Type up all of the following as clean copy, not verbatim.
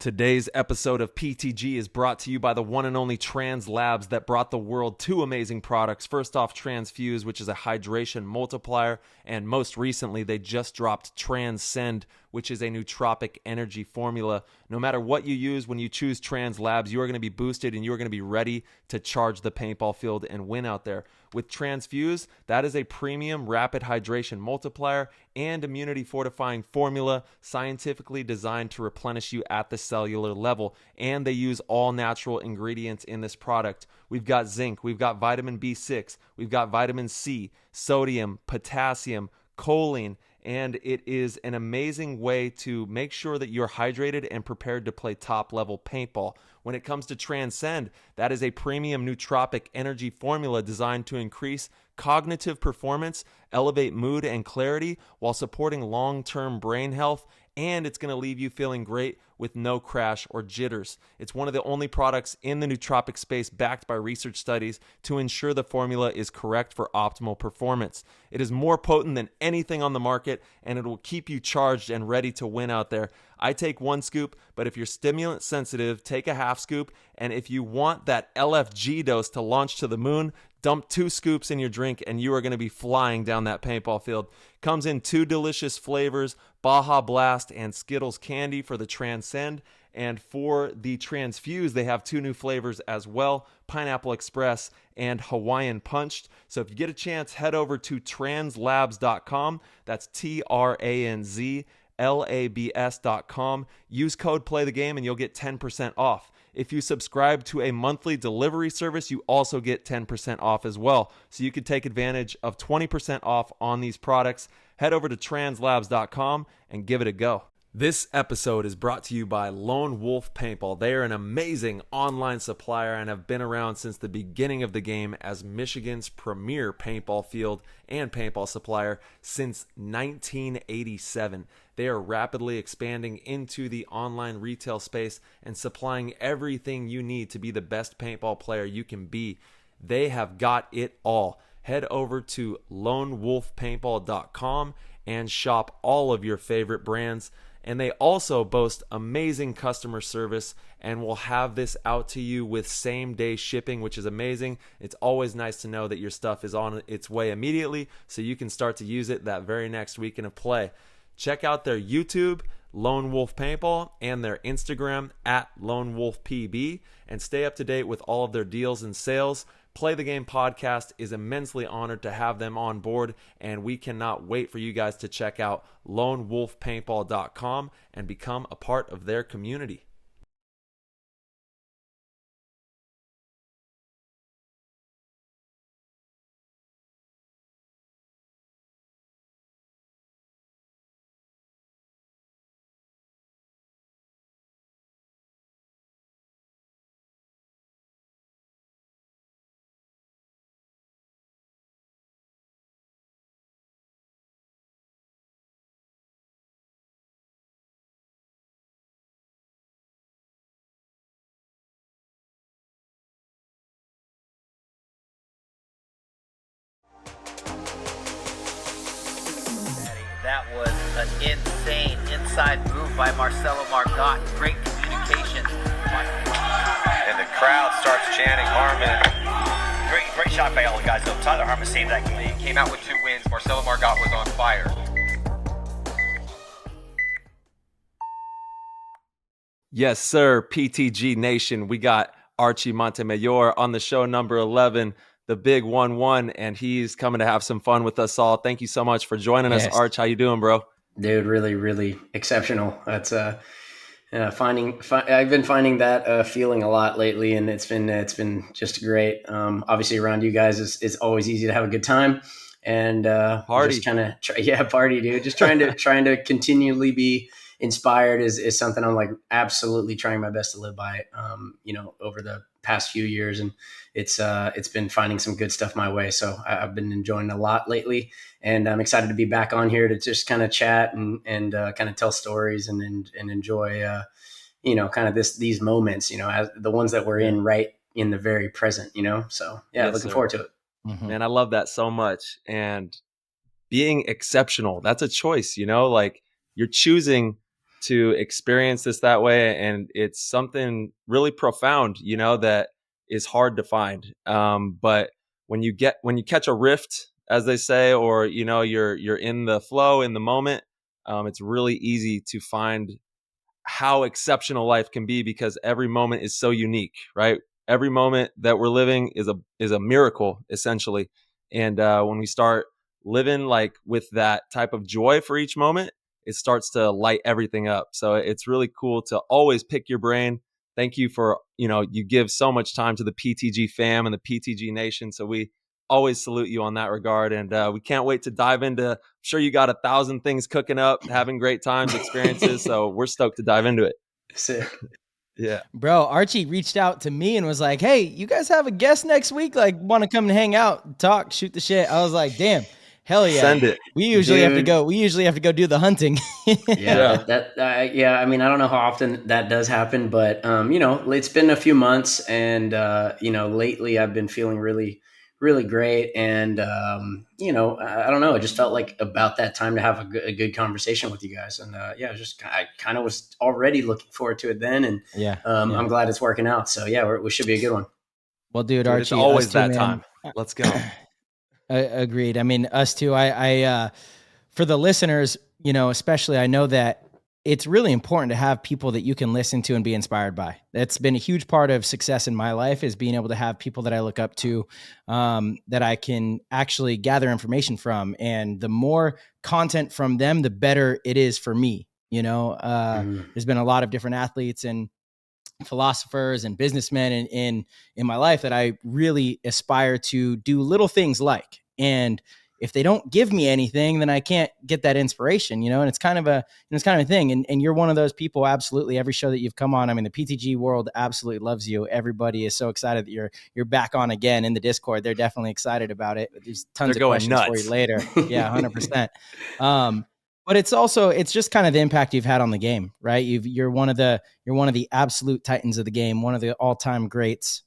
Today's episode of PTG is brought to you by the one and only Trans Labs that brought the world two amazing products. First off, Transfuse, which is a hydration multiplier, and most recently, they just dropped Transcend, which is a nootropic energy formula. No matter what you use, when you choose Trans Labs, you are going to be boosted and you are going to be ready to charge the paintball field and win out there. With Transfuse, that is a premium rapid hydration multiplier and immunity fortifying formula scientifically designed to replenish you at the cellular level. And they use all natural ingredients in this product. We've got zinc, we've got vitamin B6, we've got vitamin C, sodium, potassium, choline, and it is an amazing way to make sure that you're hydrated and prepared to play top level paintball. When it comes to Transcend, that is a premium nootropic energy formula designed to increase cognitive performance, elevate mood and clarity while supporting long-term brain health, and it's going to leave you feeling great with no crash or jitters. It's one of the only products in the nootropic space backed by research studies to ensure the formula is correct for optimal performance. It is more potent than anything on the market, and it will keep you charged and ready to win out there. I take one scoop, but if you're stimulant sensitive, take a half scoop. And if you want that LFG dose to launch to the moon, dump 2 scoops in your drink and you are going to be flying down that paintball field. Comes in 2 delicious flavors, Baja Blast and Skittles Candy for the Transcend. And for the Transfuse, they have 2 new flavors as well, Pineapple Express and Hawaiian Punched. So if you get a chance, head over to translabs.com. That's TRANZLABS.com. Use code PLAYTHEGAME and you'll get 10% off. If you subscribe to a monthly delivery service, you also get 10% off as well. So you can take advantage of 20% off on these products. Head over to translabs.com and give it a go. This episode is brought to you by Lone Wolf Paintball. They are an amazing online supplier and have been around since the beginning of the game as Michigan's premier paintball field and paintball supplier since 1987. They are rapidly expanding into the online retail space and supplying everything you need to be the best paintball player you can be. They have got it all. Head over to lonewolfpaintball.com and shop all of your favorite brands. And they also boast amazing customer service and will have this out to you with same-day shipping, which is amazing. It's always nice to know that your stuff is on its way immediately so you can start to use it that very next weekend of play. Check out their YouTube, Lone Wolf Paintball, and their Instagram at Lone Wolf PB, and stay up to date with all of their deals and sales. Play the Game podcast is immensely honored to have them on board, and we cannot wait for you guys to check out lonewolfpaintball.com and become a part of their community. That was an insane inside move by Marcelo Margot. Great communication. And the crowd starts chanting Harmon. Great shot by all the guys, though. Tyler Harmon saved that game. He came out with 2 wins. Marcelo Margot was on fire. Yes, sir, PTG Nation. We got Archie Montemayor on the show number 11, the big 1-1, and he's coming to have some fun with us all. Thank you so much for joining us, Arch. How you doing, bro? Dude, really exceptional. That's I've been finding that feeling a lot lately, and it's been just great. Obviously, around you guys is always easy to have a good time, and party. Just kind of party, dude. Just trying to continually be inspired is something I'm like absolutely trying my best to live by. Over the past few years, and it's been finding some good stuff my way. So I've been enjoying a lot lately, and I'm excited to be back on here to just kind of chat and kind of tell stories and enjoy, kind of these moments, as the ones that we're in right in the very present, so Yes, looking sir. forward to it. Man, I love that so much. And being exceptional, that's a choice, like you're choosing to experience this that way. And it's something really profound, that is hard to find. But when you catch a rift, as they say, or, you're in the flow, in the moment, it's really easy to find how exceptional life can be, because every moment is so unique, right? Every moment that we're living is a miracle, essentially. And when we start living like with that type of joy for each moment, it starts to light everything up. So it's really cool to always pick your brain. Thank you for, you give so much time to the PTG fam and the PTG nation. So we always salute you on that regard. And we can't wait to dive into, I'm sure you got 1,000 things cooking up, having great times, experiences. So we're stoked to dive into it. Sick. Yeah. Bro, Archie reached out to me and was like, hey, you guys have a guest next week? Like, want to come and hang out, talk, shoot the shit? I was like, damn, hell yeah. Send it. We usually have to go do the hunting. Yeah. I mean, I don't know how often that does happen, but, it's been a few months, and, lately I've been feeling really, really great. And, I don't know, it just felt like about that time to have a good conversation with you guys. And, I kind of was already looking forward to it then. And, I'm glad it's working out. So yeah, we should be a good one. Well, dude, Archie, it's always that man. time. Let's go. Agreed. I mean, us too. I for the listeners, especially, I know that it's really important to have people that you can listen to and be inspired by. That's been a huge part of success in my life, is being able to have people that I look up to, that I can actually gather information from. And the more content from them, the better it is for me. There's been a lot of different athletes and philosophers and businessmen in my life that I really aspire to do little things like. And if they don't give me anything, then I can't get that inspiration, and it's kind of a thing. And you're one of those people. Absolutely. Every show that you've come on, I mean, the PTG world absolutely loves you. Everybody is so excited that you're back on again in the Discord. They're definitely excited about it. There's tons of questions nuts for you later. Yeah, 100%. But it's just kind of the impact you've had on the game, right? You're one of the absolute titans of the game, one of the all-time greats,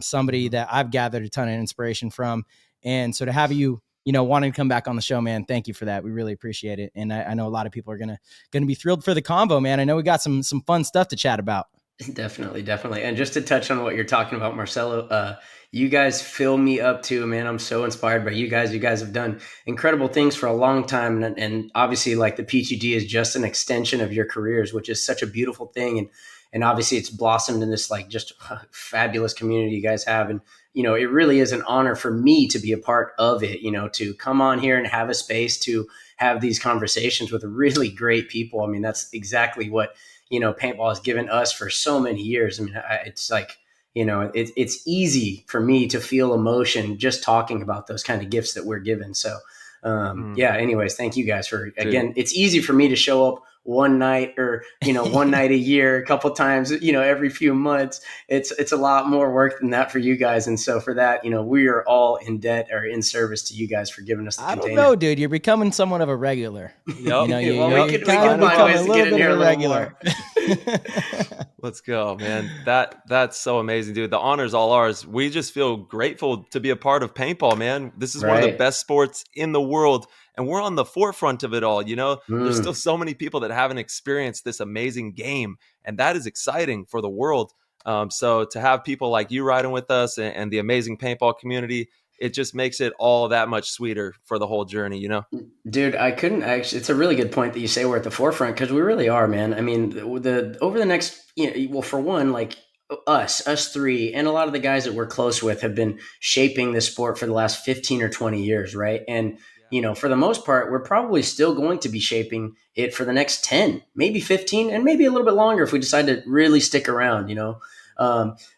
somebody that I've gathered a ton of inspiration from. And so to have you, wanting to come back on the show, man, thank you for that. We really appreciate it. And I know a lot of people are gonna be thrilled for the combo, man. I know we got some fun stuff to chat about. Definitely. And just to touch on what you're talking about, Marcelo, you guys fill me up too, man. I'm so inspired by you guys. You guys have done incredible things for a long time. And obviously, like, the PTG is just an extension of your careers, which is such a beautiful thing. And obviously it's blossomed in this, like, just fabulous community you guys have. And, it really is an honor for me to be a part of it, to come on here and have a space to have these conversations with really great people. I mean, that's exactly what, paintball has given us for so many years. I mean, it's like, it's easy for me to feel emotion just talking about those kind of gifts that we're given. So, anyways, thank you guys for, again, it's easy for me to show up one night or, one night a year, a couple times, every few months. It's a lot more work than that for you guys. And so for that, we are all in debt or in service to you guys for giving us the container. I don't know, dude, you're becoming somewhat of a regular. Yep. We can find ways to get in here a little more. Let's go, man. That's so amazing, dude. The honor's all ours. We just feel grateful to be a part of paintball, man. This is one of the best sports in the world, and we're on the forefront of it all. There's still so many people that haven't experienced this amazing game, and that is exciting for the world. So to have people like you riding with us and the amazing paintball community, it just makes it all that much sweeter for the whole journey, Dude, I couldn't actually, it's a really good point that you say we're at the forefront, because we really are, man. I mean, over the next, for one, like us three, and a lot of the guys that we're close with have been shaping this sport for the last 15 or 20 years. Right. And, for the most part, we're probably still going to be shaping it for the next 10, maybe 15, and maybe a little bit longer if we decide to really stick around,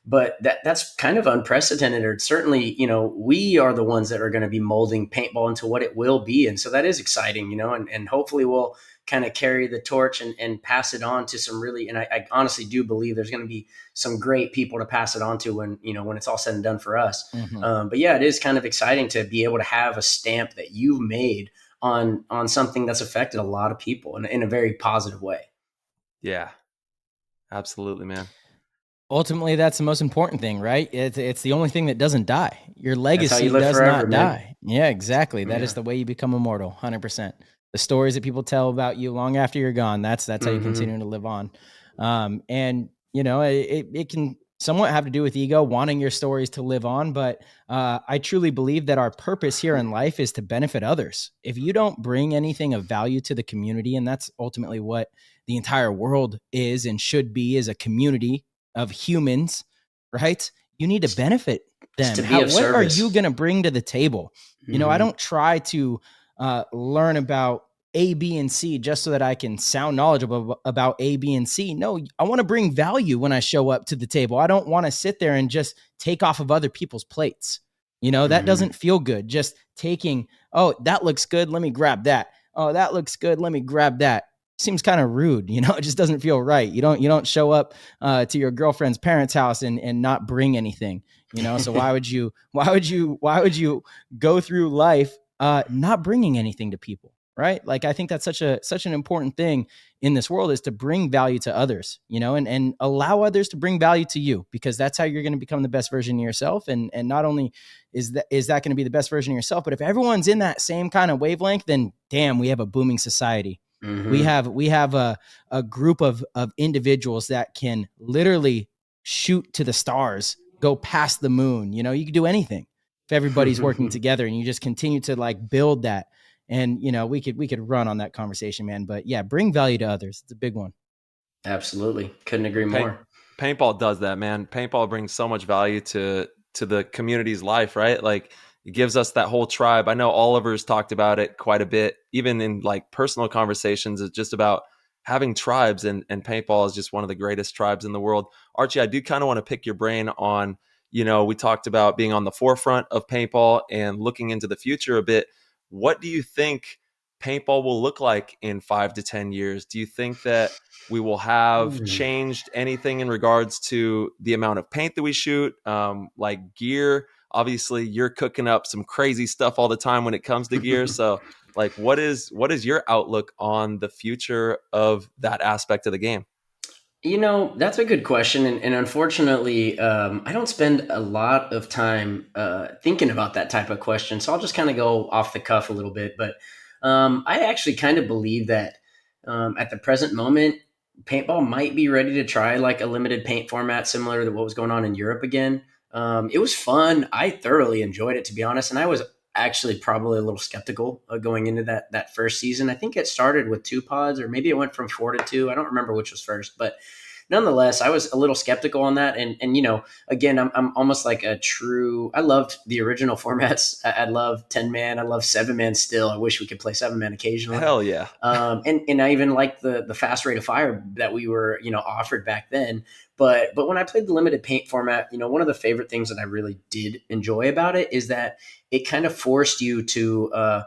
but that's kind of unprecedented, or certainly, we are the ones that are going to be molding paintball into what it will be. And so that is exciting, and hopefully we'll kind of carry the torch and pass it on to some really, and I honestly do believe there's going to be some great people to pass it on to when it's all said and done for us. Mm-hmm. But yeah, it is kind of exciting to be able to have a stamp that you've made on something that's affected a lot of people in a very positive way. Yeah, absolutely, man. Ultimately, that's the most important thing, right? It's the only thing that doesn't die. Your legacy does forever, not die. Yeah, exactly. That is the way you become immortal. 100%. the stories that people tell about you long after you're gone. That's how you Mhm. continue to live on. And you know, it can somewhat have to do with ego, wanting your stories to live on. But I truly believe that our purpose here in life is to benefit others. If you don't bring anything of value to the community, and that's ultimately what the entire world is and should be, is a community of humans, right? You need to benefit Just them. to be of What are service. you going to bring to the table? You know, I Mhm. don't try to learn about A, B, and C just so that I can sound knowledgeable about A, B, and C. No, I want to bring value when I show up to the table. I don't want to sit there and just take off of other people's plates. You know, that Mhm. doesn't feel good. Just taking, oh, that looks good. Let me grab that. Oh, that looks good. Let me grab that. Seems kind of rude. You know, it just doesn't feel right. You don't show up to your girlfriend's parents' house and not bring anything. You know, so why would you go through life not bringing anything to people? Right. Like, I think that's such an important thing in this world, is to bring value to others, you know, and allow others to bring value to you, because that's how you're going to become the best version of yourself. And not only is that going to be the best version of yourself, but if everyone's in that same kind of wavelength, then damn, we have a booming society. We Mhm. have a group of individuals that can literally shoot to the stars, go past the moon. You know, you can do anything if everybody's working together and you just continue to like build that. And you know, we could run on that conversation, man. But yeah, bring value to others. It's a big one. Absolutely. Couldn't agree Paint, more. paintball does that, man. Paintball brings so much value to the community's life, right? Like, it gives us that whole tribe. I know Oliver's talked about it quite a bit, even in like personal conversations. It's just about having tribes, and paintball is just one of the greatest tribes in the world. Archie, I do kind of want to pick your brain on, you know, we talked about being on the forefront of paintball and looking into the future a bit. What do you think paintball will look like in 5 to 10 years? Do you think that we will have changed anything in regards to the amount of paint that we shoot, like gear? Obviously, you're cooking up some crazy stuff all the time when it comes to gear. So, like, what is your outlook on the future of that aspect of the game? You know, that's a good question. And unfortunately, I don't spend a lot of time thinking about that type of question. So I'll just kind of go off the cuff a little bit. But I actually kind of believe that at the present moment, paintball might be ready to try like a limited paint format similar to what was going on in Europe again. It was fun. I thoroughly enjoyed it, to be honest. And I was actually probably a little skeptical going into that first season. I think it started with 2 pods, or maybe it went from 4 to 2. I don't remember which was first, but nonetheless, I was a little skeptical on that. And you know, again, I'm almost like a true. I loved the original formats. I love 10 man. I love 7 man still. I wish we could play 7 man occasionally. Hell yeah. And I even like the fast rate of fire that we were, you know, offered back then. But when I played the limited paint format, you know, one of the favorite things that I really did enjoy about it is that it kind of forced you to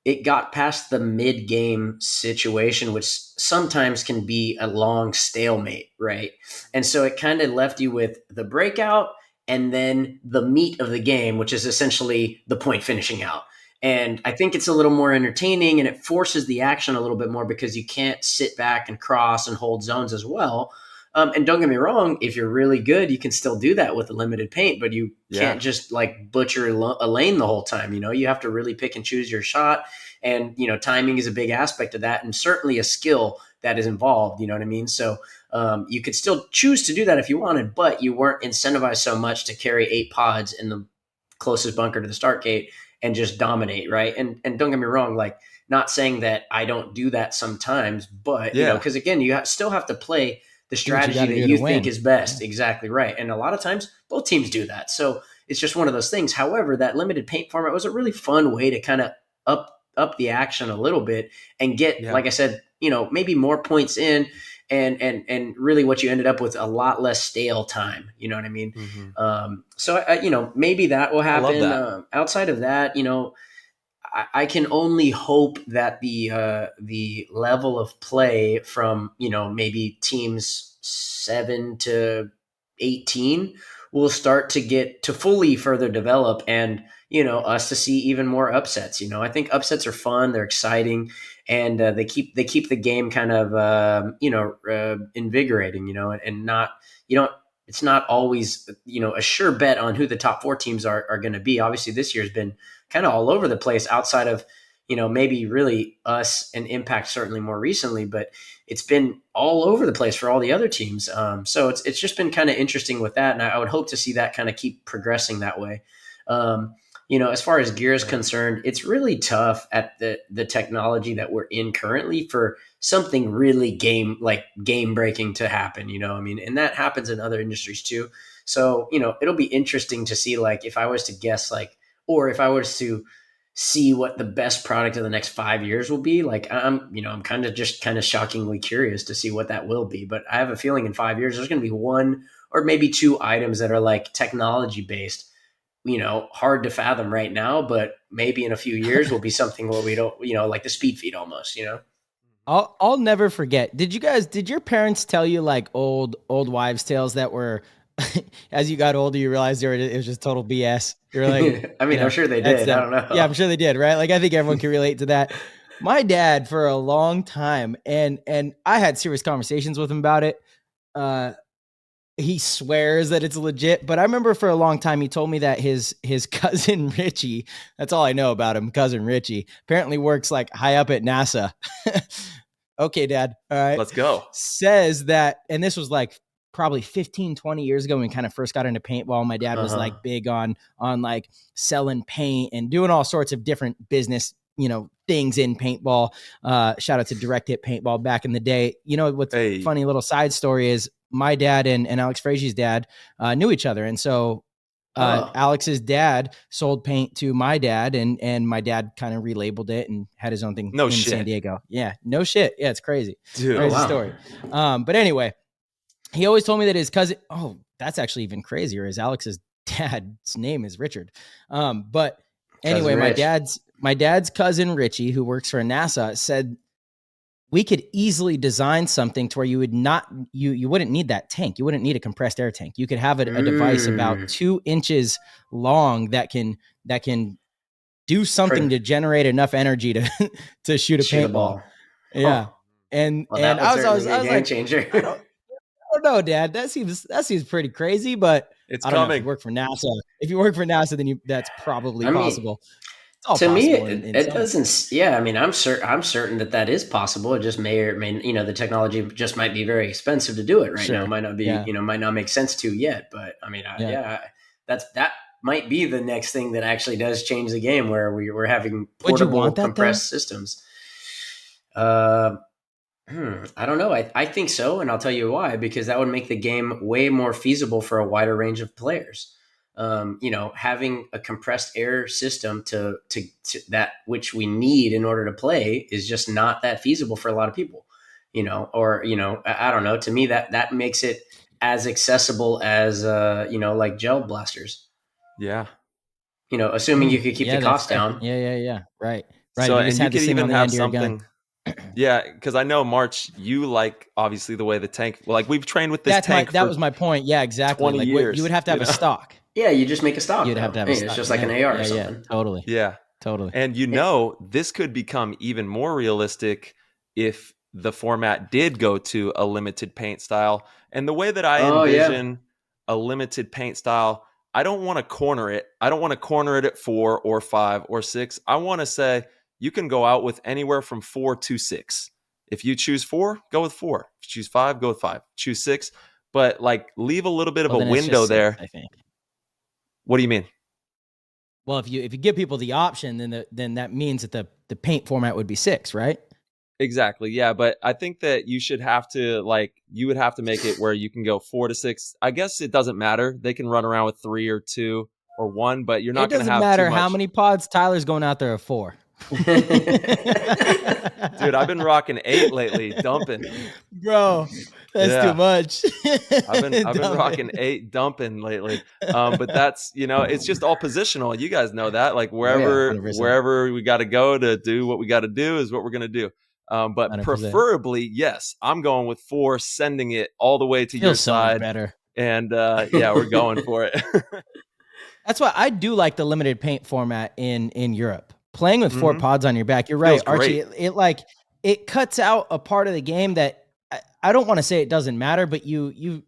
it got past the mid game situation, which sometimes can be a long stalemate, right? And so it kind of left you with the breakout and then the meat of the game, which is essentially the point finishing out. And I think it's a little more entertaining, and it forces the action a little bit more because you can't sit back and cross and hold zones as well. And don't get me wrong, if you're really good, you can still do that with a limited paint, but you Yeah. can't just like butcher a lane the whole time. You know, you have to really pick and choose your shot. And, you know, timing is a big aspect of that, and certainly a skill that is involved. You know what I mean? So you could still choose to do that if you wanted, but you weren't incentivized so much to carry 8 pods in the closest bunker to the start gate and just dominate, right? And don't get me wrong, like, not saying that I don't do that sometimes, but, you know, Yeah. because again, you still have to play the Do what you strategy gotta that do to you think win. is best. Exactly right. And a lot of times both teams do that. So it's just one of those things. However, that limited paint format was a really fun way to kind of up the action a little bit and get, Yeah. like I said, you know, maybe more points in, and really what you ended up with a lot less stale time. You know what I mean? Hmm. So you know, maybe that will I love happen. that. Outside of that, you know, I can only hope that the level of play from, you know, maybe teams 7 to 18 will start to get to fully further develop, and, you know, us to see even more upsets. You know, I think upsets are fun, they're exciting, and they keep the game kind of invigorating. You know, and not you don't. It's not always, you know, a sure bet on who the top 4 teams are going to be. Obviously, this year's been kind of all over the place outside of, maybe really us and Impact certainly more recently, but it's been all over the place for all the other teams. So it's just been kind of interesting with that, and I would hope to see that kind of keep progressing that way. As far as gear is concerned, it's really tough at the technology that we're in currently for something really game breaking to happen, and that happens in other industries too. So, it'll be interesting to see, like, if I was to guess, or if I was to see what the best product of the next 5 years will be, like, I'm kind of shockingly curious to see what that will be. But I have a feeling in 5 years, there's going to be one or maybe two items that are like technology based, hard to fathom right now, but maybe in a few years will be something where we don't, like the speed feed almost, I'll never forget. Did your parents tell you like old wives' tales that were, as you got older, you realized it was just total BS? You're like, I mean, I'm sure they did. I don't know. Yeah, I'm sure they did. Right. Like, I think everyone can relate to that. My dad, for a long time, and I had serious conversations with him about it. He swears that it's legit, but I remember for a long time he told me that his cousin Richie, that's all I know about him, cousin Richie, apparently works like high up at NASA. Okay, Dad. All right. Let's go. Says that, and this was like probably 15, 20 years ago when we kind of first got into paintball. My dad was like big on like selling paint and doing all sorts of different business, things in paintball. Shout out to Direct Hit Paintball back in the day. What's funny little side story is my dad and Alex Frazier's dad knew each other. And so Alex's dad sold paint to my dad, and my dad kind of relabeled it and had his own thing in San Diego. Yeah, no shit. Yeah, it's crazy. Dude, crazy story. But anyway, he always told me that his cousin, that's actually even crazier, is Alex's dad's name is Richard. But anyway, my dad's cousin Richie, who works for NASA, said we could easily design something to where you wouldn't need that tank. You wouldn't need a compressed air tank. You could have a device about 2 inches long that can do something to generate enough energy to shoot a paintball. Yeah. And I was like, changer. I don't know, Dad. That seems pretty crazy, but it's I don't coming. know if you work for NASA. If you work for NASA, then that's probably possible. To me, it doesn't. Yeah, I mean, I'm certain that is possible. It just may or may, the technology just might be very expensive to do it right now. It might not be, might not make sense to yet. But I mean, that might be the next thing that actually does change the game, where we're having portable compressed systems. I don't know. I think so, and I'll tell you why. Because that would make the game way more feasible for a wider range of players. Having a compressed air system to that which we need in order to play is just not that feasible for a lot of people, I don't know. To me, that makes it as accessible as, like gel blasters. Yeah. Assuming you could keep the cost down. Yeah. Right. So, and you could even have something. Yeah, because I know, March, you like obviously the way the tank. Well, like we've trained with this tank. That was my point. Yeah, exactly. 20 years. You would have to have a stock. Yeah, you just make a stock. You'd have to have a stock. It's just like an AR or something. Yeah, totally. Yeah, totally. And this could become even more realistic if the format did go to a limited paint style. And the way that I envision a limited paint style, I don't want to corner it. I don't want to corner it at 4 or 5 or 6. I want to say you can go out with anywhere from 4 to 6. If you choose 4, go with 4. If you choose 5, go with 5. Choose 6, but like leave a little bit of a window there. 6, I think. What do you mean? Well, if you give people the option, then that means that the paint format would be 6, right? Exactly. Yeah, but I think that you would have to make it where you can go 4 to 6. I guess it doesn't matter. They can run around with 3 or 2 or 1, but you're not going to have. It doesn't matter too much. How many pods Tyler's going out there at 4. Dude, I've been rocking 8 lately, dumping. Bro, that's too much. I've been rocking 8 dumping lately. But that's, it's just all positional. You guys know that. Like wherever we got to go to do what we got to do is what we're going to do. But 100%. Preferably, yes, I'm going with 4, sending it all the way to your side. Better. And we're going for it. That's why I do like the limited paint format in Europe. Playing with 4 pods on your back, you're right, Archie. It cuts out a part of the game that I don't want to say it doesn't matter, but you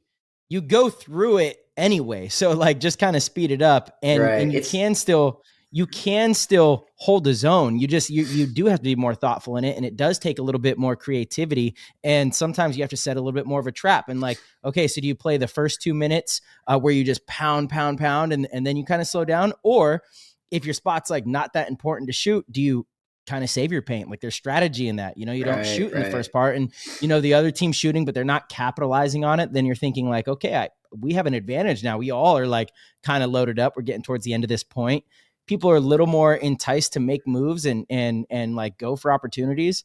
go through it anyway. So like just kind of speed it up, and you can still you can still hold the zone. You do have to be more thoughtful in it. And it does take a little bit more creativity. And sometimes you have to set a little bit more of a trap. And like, okay, so do you play the first 2 minutes where you just pound, and then you kind of slow down? Or if your spot's like not that important to shoot, do you kind of save your paint? Like there's strategy in that, you don't shoot in the first part and, the other team's shooting, but they're not capitalizing on it. Then you're thinking like, okay, we have an advantage now. We all are like kind of loaded up. We're getting towards the end of this point. People are a little more enticed to make moves and like go for opportunities.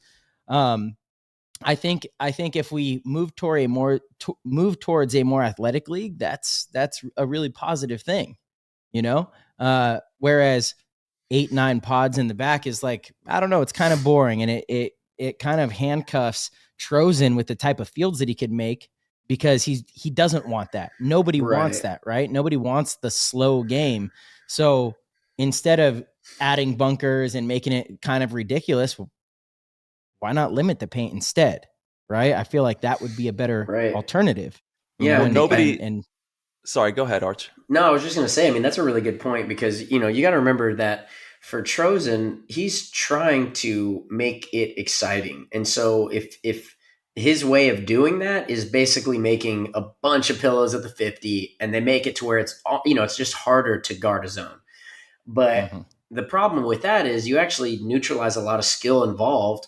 I think if we move towards a more athletic league, that's a really positive thing, whereas 8-9 pods in the back is like, I don't know, it's kind of boring. And it kind of handcuffs Trozen with the type of fields that he could make, because he doesn't want that. Nobody wants that, right? Nobody wants the slow game. So instead of adding bunkers and making it kind of ridiculous, why not limit the paint instead? Right. I feel like that would be a better alternative. Yeah. Sorry, go ahead, Arch. No, I was just going to say, I mean, that's a really good point, because, you got to remember that for Trozen, he's trying to make it exciting. And so if his way of doing that is basically making a bunch of pillows at the 50, and they make it to where it's, it's just harder to guard a zone. But the problem with that is you actually neutralize a lot of skill involved,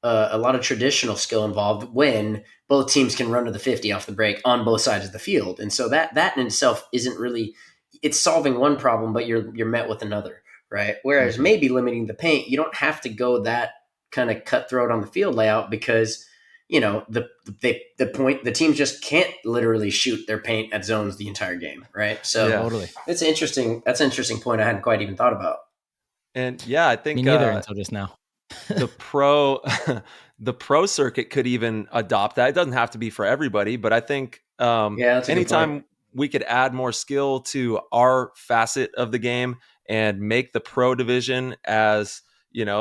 a lot of traditional skill involved, when both teams can run to the 50 off the break on both sides of the field. And so that in itself isn't really, it's solving one problem, but you're met with another, right? Whereas maybe limiting the paint, you don't have to go that kind of cutthroat on the field layout, because the teams just can't literally shoot their paint at zones the entire game, right? So totally. That's an interesting point I hadn't quite even thought about. And I think me neither until just now. the pro circuit could even adopt that. It doesn't have to be for everybody, but I think anytime we could add more skill to our facet of the game and make the pro division as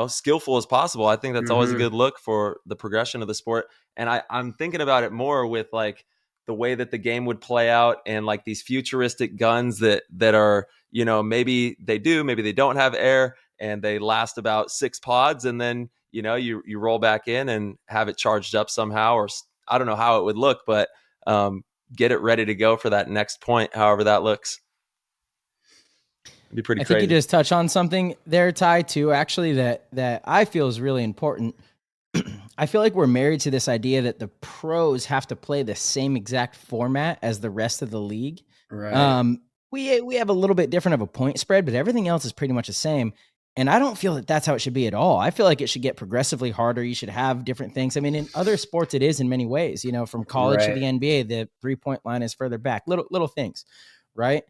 skillful as possible, I think that's always a good look for the progression of the sport. And I'm thinking about it more with like the way that the game would play out, and like these futuristic guns that are, maybe they do, maybe they don't have air, and they last about 6 pods, and then you roll back in and have it charged up somehow, or I don't know how it would look, but get it ready to go for that next point, however that looks. It'd be pretty crazy. I think you just touch on something there, Ty, too, actually, that I feel is really important. I feel like we're married to this idea that the pros have to play the same exact format as the rest of the league. Right. We have a little bit different of a point spread, but everything else is pretty much the same. And I don't feel that that's how it should be at all. I feel like it should get progressively harder. You should have different things. I mean, in other sports, it is in many ways, from college to the NBA, the 3-point line is further back, little things. Right.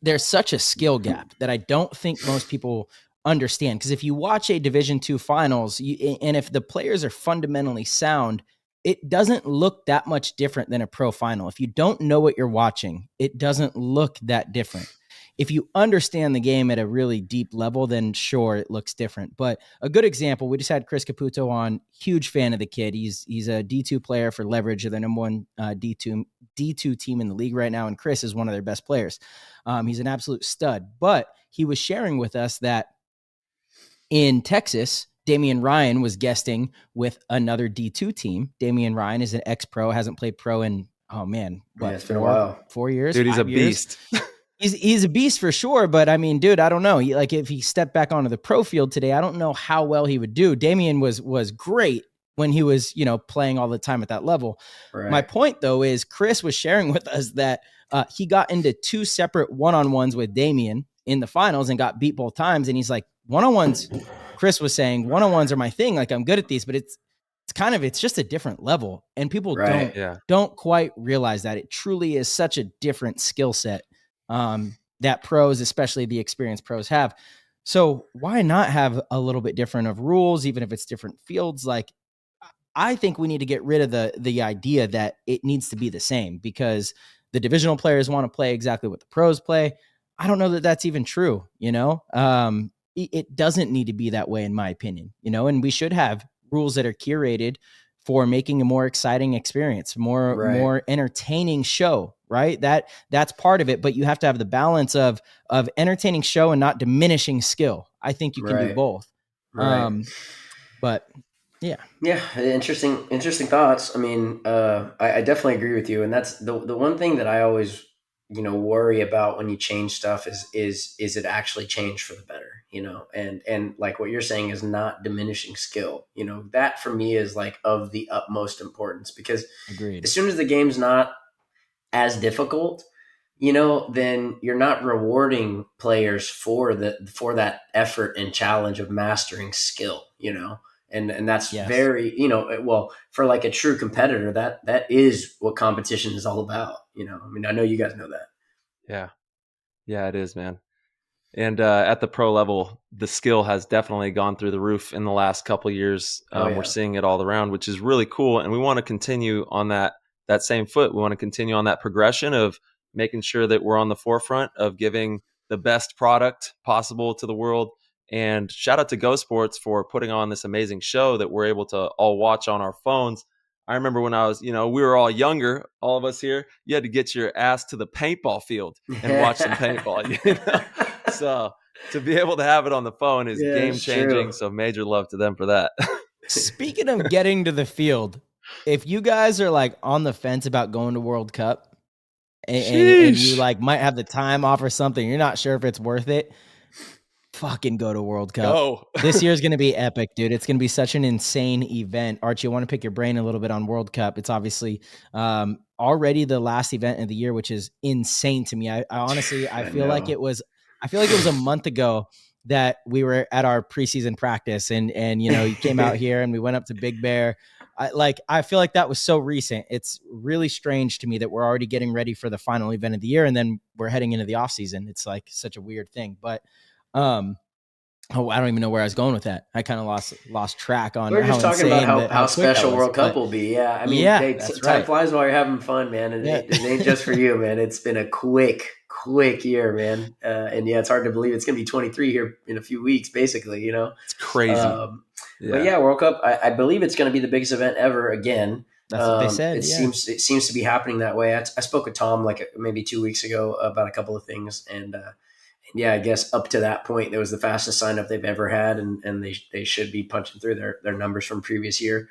There's such a skill gap that I don't think most people understand. Because if you watch a Division II finals, and if the players are fundamentally sound, it doesn't look that much different than a pro final. If you don't know what you're watching, it doesn't look that different. If you understand the game at a really deep level, then sure, it looks different. But a good example, we just had Chris Caputo on, huge fan of the kid. He's a D2 player for Leverage, the number one D2 team in the league right now, and Chris is one of their best players. He's an absolute stud. But he was sharing with us that in Texas, Damian Ryan was guesting with another D2 team. Damian Ryan is an ex-pro, hasn't played pro in, it's been a while. 4 years? Dude, he's a beast. He's a beast for sure, but I mean, dude, I don't know. If he stepped back onto the pro field today, I don't know how well he would do. Damian was great when he was, playing all the time at that level. Right. My point, though, is Chris was sharing with us that he got into 2 separate one-on-ones with Damian in the finals and got beat both times. And he's like, one-on-ones, Chris was saying, one-on-ones are my thing. Like, I'm good at these, but it's just a different level. And people don't quite realize that. It truly is such a different skill set that pros, especially the experienced pros, have. So why not have a little bit different of rules, even if it's different fields? Like, I think we need to get rid of the idea that it needs to be the same, because the divisional players want to play exactly what the pros play. I don't know that that's even true. It doesn't need to be that way, in my opinion, and we should have rules that are curated for making a more exciting experience, more entertaining show. right? That's part of it, but you have to have the balance of entertaining show and not diminishing skill. I think you can do Right. both. Right. But yeah. Yeah, interesting thoughts. I mean, I definitely agree with you, and that's the one thing that I always, worry about when you change stuff is it actually changed for the better, and like what you're saying is not diminishing skill. That for me is like of the utmost importance, because Agreed. as soon as the game's not as difficult, then you're not rewarding players for that effort and challenge of mastering skill, and that's Yes. very, well, for like a true competitor, that is what competition is all about. I mean, I know you guys know that. Yeah, it is, man. And at the pro level, the skill has definitely gone through the roof in the last couple of years. Oh, yeah. We're seeing it all around, which is really cool. And we want to continue on that same foot. We want to continue on that progression of making sure that we're on the forefront of giving the best product possible to the world. And shout out to Go Sports for putting on this amazing show that we're able to all watch on our phones. I remember when I was, we were all younger, all of us here, you had to get your ass to the paintball field and watch some paintball. So to be able to have it on the phone is game changing. So major love to them for that. Speaking of getting to the field, if you guys are like on the fence about going to World Cup and you like might have the time off or something, you're not sure if it's worth it, fucking go to World Cup. Go. This year's going to be epic, dude. It's going to be such an insane event. Archie, I want to pick your brain a little bit on World Cup. It's obviously already the last event of the year, which is insane to me. I honestly, I feel like it was a month ago that we were at our preseason practice and you came out here and we went up to Big Bear. I feel like that was so recent. It's really strange to me that we're already getting ready for the final event of the year and then we're heading into the off season. It's like such a weird thing, but I don't even know where I was going with that. I kind of lost track on. We're just talking about how special World Cup will be. Yeah, I mean, time flies while you're having fun, man. And it ain't just for you, man. It's been a quick year, man. And yeah, it's hard to believe it's going to be 23 here in a few weeks, basically. It's crazy. But yeah, World Cup. I believe it's going to be the biggest event ever again. That's what they said. It seems to be happening that way. I spoke with Tom like maybe 2 weeks ago about a couple of things, and yeah, I guess up to that point, that was the fastest sign up they've ever had, and they should be punching through their numbers from previous year.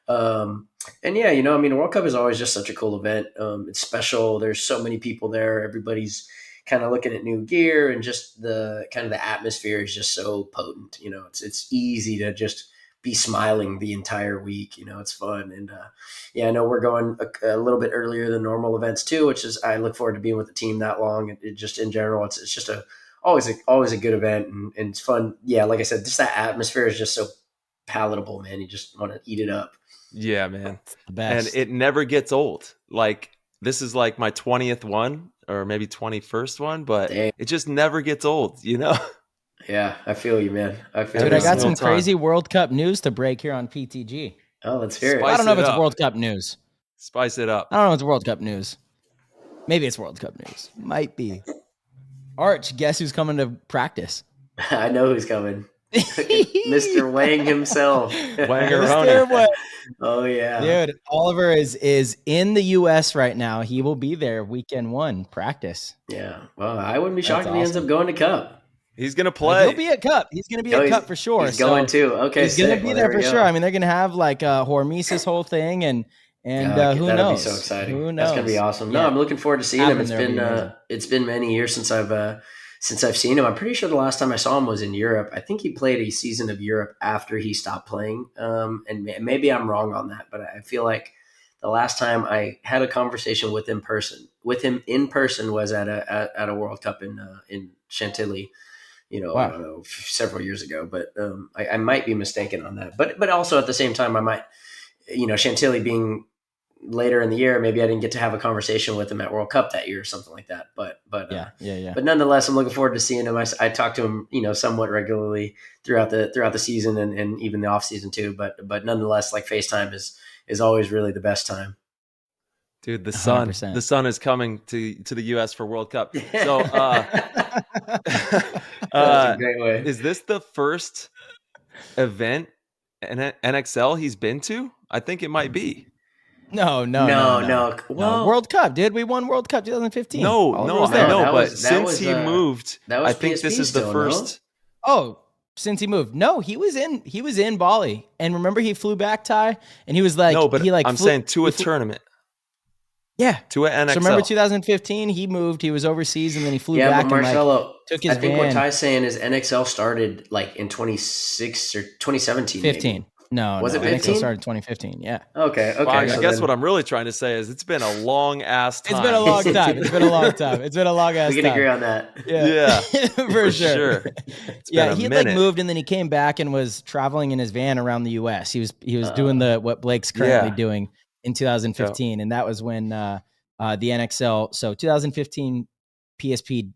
And yeah, I mean, World Cup is always just such a cool event. It's special. There's so many people there. Everybody's kind of looking at new gear, and just the kind of the atmosphere is just so potent. It's easy to just be smiling the entire week. It's fun. And yeah, I know we're going a little bit earlier than normal events too, which is, I look forward to being with the team that long. It just in general, it's just always a good event, and it's fun. Yeah, like I said, just that atmosphere is just so palatable, man. You just want to eat it up. Yeah, man. It's the best. And it never gets old. Like, this is like my 20th one, or maybe 21st one, but it just never gets old, Yeah, I feel you, man. Dude, I got some crazy World Cup news to break here on PTG. Oh, let's hear it. I don't know if it's World Cup news. Spice it up. I don't know if it's World Cup news. Maybe it's World Cup news. Might be. Arch, guess who's coming to practice? I know who's coming. Mr. Wang himself. Wangeroni. Oh yeah, dude. Oliver is in the U.S. right now. He will be there weekend 1 practice. Yeah. Well, I wouldn't be shocked if he ends up going to Cup. He's gonna play. He'll be at Cup. He's gonna be at Cup for sure. He's going too. Okay, he's gonna be there for sure. I mean, they're gonna have like Hormesis whole thing, and who knows? That'll be so exciting. Who knows? That's gonna be awesome. No, I'm looking forward to seeing him. It's been many years since I've seen him. I'm pretty sure the last time I saw him was in Europe. I think he played a season of Europe after he stopped playing. And maybe I'm wrong on that, but I feel like the last time I had a conversation with him in person was at a World Cup in Chantilly. Wow. I don't know, several years ago, but I might be mistaken on that. But also at the same time, I might, Chantilly being later in the year, maybe I didn't get to have a conversation with him at World Cup that year or something like that. But yeah. But nonetheless, I'm looking forward to seeing him. I talk to him, somewhat regularly throughout the season and even the off season too. But nonetheless, like FaceTime is always really the best time. Dude, the sun is coming to the U.S. for World Cup. So, that's a great way. Is this the first event in NXL he's been to? I think it might be. No. Well, World Cup, dude. We won World Cup 2015. No, All no, over was I there. know, that but was- that since was, he moved, that was I think this PSP is the still, first. Oh, since he moved. No, he was in Bali. And remember he flew back, Ty? And he was like, No, but he like I'm flew, saying to he a flew- tournament, Yeah. to an NXL. So remember 2015, he moved, he was overseas, and then he flew Yeah, back but Marcelo, and like took his I think what van. Ty's saying is NXL started like in 26 or 2017. 15. Maybe. No, Was no, it NXL 15? started 2015. Yeah. Okay. Well, I so guess then what I'm really trying to say is it's been a long ass time. It's been a long time. It's been a long time. It's been a long ass we time. can agree on that. Yeah, for sure. It's Yeah, been a he had minute. like moved and then he came back and was traveling in his van around the US. He was doing what Blake's currently Yeah. doing in 2015. And that was when the NXL, so 2015 PSP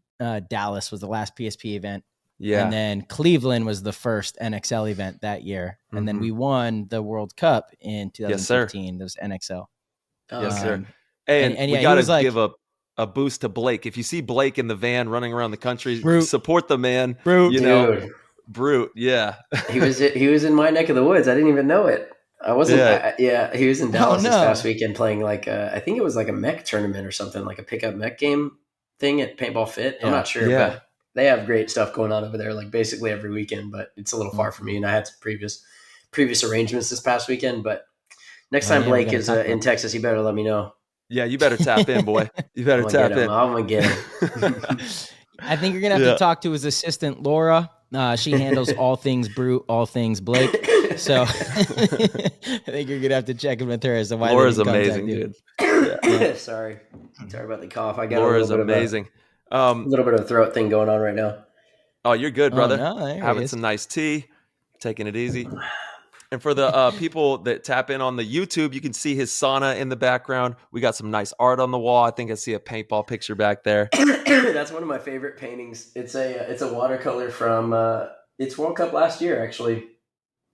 Dallas was the last PSP event. Yeah. And then Cleveland was the first NXL event that year. And then Mhm. we won the World Cup in Yes, sir. 2015. That was NXL. Yes, sir. Um, And, and we yeah, he got was to like- give a boost to Blake. If you see Blake in the van running around the country, Brute. support the man. Brute. You know, Dude, Brute. Yeah. he was in my neck of the woods. I didn't even know it. I wasn't. Yeah. He was in Dallas this no. past weekend playing like I think it was like a mech tournament or something, like a pickup mech game thing at Paintball Fit. I'm Yeah. not sure, Yeah. but they have great stuff going on over there, like basically every weekend. But it's a little far for me, and I had some previous arrangements this past weekend. But next Oh, time yeah, we Blake gotta is talk about in Texas, you better let me know. Yeah. You better tap in, boy. You better I'm gonna tap get him. in. I'm gonna get him. I think you're gonna have Yeah. to talk to his assistant Laura. She handles all things Brute, all things Blake. So I think you're gonna have to check in with her as to why they Laura's didn't contact amazing, you. dude. Sorry about the cough. I got Laura's a little bit amazing. Of a little bit of a throat thing going on right now. Oh, you're good, Oh, brother. no, there he Having is. some nice tea, taking it easy. And for the people that tap in on the YouTube, you can see his sauna in the background. We got some nice art on the wall. I think I see a paintball picture back there. That's one of my favorite paintings. It's a watercolor from it's World Cup last year actually,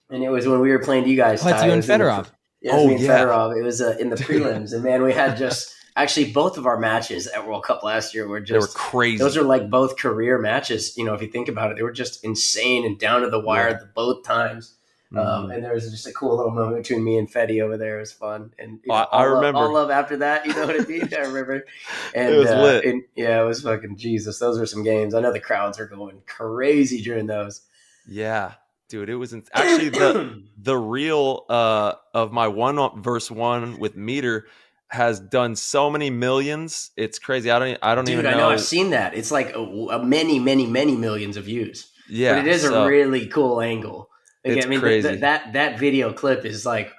and it was when we were playing to you guys. Oh, it's Ty. you It and was in the- Fedorov. Yeah, it was Oh, me and yeah. Fedorov. It was in the prelims, and man, we had just actually both of our matches at World Cup last year were They were just crazy. those are like both career matches. You know, if you think about it, they were just insane and down to the wire Yeah. both times. Mhm. And there was just a cool little moment between me and Fetty over there. It was fun. And you know, I remember. all love after that. You know what I mean? I remember. And, It was lit. and, yeah, it was fucking Jesus. Those were some games. I know the crowds are going crazy during those. Yeah, dude, it was actually the reel of my 1v1 with Meter has done so many millions. It's crazy. I don't Dude, even I know. know I've seen that. It's like a many millions of views. Yeah, But it is so a really cool angle. Like, it's I mean, crazy. that video clip is like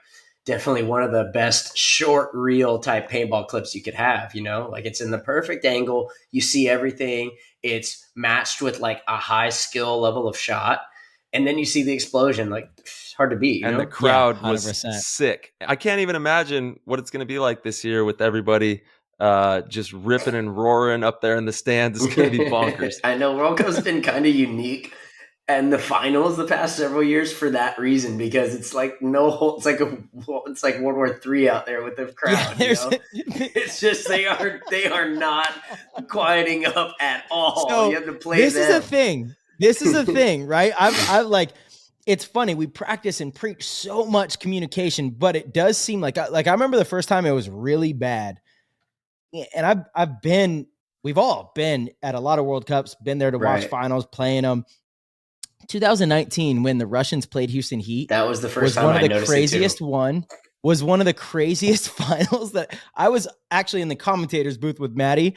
definitely one of the best short reel type paintball clips you could have. You know, like it's in the perfect angle. You see everything. It's matched with like a high skill level of shot, and then you see the explosion. Like it's hard to beat. You and know? the crowd was 100%. sick. I can't even imagine what it's going to be like this year with everybody just ripping and roaring up there in the stands. It's going to be bonkers. I know World Cup's been kind of unique. And the finals the past several years for that reason, because it's like it's like World War III out there with the crowd. Yeah, you know? It's just they are not quieting up at all. So, you have to play This them. is a thing. This is a thing, right? I've like, it's funny. We practice and preach so much communication, but it does seem like I remember the first time it was really bad. And we've all been at a lot of World Cups, been there to watch Right. finals, playing them. 2019, when the Russians played Houston Heat, That was the first was time one I of the noticed craziest it too. was one of the craziest finals that I was actually in the commentator's booth with Maddie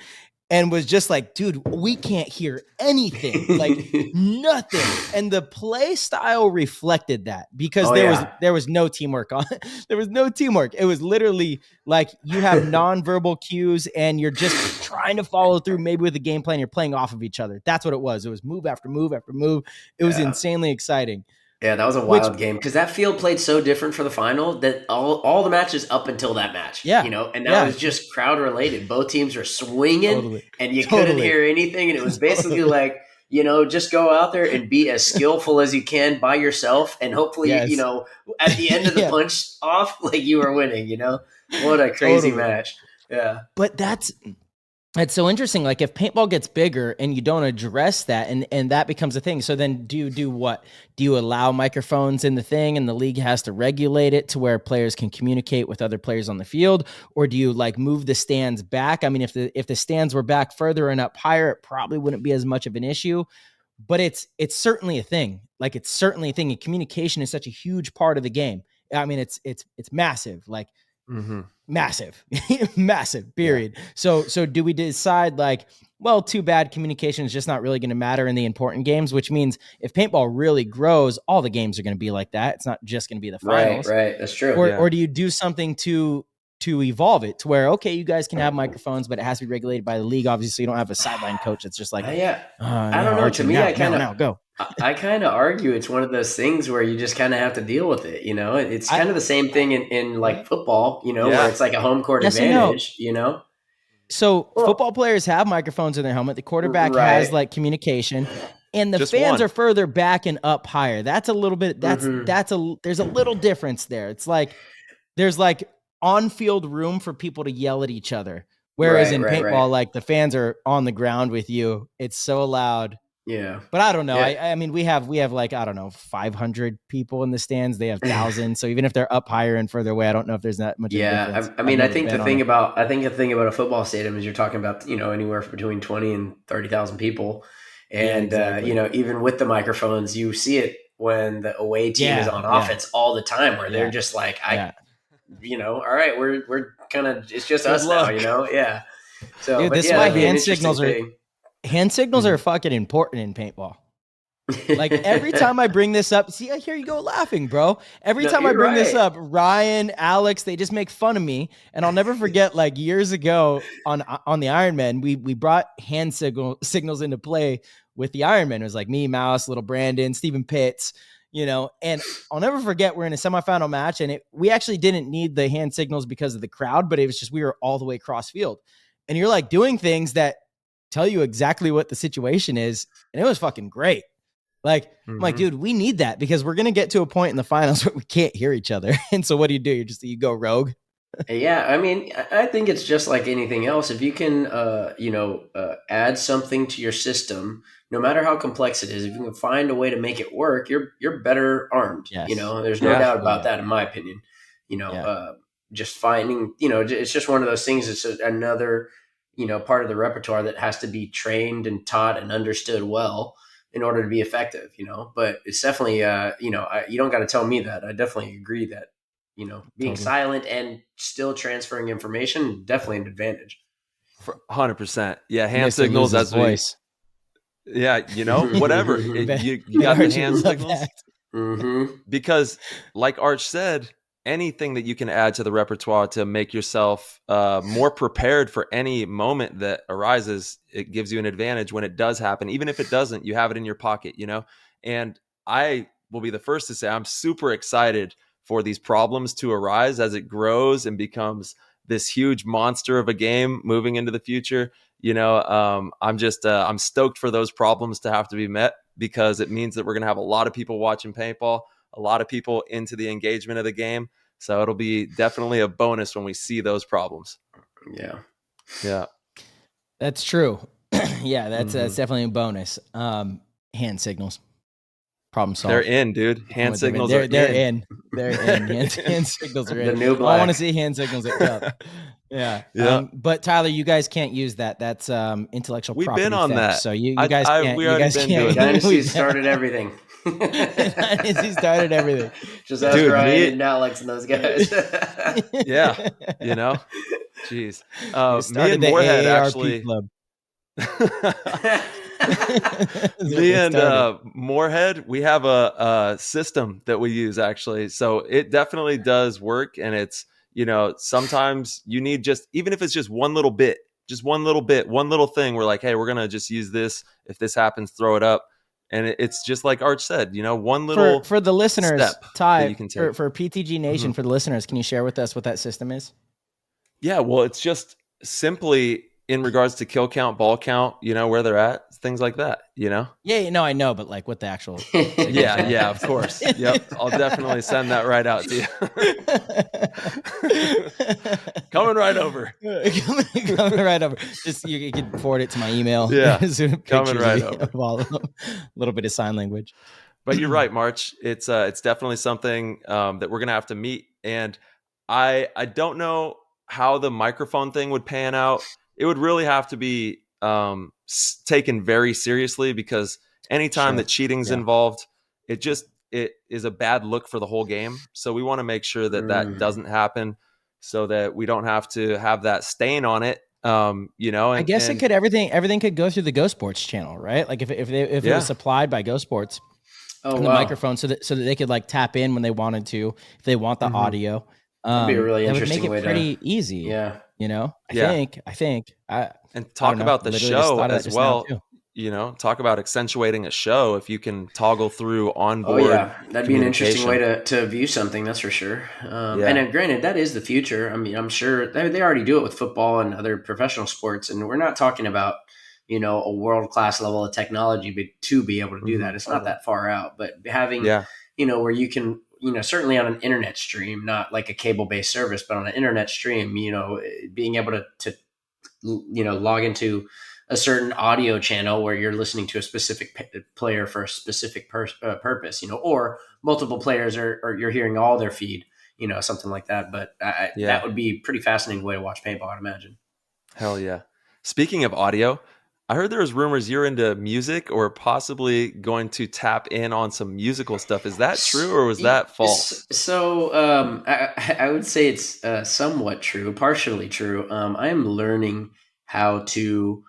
and was just like, dude, we can't hear anything, like nothing. And the play style reflected that because Oh, there was no teamwork on it. There was no teamwork. It was literally like you have nonverbal cues and you're just trying to follow through maybe with a game plan. You're playing off of each other. That's what it was. It was move after move after move. It was Yeah. insanely exciting. Yeah, that was a wild game because that field played so different for the final that all the matches up until that match. Yeah. You know, and that Yeah. was just crowd related. Both teams were swinging Totally. and you couldn't Totally. hear anything. And it was basically like, you know, just go out there and be as skillful as you can by yourself. And hopefully, Yes. you know, at the end of the Yeah. punch off, like you were winning, you know? What a crazy Totally. match. Yeah. But that's It's so interesting. Like if paintball gets bigger and you don't address that and that becomes a thing. So then do you do what? Do you allow microphones in the thing and the league has to regulate it to where players can communicate with other players on the field? Or do you like move the stands back? I mean, if the stands were back further and up higher, it probably wouldn't be as much of an issue, but it's certainly a thing. Like it's certainly a thing. And communication is such a huge part of the game. I mean, it's massive. Like, massive, massive period. So do we decide like, well, too bad, communication is just not really going to matter in the important games, which means if paintball really grows, all the games are going to be like that. It's not just going to be the finals. Right. That's true. Or do you do something to evolve it to where, okay, you guys can have microphones, but it has to be regulated by the league. Obviously you don't have a sideline coach. It's just like, I don't know. Archie, To me, I kind of go. I kind of argue it's one of those things where you just kind of have to deal with it. You know, it's kind of the same thing in like football, you know, where it's like a home court advantage, you know? So football players have microphones in their helmet. The quarterback has like communication, and the Just fans one. are further back and up higher. That's a little bit, there's a little difference there. It's like, there's like on-field room for people to yell at each other. Whereas in paintball, like the fans are on the ground with you. It's so loud. Yeah. But I don't know. Yeah. I mean, we have like, I don't know, 500 people in the stands. They have thousands. So even if they're up higher and further away, I don't know if there's that much. Yeah. I mean, I think the thing about a football stadium is you're talking about, you know, anywhere between 20 and 30,000 people. And, you know, even with the microphones, you see it when the away team is on offense all the time, where they're just like, you know, all right, we're kind of, it's just us now, you know? Yeah. So dude, this is why hand signals are fucking important in paintball. Like every time I bring this up, see, here you go laughing, bro. Every time I bring this up, Ryan, Alex, they just make fun of me. And I'll never forget, like years ago on the Ironman, we brought hand signals into play with the Ironman. It was like me, Mouse, little Brandon, Stephen Pitts, you know, and I'll never forget, we're in a semifinal match and we actually didn't need the hand signals because of the crowd, but it was just, we were all the way across field and you're like doing things that tell you exactly what the situation is. And it was fucking great. Like, I'm like, dude, we need that because we're going to get to a point in the finals where we can't hear each other. And so what do? You go rogue. Yeah. I mean, I think it's just like anything else. If you can, add something to your system, no matter how complex it is, if you can find a way to make it work, you're better armed. Yes. You know, there's no doubt about that in my opinion. You know, just finding, you know, it's just one of those things. It's another, you know, part of the repertoire that has to be trained and taught and understood well in order to be effective, you know. But it's definitely, you know, you don't got to tell me that. I definitely agree that, you know, being silent and still transferring information, definitely an advantage. 100%. Yeah, hand signals as voice. Yeah, you know, whatever. You got the hand signals. Because like Arch said, anything that you can add to the repertoire to make yourself more prepared for any moment that arises, it gives you an advantage when it does happen. Even if it doesn't, you have it in your pocket, you know? And I will be the first to say I'm super excited for these problems to arise as it grows and becomes this huge monster of a game moving into the future. You know, I'm stoked for those problems to have to be met because it means that we're going to have a lot of people watching paintball, a lot of people into the engagement of the game. So it'll be definitely a bonus when we see those problems. Yeah. That's true. Yeah, that's definitely a bonus. Hand signals. Problem solved. They're in, dude. Hand signals they're in. They're in. Hand signals are in. The new black. I want to see hand signals at Cup. Yeah. But Tyler, you guys can't use that. That's intellectual property. We've been on theft, that. So you guys can't. We already been doing it. Dynasty started everything. He started everything. Just ask Ryan and Alex and those guys. Yeah, you know, jeez. Me and the Moorhead AARP actually. Club. Me and Moorhead, we have a system that we use actually. So it definitely does work, and it's, you know, sometimes you need just, even if it's just one little bit, one little thing. We're like, hey, we're gonna just use this. If this happens, throw it up. And it's just like Arch said, you know, one little for the listeners, Ty, you can take. for PTG Nation, for the listeners, can you share with us what that system is? Yeah, well, it's just simply in regards to kill count, ball count, where they're at, things like that, Yeah, no, I know, but like what the actual. Yeah, of course. Yep. I'll definitely send that right out to you. Coming right over. Coming right over. Just you can forward it to my email. Yeah. Coming right over. A little bit of sign language. But you're right, March. It's definitely something that we're gonna have to meet. And I don't know how the microphone thing would pan out. It would really have to be taken very seriously, because anytime that cheating's involved, it is a bad look for the whole game. So we want to make sure that that doesn't happen, so that we don't have to have that stain on it. And, I guess it could everything could go through the Go Sports channel, right? Like if it was supplied by Go Sports, the microphone, so that they could like tap in when they wanted to, if they want the audio. That'd be a really interesting way. It would make it pretty easy. Yeah. I think. And talk about the show as well. Talk about accentuating a show if you can toggle through onboard. That'd be an interesting way to view something. That's for sure. And granted, that is the future. I mean, I'm sure they already do it with football and other professional sports, and we're not talking about a world-class level of technology, but to be able to do that, it's not that far out. But having where you can certainly on an internet stream, not like a cable-based service, but on an internet stream, being able to log into a certain audio channel where you're listening to a specific player for a specific purpose, or multiple players, or you're hearing all their feed, something like that. But that would be a pretty fascinating way to watch paintball, I'd imagine. Hell yeah. Speaking of audio, I heard there was rumors you're into music, or possibly going to tap in on some musical stuff. Is that true, or was that false? So I would say it's somewhat true, partially true. I am learning how to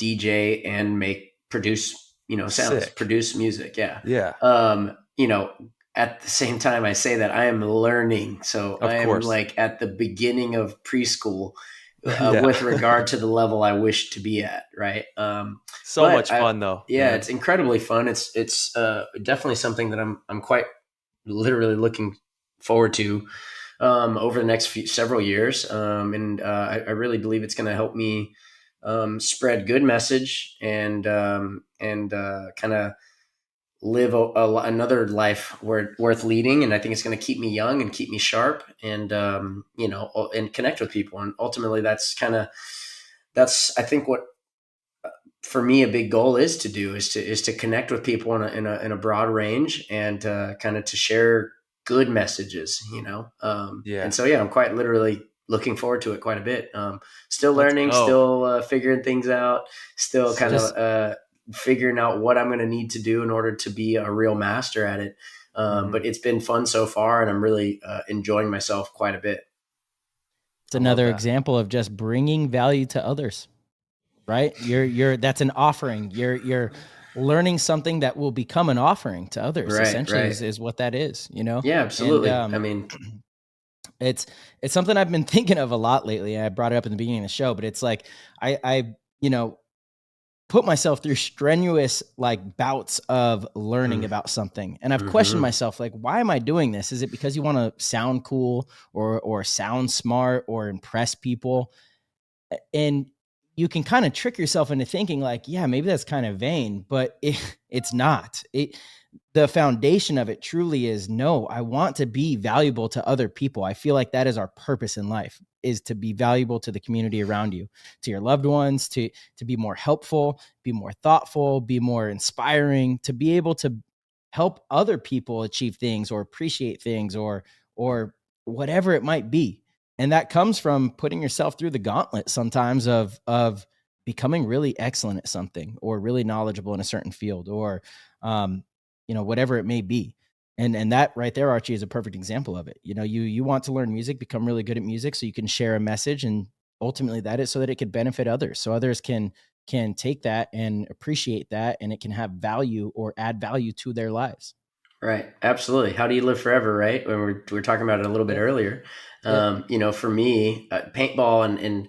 DJ and produce sounds, produce music. Yeah. At the same time I say that, I am learning. So I am like at the beginning of preschool. With regard to the level I wish to be at, right? So much fun though. Yeah, it's incredibly fun. It's definitely something that I'm quite literally looking forward to over the next several years, and I really believe it's going to help me spread good message and kind of live another life worth leading. And I think it's going to keep me young and keep me sharp, and and connect with people. And ultimately that's I think what for me a big goal is to connect with people in a broad range, and kind of to share good messages, and so I'm quite literally looking forward to it quite a bit. Still learning, still figuring things out, still kind of figuring out what I'm going to need to do in order to be a real master at it. But it's been fun so far, and I'm really enjoying myself quite a bit. It's another example of just bringing value to others, right? That's an offering. You're learning something that will become an offering to others. Right, essentially is what that is, Yeah, absolutely. And, I mean, it's something I've been thinking of a lot lately. I brought it up in the beginning of the show, but it's like, I put myself through strenuous like bouts of learning about something. And I've questioned myself, like, why am I doing this? Is it because you want to sound cool or sound smart or impress people? And you can kind of trick yourself into thinking like, yeah, maybe that's kind of vain, but it's not. The foundation of it truly is, no, I want to be valuable to other people. I feel like that is our purpose in life, is to be valuable to the community around you, to your loved ones, to be more helpful, be more thoughtful, be more inspiring, to be able to help other people achieve things or appreciate things or whatever it might be. And that comes from putting yourself through the gauntlet sometimes of becoming really excellent at something, or really knowledgeable in a certain field, or whatever it may be. And that right there, Archie, is a perfect example of it. You want to learn music, become really good at music so you can share a message, and ultimately that is so that it could benefit others. So others can take that and appreciate that, and it can have value or add value to their lives. Right. Absolutely. How do you live forever? Right. When we were talking about it a little bit earlier, for me, paintball and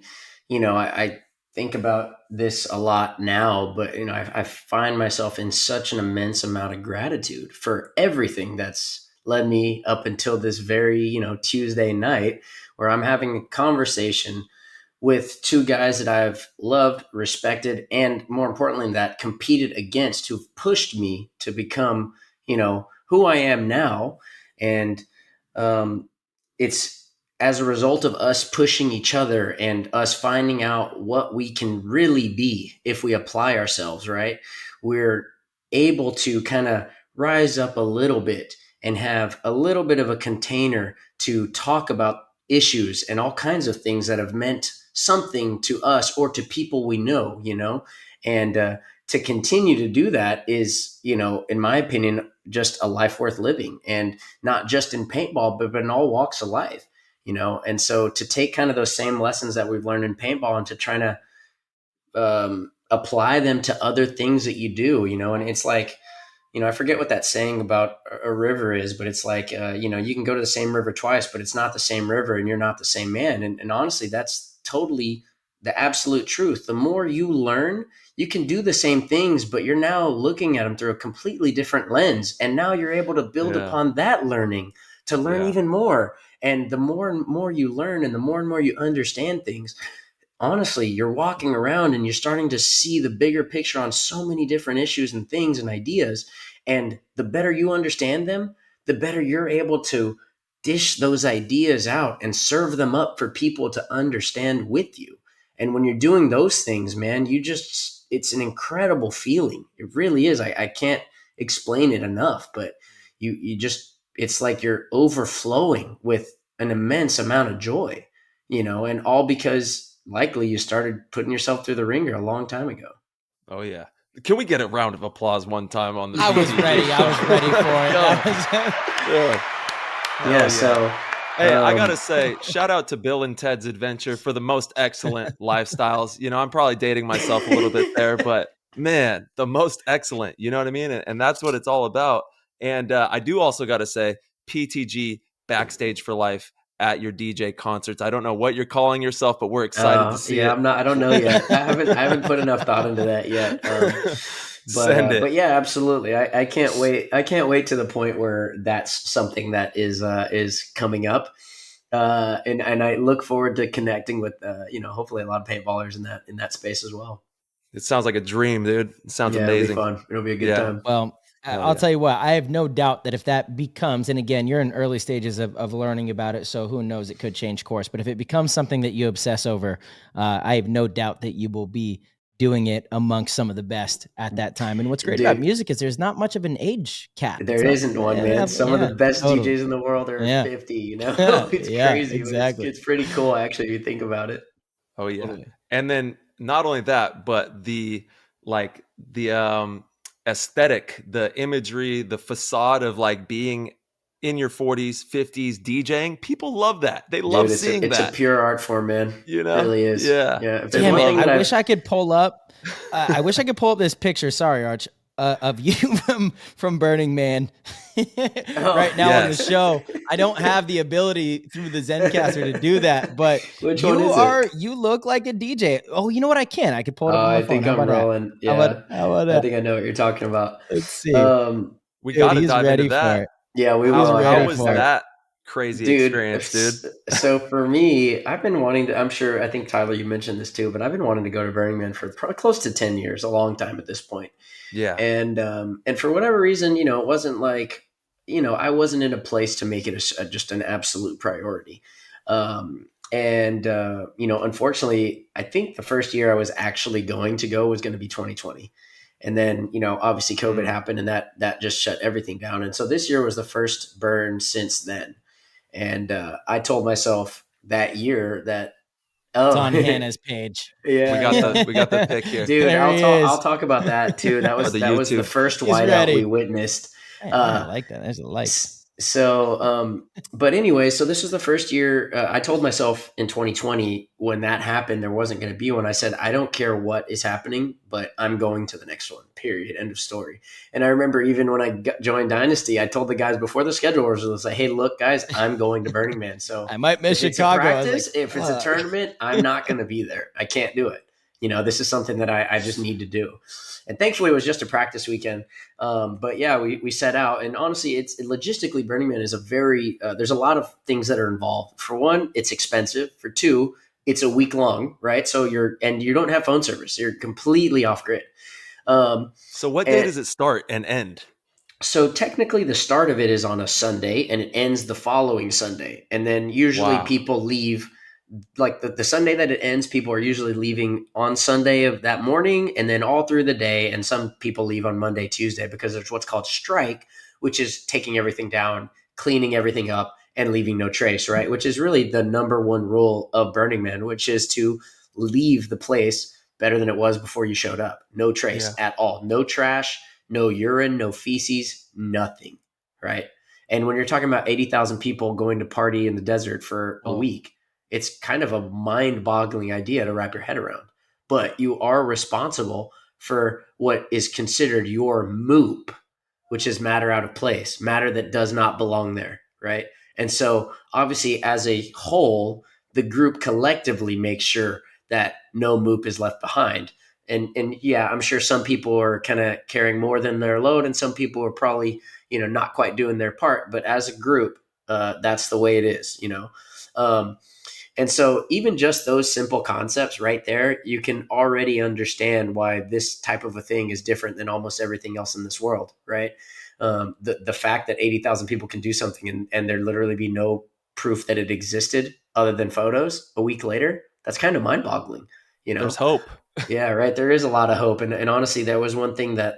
I think about this a lot now, but I find myself in such an immense amount of gratitude for everything that's led me up until this very Tuesday night, where I'm having a conversation with two guys that I've loved, respected, and more importantly, that competed against, who've pushed me to become, who I am now. And it's as a result of us pushing each other and us finding out what we can really be if we apply ourselves, right? We're able to kind of rise up a little bit and have a little bit of a container to talk about issues and all kinds of things that have meant something to us or to people we know, and to continue to do that is, in my opinion, just a life worth living, and not just in paintball, but in all walks of life, and so to take kind of those same lessons that we've learned in paintball and to try to apply them to other things that you do, and it's like, I forget what that saying about a river is, but it's like, you can go to the same river twice, but it's not the same river and you're not the same man. And honestly, that's totally the absolute truth. The more you learn, you can do the same things, but you're now looking at them through a completely different lens. And now you're able to build upon that learning to learn even more. And the more and more you learn and the more you understand things, honestly, you're walking around and you're starting to see the bigger picture on so many different issues and things and ideas. And the better you understand them, the better you're able to dish those ideas out and serve them up for people to understand with you. And when you're doing those things, man, it's an incredible feeling. It really is. I can't explain it enough, but it's like you're overflowing with an immense amount of joy, and all because likely you started putting yourself through the ringer a long time ago. Oh yeah. Can we get a round of applause one time on the I was ready for it. Yeah. So hey, I gotta say, shout out to Bill and Ted's Adventure for the most excellent lifestyles. I'm probably dating myself a little bit there, but man, the most excellent, you know what I mean? And that's what it's all about. And I do also gotta say, PTG Backstage for Life at your DJ concerts. I don't know what you're calling yourself, but we're excited to see it. I don't know yet. I haven't put enough thought into that yet. Send it. But yeah, absolutely. I can't wait. I can't wait to the point where that's something that is coming up. And I look forward to connecting with, hopefully a lot of paintballers in that space as well. It sounds like a dream, dude. It sounds amazing. It'll be fun. It'll be a good time. Well, I'll tell you what, I have no doubt that if that becomes, and again, you're in early stages of learning about it, so who knows, it could change course. But if it becomes something that you obsess over, I have no doubt that you will be doing it amongst some of the best at that time. And what's great about music is there's not much of an age cap. There isn't one, man. Some of the best DJs in the world are 50, It's crazy. Exactly. It's pretty cool, actually, if you think about it. Oh, yeah. And then not only that, but the aesthetic, the imagery, the facade of like being in your 40s, 50s DJing, people love that. They love seeing that. It's a pure art form, man. It really is. Yeah. Damn it. I wish I could pull up. I wish I could pull up this picture. Sorry, Arch, of you from Burning Man right now on the show. I don't have the ability through the Zencaster to do that, but Which one is it? You look like a DJ. Oh, you know what? I could pull it up on my I phone. think I'm rolling. How about that? I think I know what you're talking about. Let's see. We got to dive into that. For it. Yeah, we will. How was that crazy experience, dude? So for me, I've been wanting to, I think Tyler, you mentioned this too, but I've been wanting to go to Burning Man for probably close to 10 years, a long time at this point. Yeah. And for whatever reason, it wasn't like, I wasn't in a place to make it just an absolute priority. Unfortunately, I think the first year I was actually going to go was going to be 2020. And then, obviously COVID happened and that just shut everything down. And so this year was the first burn since then. And I told myself that year that, it's on Hannah's page. Yeah. We got the pic here. Dude, I'll talk about that too. That was the first whiteout we witnessed. I like that. There's a light. So, but anyway, so this was the first year I told myself in 2020 when that happened, there wasn't going to be one. I said, I don't care what is happening, but I'm going to the next one, period. End of story. And I remember even when I joined Dynasty, I told the guys before the schedule was like, hey, look, guys, I'm going to Burning Man. So I might miss Chicago. If it's a tournament, I'm not going to be there. I can't do it. This is something that I just need to do. And thankfully it was just a practice weekend. But yeah, we set out, and honestly, it's logistically Burning Man is a very, there's a lot of things that are involved. For one, it's expensive. For two, it's a week long, right? So you don't have phone service. You're completely off grid. So what day does it start and end? So technically the start of it is on a Sunday and it ends the following Sunday. And then usually people leave like the Sunday that it ends, people are usually leaving on Sunday of that morning and then all through the day. And some people leave on Monday, Tuesday, because there's what's called strike, which is taking everything down, cleaning everything up and leaving no trace, right? Which is really the number one rule of Burning Man, which is to leave the place better than it was before you showed up. No trace at all. No trash, no urine, no feces, nothing, right? And when you're talking about 80,000 people going to party in the desert for a week, it's kind of a mind-boggling idea to wrap your head around. But you are responsible for what is considered your moop, which is matter out of place, matter that does not belong there, right? And so obviously as a whole, the group collectively makes sure that no moop is left behind. And yeah, I'm sure some people are kind of carrying more than their load and some people are probably, not quite doing their part. But as a group, that's the way it is, and so even just those simple concepts right there, you can already understand why this type of a thing is different than almost everything else in this world, right? The fact that 80,000 people can do something and there literally be no proof that it existed other than photos a week later, that's kind of mind-boggling. There's hope. Yeah, right. There is a lot of hope. And honestly, there was one thing that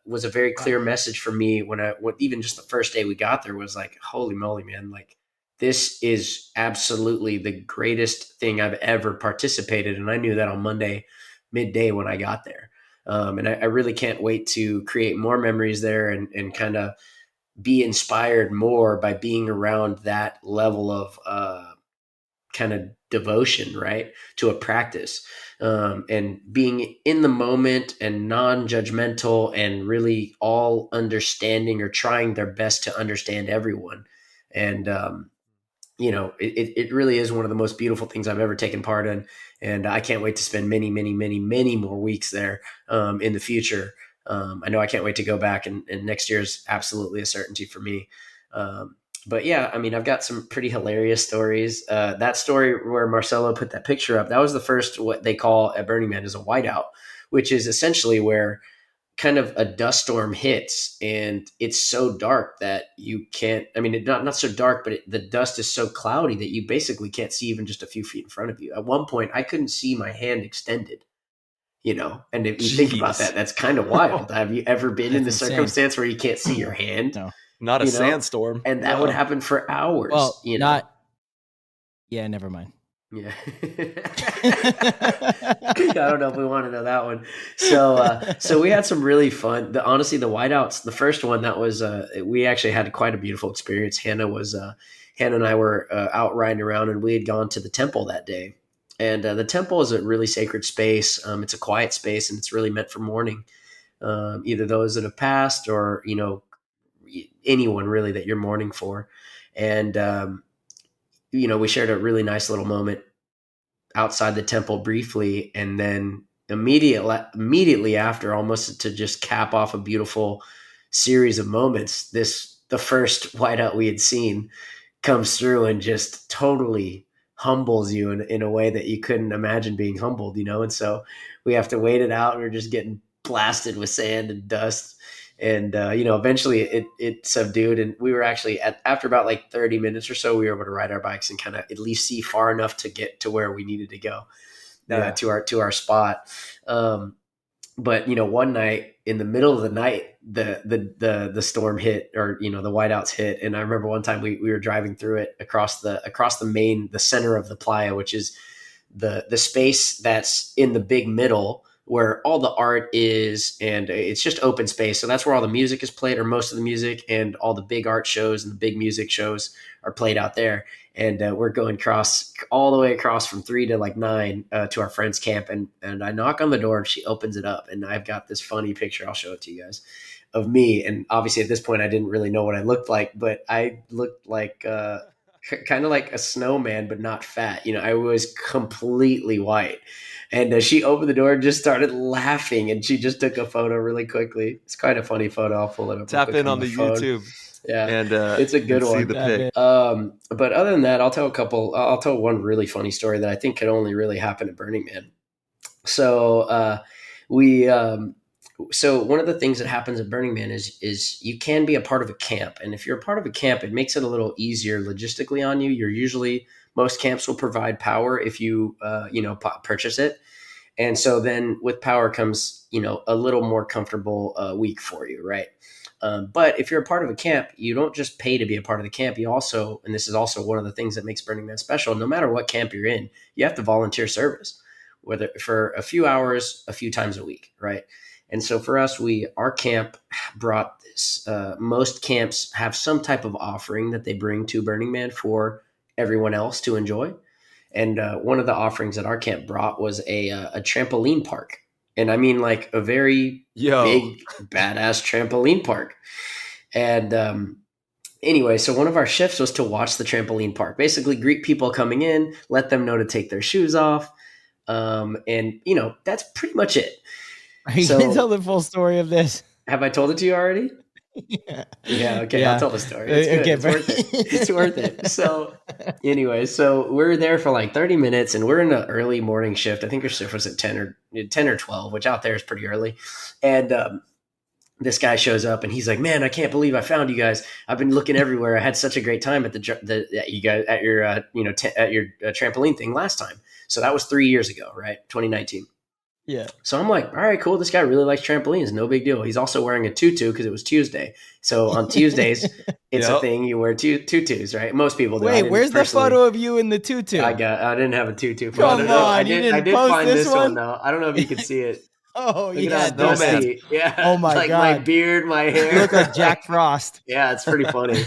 was a very clear message for me when even just the first day we got there was like, holy moly, man, like, this is absolutely the greatest thing I've ever participated in. And I knew that on Monday midday when I got there. And I really can't wait to create more memories there and kind of be inspired more by being around that level of kind of devotion, right, to a practice, and being in the moment and non-judgmental and really all understanding or trying their best to understand everyone. And, it really is one of the most beautiful things I've ever taken part in. And I can't wait to spend many, many, many, many more weeks there in the future. I know I can't wait to go back and next year is absolutely a certainty for me. But yeah, I mean, I've got some pretty hilarious stories. That story where Marcelo put that picture up, that was the first, what they call at Burning Man is a whiteout, which is essentially where kind of a dust storm hits and it's so dark that you can't, I mean, not so dark, but the dust is so cloudy that you basically can't see even just a few feet in front of you. At one point, I couldn't see my hand extended, and if you think about that, that's kind of wild. Have you ever been in the circumstance where you can't see your hand? No. Not a sandstorm. And that would happen for hours. Well, yeah, never mind. Yeah. I don't know if we want to know that one. So we had some really fun, honestly, the whiteouts, the first one that was, we actually had quite a beautiful experience. Hannah and I were out riding around and we had gone to the temple that day. And the temple is a really sacred space. It's a quiet space and it's really meant for mourning. Either those that have passed or, anyone really that you're mourning for. And, we shared a really nice little moment outside the temple briefly. And then immediately after, almost to just cap off a beautiful series of moments, the first whiteout we had seen comes through and just totally humbles you in a way that you couldn't imagine being humbled, and so we have to wait it out and we're just getting blasted with sand and dust. And, eventually it subdued and we were actually after about like 30 minutes or so, we were able to ride our bikes and kind of at least see far enough to get to where we needed to go to our spot. But, one night in the middle of the night, the storm hit or, the whiteouts hit. And I remember one time we were driving through it across the center of the playa, which is the space that's in the big middle where all the art is, and it's just open space. So that's where all the music is played, or most of the music, and all the big art shows and the big music shows are played out there. And we're going all the way across from 3 to like 9 to our friend's camp. And I knock on the door and she opens it up. And I've got this funny picture, I'll show it to you guys, of me. And obviously at this point, I didn't really know what I looked like, but I looked like kind of like a snowman, but not fat. I was completely white. And she opened the door and just started laughing, and she just took a photo really quickly. It's quite a funny photo. I'll pull it up. Tap in on the phone. YouTube. Yeah, and it's a good one. See the pic. But other than that, I'll tell one really funny story that I think could only really happen at Burning Man. So so one of the things that happens at Burning Man is you can be a part of a camp, and if you're a part of a camp, it makes it a little easier logistically on you. Most camps will provide power if you purchase it, and so then with power comes a little more comfortable week for you, right? But if you're a part of a camp, you don't just pay to be a part of the camp. You also, and this is also one of the things that makes Burning Man special, no matter what camp you're in, you have to volunteer service, whether for a few hours, a few times a week, right? And so for us, our camp brought this. Most camps have some type of offering that they bring to Burning Man for everyone else to enjoy. And one of the offerings that our camp brought was a trampoline park. And I mean like a very big, badass trampoline park. And anyway, so one of our shifts was to watch the trampoline park, basically greet people coming in, let them know to take their shoes off. And that's pretty much it. Are you going to tell the full story of this? Have I told it to you already? Yeah. Okay. Yeah. I'll tell the story. It's good. It's worth it. It's worth it. So anyway, so we're there for like 30 minutes, and we're in an early morning shift. I think your shift was at 10 or 12, which out there is pretty early. And this guy shows up, and he's like, "Man, I can't believe I found you guys. I've been looking everywhere. I had such a great time at you guys at your at your trampoline thing last time." So that was 3 years ago, right? 2019. Yeah. So I'm like, all right, cool. This guy really likes trampolines. No big deal. He's also wearing a tutu because it was Tuesday. So on Tuesdays, it's a thing. You wear tutus, right? Most people do. Wait, where's the photo of you in the tutu? I didn't have a tutu. Come on, I did find this one though. I don't know if you can see it. Oh, yeah, dusty. Yeah. Oh my like God. My beard, my hair. You look like Jack Frost. Yeah, it's pretty funny.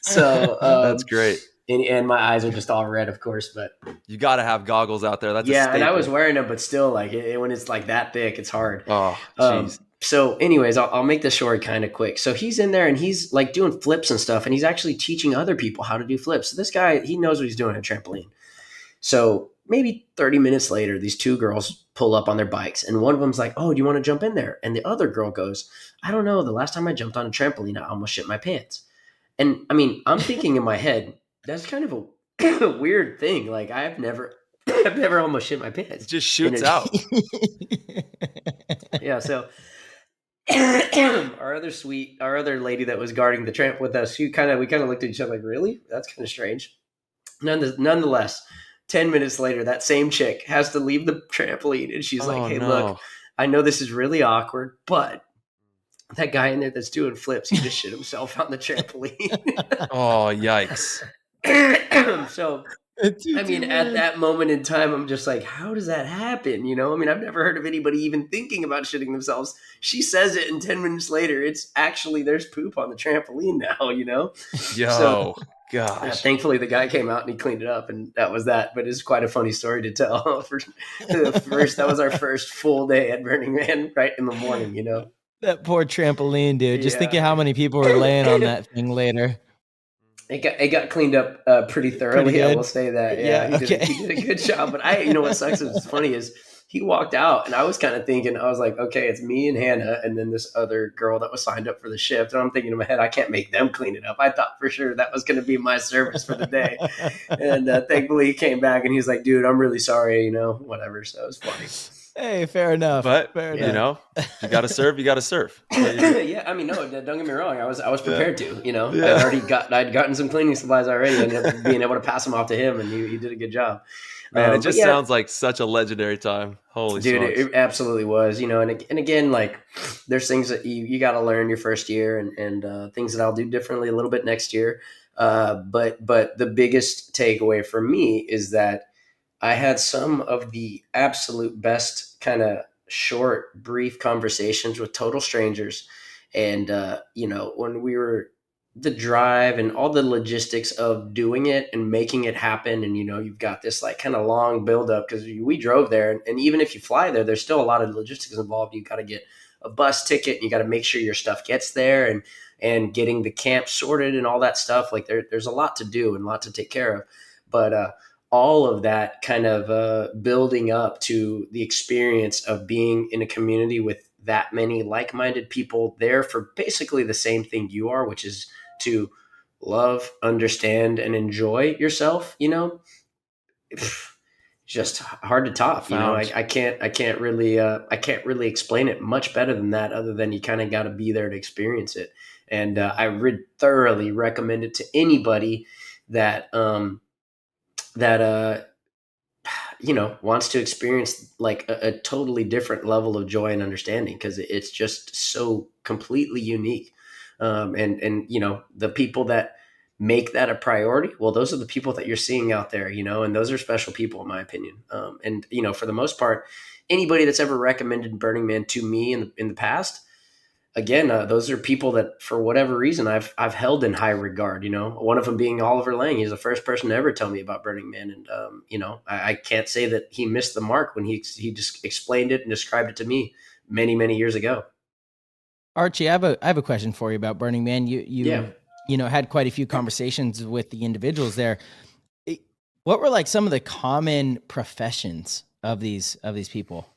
So that's great. And my eyes are just all red, of course, but you got to have goggles out there. That's and I was wearing them, but still, like when it's like that thick, it's hard. Oh, jeez. So, anyways, I'll make the story kind of quick. So he's in there and he's like doing flips and stuff, and he's actually teaching other people how to do flips. So this guy, he knows what he's doing at a trampoline. So maybe 30 minutes later, these two girls pull up on their bikes, and one of them's like, "Oh, do you want to jump in there?" And the other girl goes, "I don't know. The last time I jumped on a trampoline, I almost shit my pants." And I mean, I'm thinking in my head, that's kind of a weird thing. Like I've never almost shit my pants. It just shoots out. Yeah. So our other lady that was guarding the tramp with us, we kind of looked at each other like, really? That's kind of strange. Nonetheless, 10 minutes later, that same chick has to leave the trampoline, and she's like, "Hey, look, I know this is really awkward, but that guy in there that's doing flips, he just shit himself on the trampoline." Oh, yikes. So, I mean, at that moment in time, I'm just like, how does that happen? I mean, I've never heard of anybody even thinking about shitting themselves. She says it, and 10 minutes later, it's actually, there's poop on the trampoline now, Yo, so, gosh. Thankfully, the guy came out and he cleaned it up, and that was that. But it's quite a funny story to tell. That was our first full day at Burning Man right in the morning, That poor trampoline, dude. Just think of how many people were laying on that thing later. It got cleaned up pretty thoroughly. I will say that. Yeah, he did a good job. But what sucks is funny is he walked out, and I was kind of thinking, I was like, okay, it's me and Hannah, and then this other girl that was signed up for the shift. And I'm thinking in my head, I can't make them clean it up. I thought for sure that was going to be my service for the day. And thankfully he came back and he's like, "Dude, I'm really sorry, whatever." So it was funny. Hey, fair enough. But you got to serve. You got to serve. Yeah, I mean, no, don't get me wrong. I was prepared to. I'd gotten some cleaning supplies already, and being able to pass them off to him, and he did a good job. Man, it just sounds like such a legendary time. Holy dude, smokes. It absolutely was. And again, like there's things that you got to learn your first year, and things that I'll do differently a little bit next year. But the biggest takeaway for me is that I had some of the absolute best kind of short, brief conversations with total strangers. And, when we were the drive and all the logistics of doing it and making it happen. And, you've got this like kind of long buildup because we drove there. And even if you fly there, there's still a lot of logistics involved. You got to get a bus ticket and you got to make sure your stuff gets there. and getting the camp sorted and all that stuff. Like there's a lot to do and a lot to take care of. But all of that kind of building up to the experience of being in a community with that many like-minded people there for basically the same thing you are, which is to love, understand, and enjoy yourself, just hard to top. I can't really explain it much better than that, other than you kind of got to be there to experience it. And I would thoroughly recommend it to anybody that wants to experience like a totally different level of joy and understanding, because it's just so completely unique. And the people that make that a priority, well, those are the people that you're seeing out there, and those are special people in my opinion. And for the most part, anybody that's ever recommended Burning Man to me in the past, again, those are people that for whatever reason I've held in high regard. One of them being Oliver Lang. He's the first person to ever tell me about Burning Man, and I can't say that he missed the mark when he just explained it and described it to me many, many years ago. Archie, I have a question for you about Burning Man. You had quite a few conversations with the individuals there. What were like some of the common professions of these people?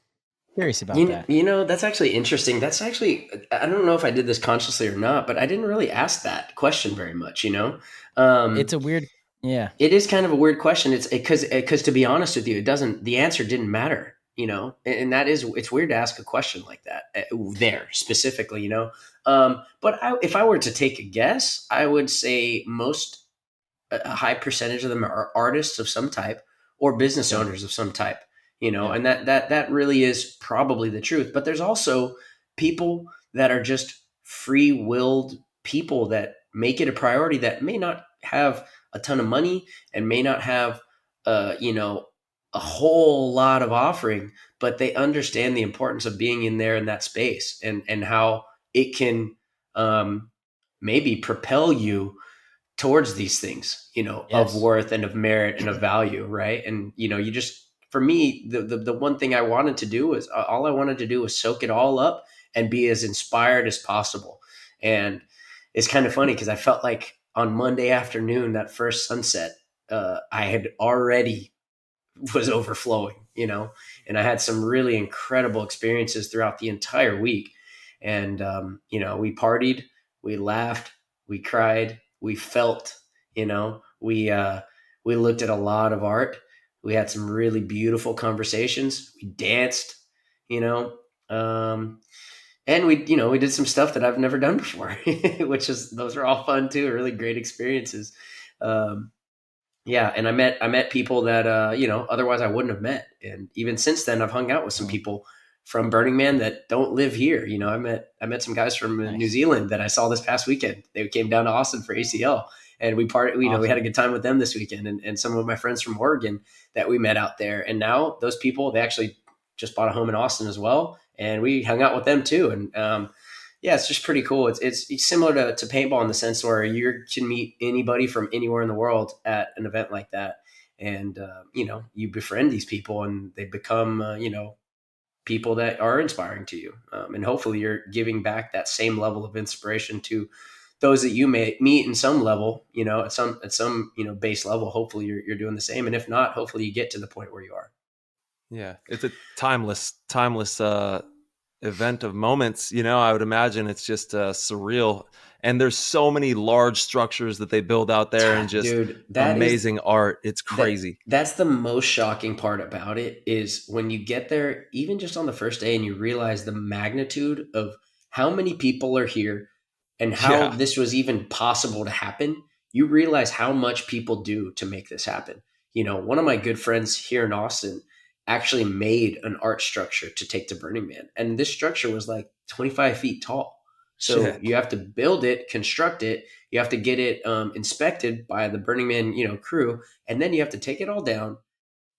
Curious about that. That's actually interesting. That's actually, I don't know if I did this consciously or not, but I didn't really ask that question very much. It's a weird, yeah. It is kind of a weird question. It's because to be honest with you, the answer didn't matter. And it's weird to ask a question like that there specifically. But if I were to take a guess, I would say a high percentage of them are artists of some type or business owners of some type. And that really is probably the truth. But there's also people that are just free-willed people that make it a priority, that may not have a ton of money and may not have, a whole lot of offering, but they understand the importance of being in there in that space and how it can maybe propel you towards these things, yes, of worth and of merit and of value. Right. And, you just, for me, the one thing I wanted to do was all I wanted to do was soak it all up and be as inspired as possible. And it's kind of funny because I felt like on Monday afternoon, that first sunset, I had already was overflowing, and I had some really incredible experiences throughout the entire week. And, we partied, we laughed, we cried, we felt, we looked at a lot of art. We had some really beautiful conversations. We danced, and we did some stuff that I've never done before, those are all fun too, really great experiences. Yeah. And I met people that, otherwise I wouldn't have met. And even since then, I've hung out with some people from Burning Man that don't live here. I met some guys from New Zealand that I saw this past weekend. They came down to Austin for ACL. And we partied, awesome. We had a good time with them this weekend, and some of my friends from Oregon that we met out there. And now those people, they actually just bought a home in Austin as well. And we hung out with them too. And, it's just pretty cool. It's similar to paintball in the sense where you can meet anybody from anywhere in the world at an event like that. And, you befriend these people and they become, people that are inspiring to you. And hopefully you're giving back that same level of inspiration to those that you may meet in some level, at some base level. Hopefully you're doing the same. And if not, hopefully you get to the point where you are. Yeah. It's a timeless event of moments. I would imagine it's just surreal. And there's so many large structures that they build out there and just amazing art. It's crazy. That's the most shocking part about it, is when you get there, even just on the first day, and you realize the magnitude of how many people are here and how this was even possible to happen. You realize how much people do to make this happen. One of my good friends here in Austin actually made an art structure to take to Burning Man. And this structure was like 25 feet tall. So you have to build it, construct it. You have to get it inspected by the Burning Man, crew. And then you have to take it all down,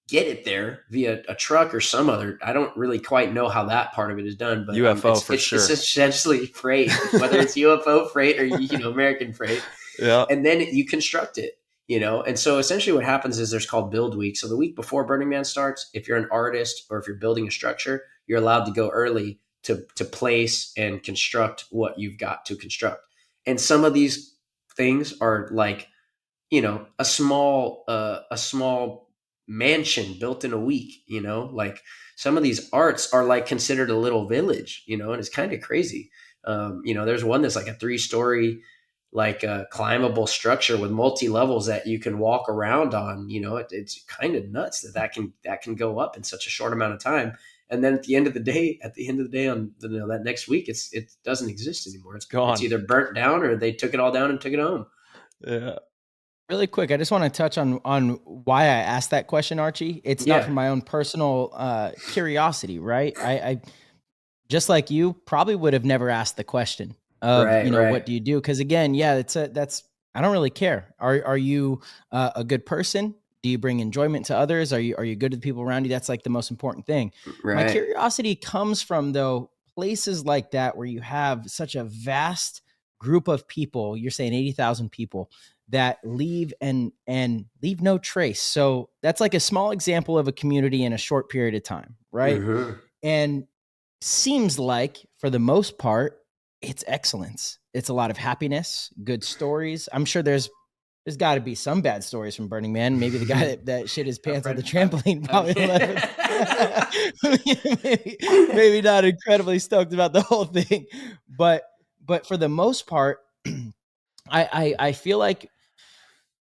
get it there via a truck or some other. I don't really quite know how that part of it is done, but UFO sure. It's essentially freight, whether it's UFO freight or, American freight. Yeah. And then you construct it. And so essentially what happens is there's called build week. So the week before Burning Man starts, if you're an artist or if you're building a structure, you're allowed to go early to place and construct what you've got to construct. And some of these things are like, you know, a small mansion built in a week, you know, like some of these arts are like considered a little village, you know, and it's kind of crazy. You know, there's one that's like a 3-story, like a climbable structure with multi levels that you can walk around on. You know, it's kind of nuts that can go up in such a short amount of time. And then at the end of the day, on that next week, it doesn't exist anymore. Gone. It's either burnt down or they took it all down and took it home. Yeah. Really quick, I just want to touch on why I asked that question, Archie. It's not from my own personal curiosity, right? I just like you probably would have never asked the question of, what do you do? Because again, that's I don't really care. Are you a good person? Do you bring enjoyment to others? Are you good to the people around you? That's like the most important thing. Right. My curiosity comes from though places like that where you have such a vast group of people. You're saying 80,000 people that leave and leave no trace. So that's like a small example of a community in a short period of time, right? Mm-hmm. And seems like for the most part, it's excellence. It's a lot of happiness, good stories. I'm sure there's got to be some bad stories from Burning Man. Maybe the guy that shit his pants on the trampoline probably maybe not incredibly stoked about the whole thing, but for the most part, I feel like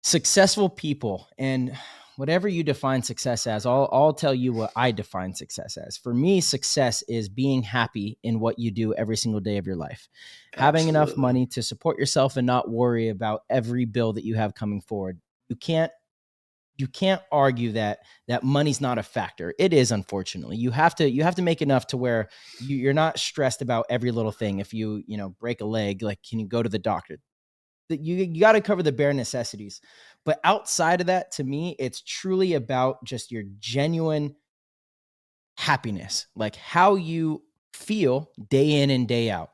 successful people, and whatever you define success as, I'll tell you what I define success as. For me, success is being happy in what you do every single day of your life. Absolutely. Having enough money to support yourself and not worry about every bill that you have coming forward. You can't argue that money's not a factor. It is, unfortunately. You have to make enough to where you're not stressed about every little thing. If you break a leg, like, can you go to the doctor? You got to cover the bare necessities. But outside of that, to me, it's truly about just your genuine happiness, like how you feel day in and day out.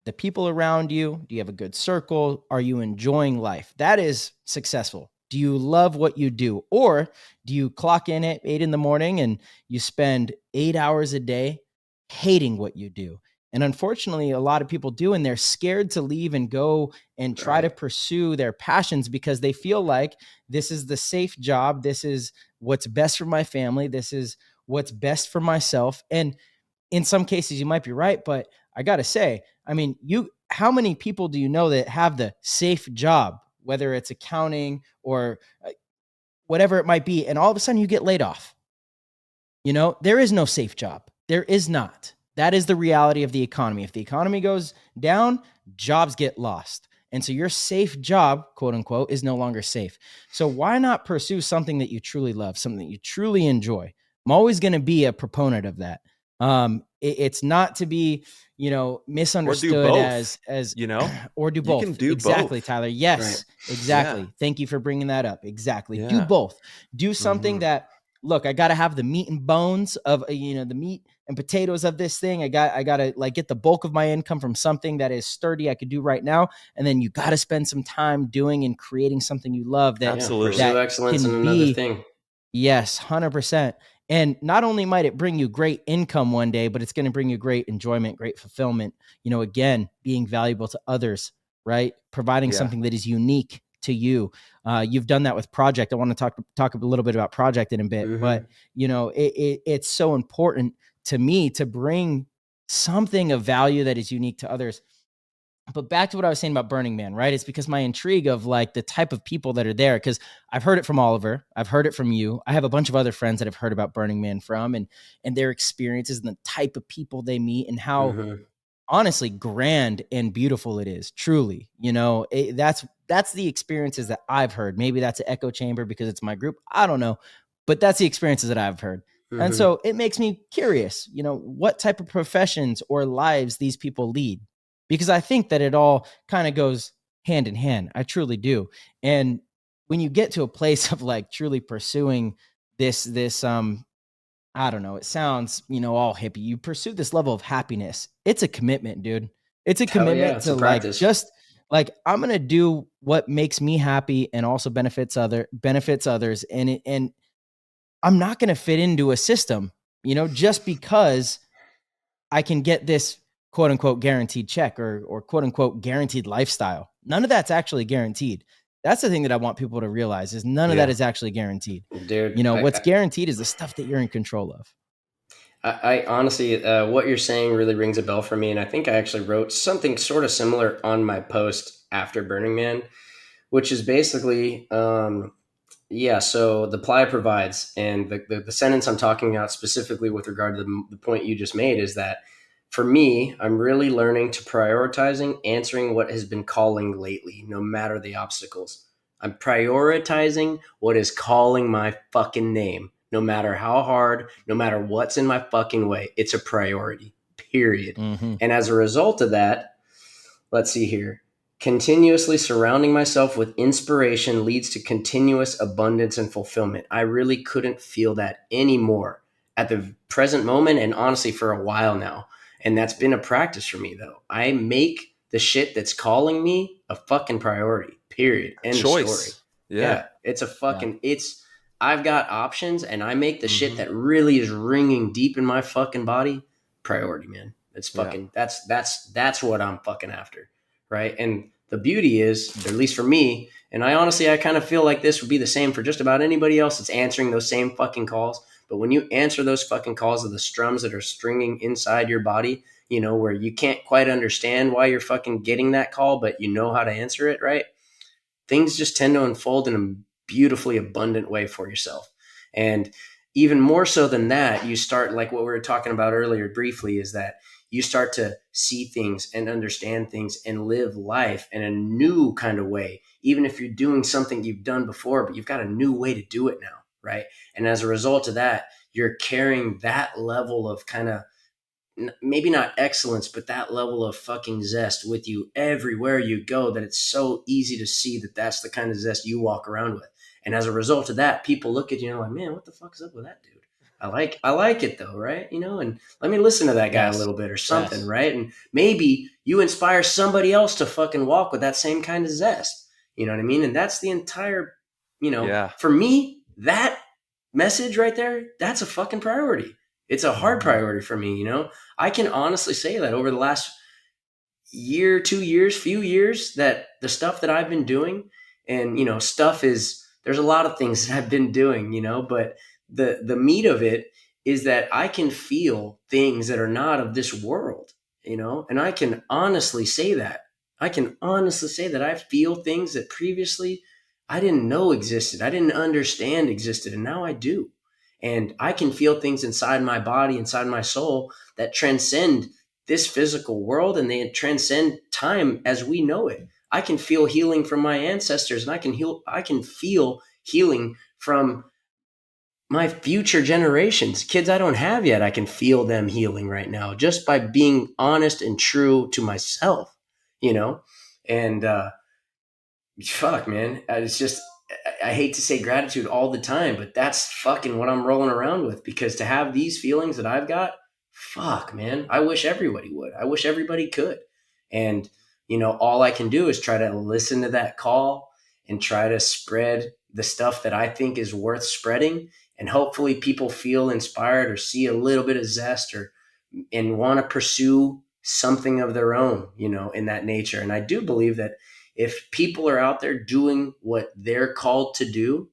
The people around you, do you have a good circle? Are you enjoying life? That is successful. Do you love what you do? Or do you clock in at 8 a.m. and you spend 8 hours a day hating what you do? And unfortunately, a lot of people do, and they're scared to leave and go and try to pursue their passions because they feel like this is the safe job. This is what's best for my family. This is what's best for myself. And in some cases, you might be right, but I got to say, I mean, how many people do you know that have the safe job, whether it's accounting or whatever it might be, and all of a sudden you get laid off? There is no safe job. There is not. That is the reality of the economy. If the economy goes down, jobs get lost. And so your safe job, quote unquote, is no longer safe. So why not pursue something that you truly love, something that you truly enjoy? I'm always going to be a proponent of that. It's not to be, misunderstood as or do both. You can do exactly, both. Tyler. Yes, exactly. Yeah. Thank you for bringing that up. Exactly. Yeah. Do both. Do something that, look, I got to have the meat and bones of, the meat and potatoes of this thing. I got to like get the bulk of my income from something that is sturdy I could do right now. And then you got to spend some time doing and creating something you love. That absolutely pursue excellence in another thing. Yes, 100%. And not only might it bring you great income one day, but it's going to bring you great enjoyment, great fulfillment. Again, being valuable to others, right? Providing something that is unique to you. You've done that with Project. I want to talk a little bit about Project in a bit, but it's so important to me to bring something of value that is unique to others. But back to what I was saying about Burning Man, right? It's because my intrigue of like the type of people that are there, because I've heard it from Oliver. I've heard it from you. I have a bunch of other friends that I've heard about Burning Man from and their experiences and the type of people they meet and how honestly grand and beautiful it is. Truly, that's the experiences that I've heard. Maybe that's an echo chamber because it's my group. I don't know, but that's the experiences that I've heard. And so it makes me curious, what type of professions or lives these people lead, because I think that it all kind of goes hand in hand. I truly do. And when you get to a place of like truly pursuing this, I don't know, it sounds, all hippie. You pursue this level of happiness. It's a commitment, dude. It's a commitment to like, just like, I'm going to do what makes me happy and also benefits others. And I'm not going to fit into a system, just because I can get this quote unquote guaranteed check or quote unquote guaranteed lifestyle. None of that's actually guaranteed. That's the thing that I want people to realize is none of that is actually guaranteed. Dude, You know, what's guaranteed is the stuff that you're in control of. I honestly, what you're saying really rings a bell for me. And I think I actually wrote something sort of similar on my post after Burning Man, which is basically, so the Playa provides. And the sentence I'm talking about specifically with regard to the point you just made is that for me, I'm really learning to prioritizing answering what has been calling lately, no matter the obstacles. I'm prioritizing what is calling my fucking name. No matter how hard, no matter what's in my fucking way, it's a priority, period. Mm-hmm. And as a result of that, let's see here. Continuously surrounding myself with inspiration leads to continuous abundance and fulfillment. I really couldn't feel that anymore at the present moment and honestly for a while now. And that's been a practice for me, though. I make the shit that's calling me a fucking priority, period. End of story. Yeah. It's a fucking, I've got options and I make the shit that really is ringing deep in my fucking body priority, man. It's fucking, that's what I'm fucking after. Right. And the beauty is, at least for me, and I kind of feel like this would be the same for just about anybody else that's answering those same fucking calls. But when you answer those fucking calls of the strums that are stringing inside your body, you know, where you can't quite understand why you're fucking getting that call, but you know how to answer it, right? Things just tend to unfold in a beautifully abundant way for yourself. And even more so than that, you start, like what we were talking about earlier briefly, is that you start to see things and understand things and live life in a new kind of way. Even if you're doing something you've done before, but you've got a new way to do it now, right? And as a result of that, you're carrying that level of kind of, maybe not excellence, but that level of fucking zest with you everywhere you go, that it's so easy to see that that's the kind of zest you walk around with. And as a result of that, people look at you and are like, man, what the fuck is up with that dude? I like it though, right? You know, and let me listen to that guy a little bit or something, right? And maybe you inspire somebody else to fucking walk with that same kind of zest. You know what I mean? And that's the entire, you know, for me, that message right there, that's a fucking priority. It's a hard priority for me, you know? I can honestly say that over the last year, 2 years, few years, that the stuff that I've been doing, and, you know, there's a lot of things that I've been doing, you know, but the meat of it is that I can feel things that are not of this world, you know, and I can honestly say that. I feel things that previously I didn't know existed. I didn't understand existed. And now I do. And I can feel things inside my body, inside my soul that transcend this physical world, and they transcend time as we know it. I can feel healing from my ancestors, and I can feel healing from my future generations, kids I don't have yet. I can feel them healing right now just by being honest and true to myself, you know? And fuck, man, it's just, I hate to say gratitude all the time, but that's fucking what I'm rolling around with, because to have these feelings that I've got, fuck, man, I wish everybody would. I wish everybody could. And, you know, all I can do is try to listen to that call and try to spread the stuff that I think is worth spreading. And hopefully people feel inspired or see a little bit of zest and want to pursue something of their own, you know, in that nature. And I do believe that if people are out there doing what they're called to do,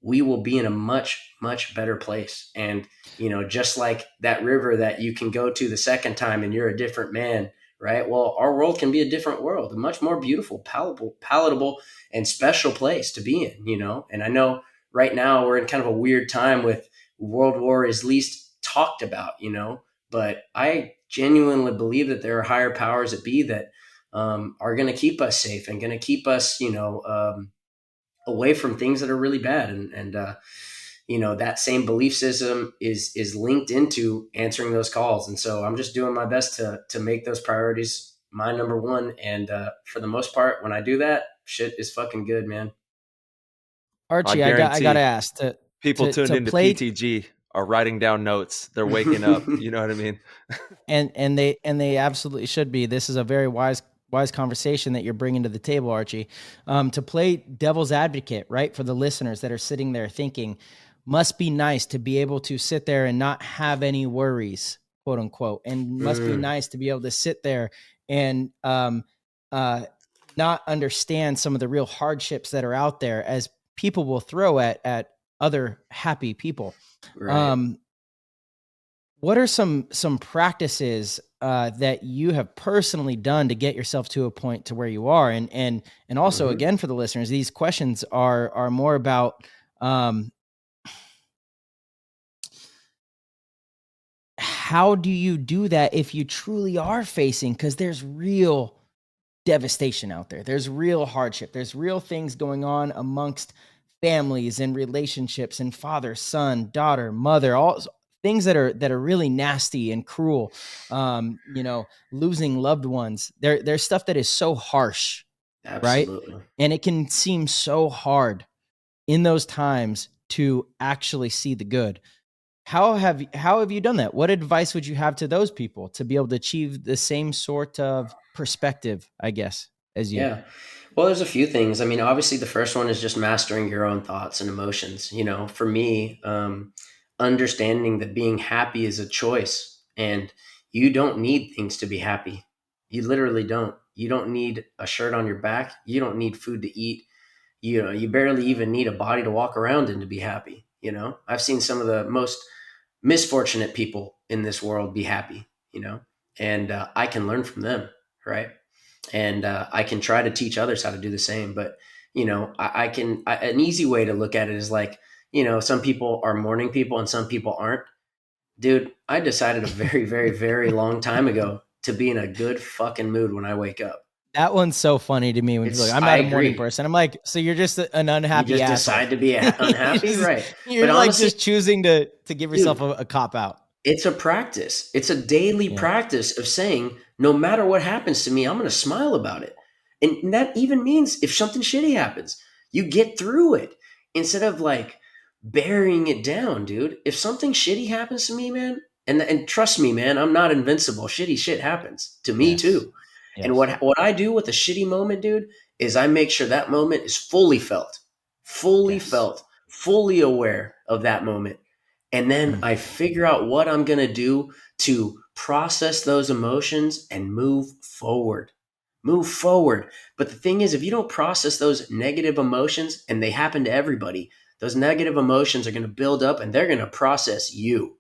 we will be in a much, much better place. And, you know, just like that river that you can go to the second time and you're a different man, right? Well, our world can be a different world, a much more beautiful, palatable, and special place to be in, you know? And I know right now we're in kind of a weird time with World War is least talked about, you know, but I genuinely believe that there are higher powers that be that are going to keep us safe and going to keep us, you know, away from things that are really bad. And you know, that same belief system is linked into answering those calls. And so I'm just doing my best to make those priorities my number one. And for the most part, when I do that, shit is fucking good, man. Archie, I got to ask. People tuned into PTG are writing down notes. They're waking up. You know what I mean? and they absolutely should be. This is a very wise conversation that you're bringing to the table, Archie. To play devil's advocate, right, for the listeners that are sitting there thinking, must be nice to be able to sit there and not have any worries, quote unquote, and must be nice to be able to sit there and not understand some of the real hardships that are out there as people will throw at other happy people. Right. What are some practices that you have personally done to get yourself to a point to where you are? And also, again, for the listeners, these questions are more about how do you do that if you truly are facing, because there's real devastation out there. There's real hardship. There's real things going on amongst families and relationships and father, son, daughter, mother, all things that are really nasty and cruel. Losing loved ones. There's stuff that is so harsh, Absolutely. right? And it can seem so hard in those times to actually see the good. How have you done that? What advice would you have to those people to be able to achieve the same sort of perspective, I guess, as you? Yeah. Well, there's a few things. I mean, obviously, the first one is just mastering your own thoughts and emotions. For me, understanding that being happy is a choice, and you don't need things to be happy. You literally don't. You don't need a shirt on your back. You don't need food to eat. You barely even need a body to walk around in to be happy. I've seen some of the most misfortunate people in this world be happy, and I can learn from them, right? And I can try to teach others how to do the same. But an easy way to look at it is like, some people are morning people and some people aren't. Dude, I decided a very, very, very long time ago to be in a good fucking mood when I wake up. That one's so funny to me when you're like, I'm not a morning person. I'm like, so you're just an unhappy You just asshole. decide to be unhappy, right? You're but like honestly, just choosing to give yourself a cop out. It's a practice. It's a daily practice of saying, no matter what happens to me, I'm going to smile about it. And that even means if something shitty happens, you get through it instead of like burying it down, dude. If something shitty happens to me, man, and trust me, man, I'm not invincible. Shitty shit happens to me too. Yes. And what I do with a shitty moment, dude, is I make sure that moment is fully felt, fully aware of that moment. And then I figure out what I'm going to do to process those emotions and move forward. But the thing is, if you don't process those negative emotions, and they happen to everybody, those negative emotions are going to build up and they're going to process you.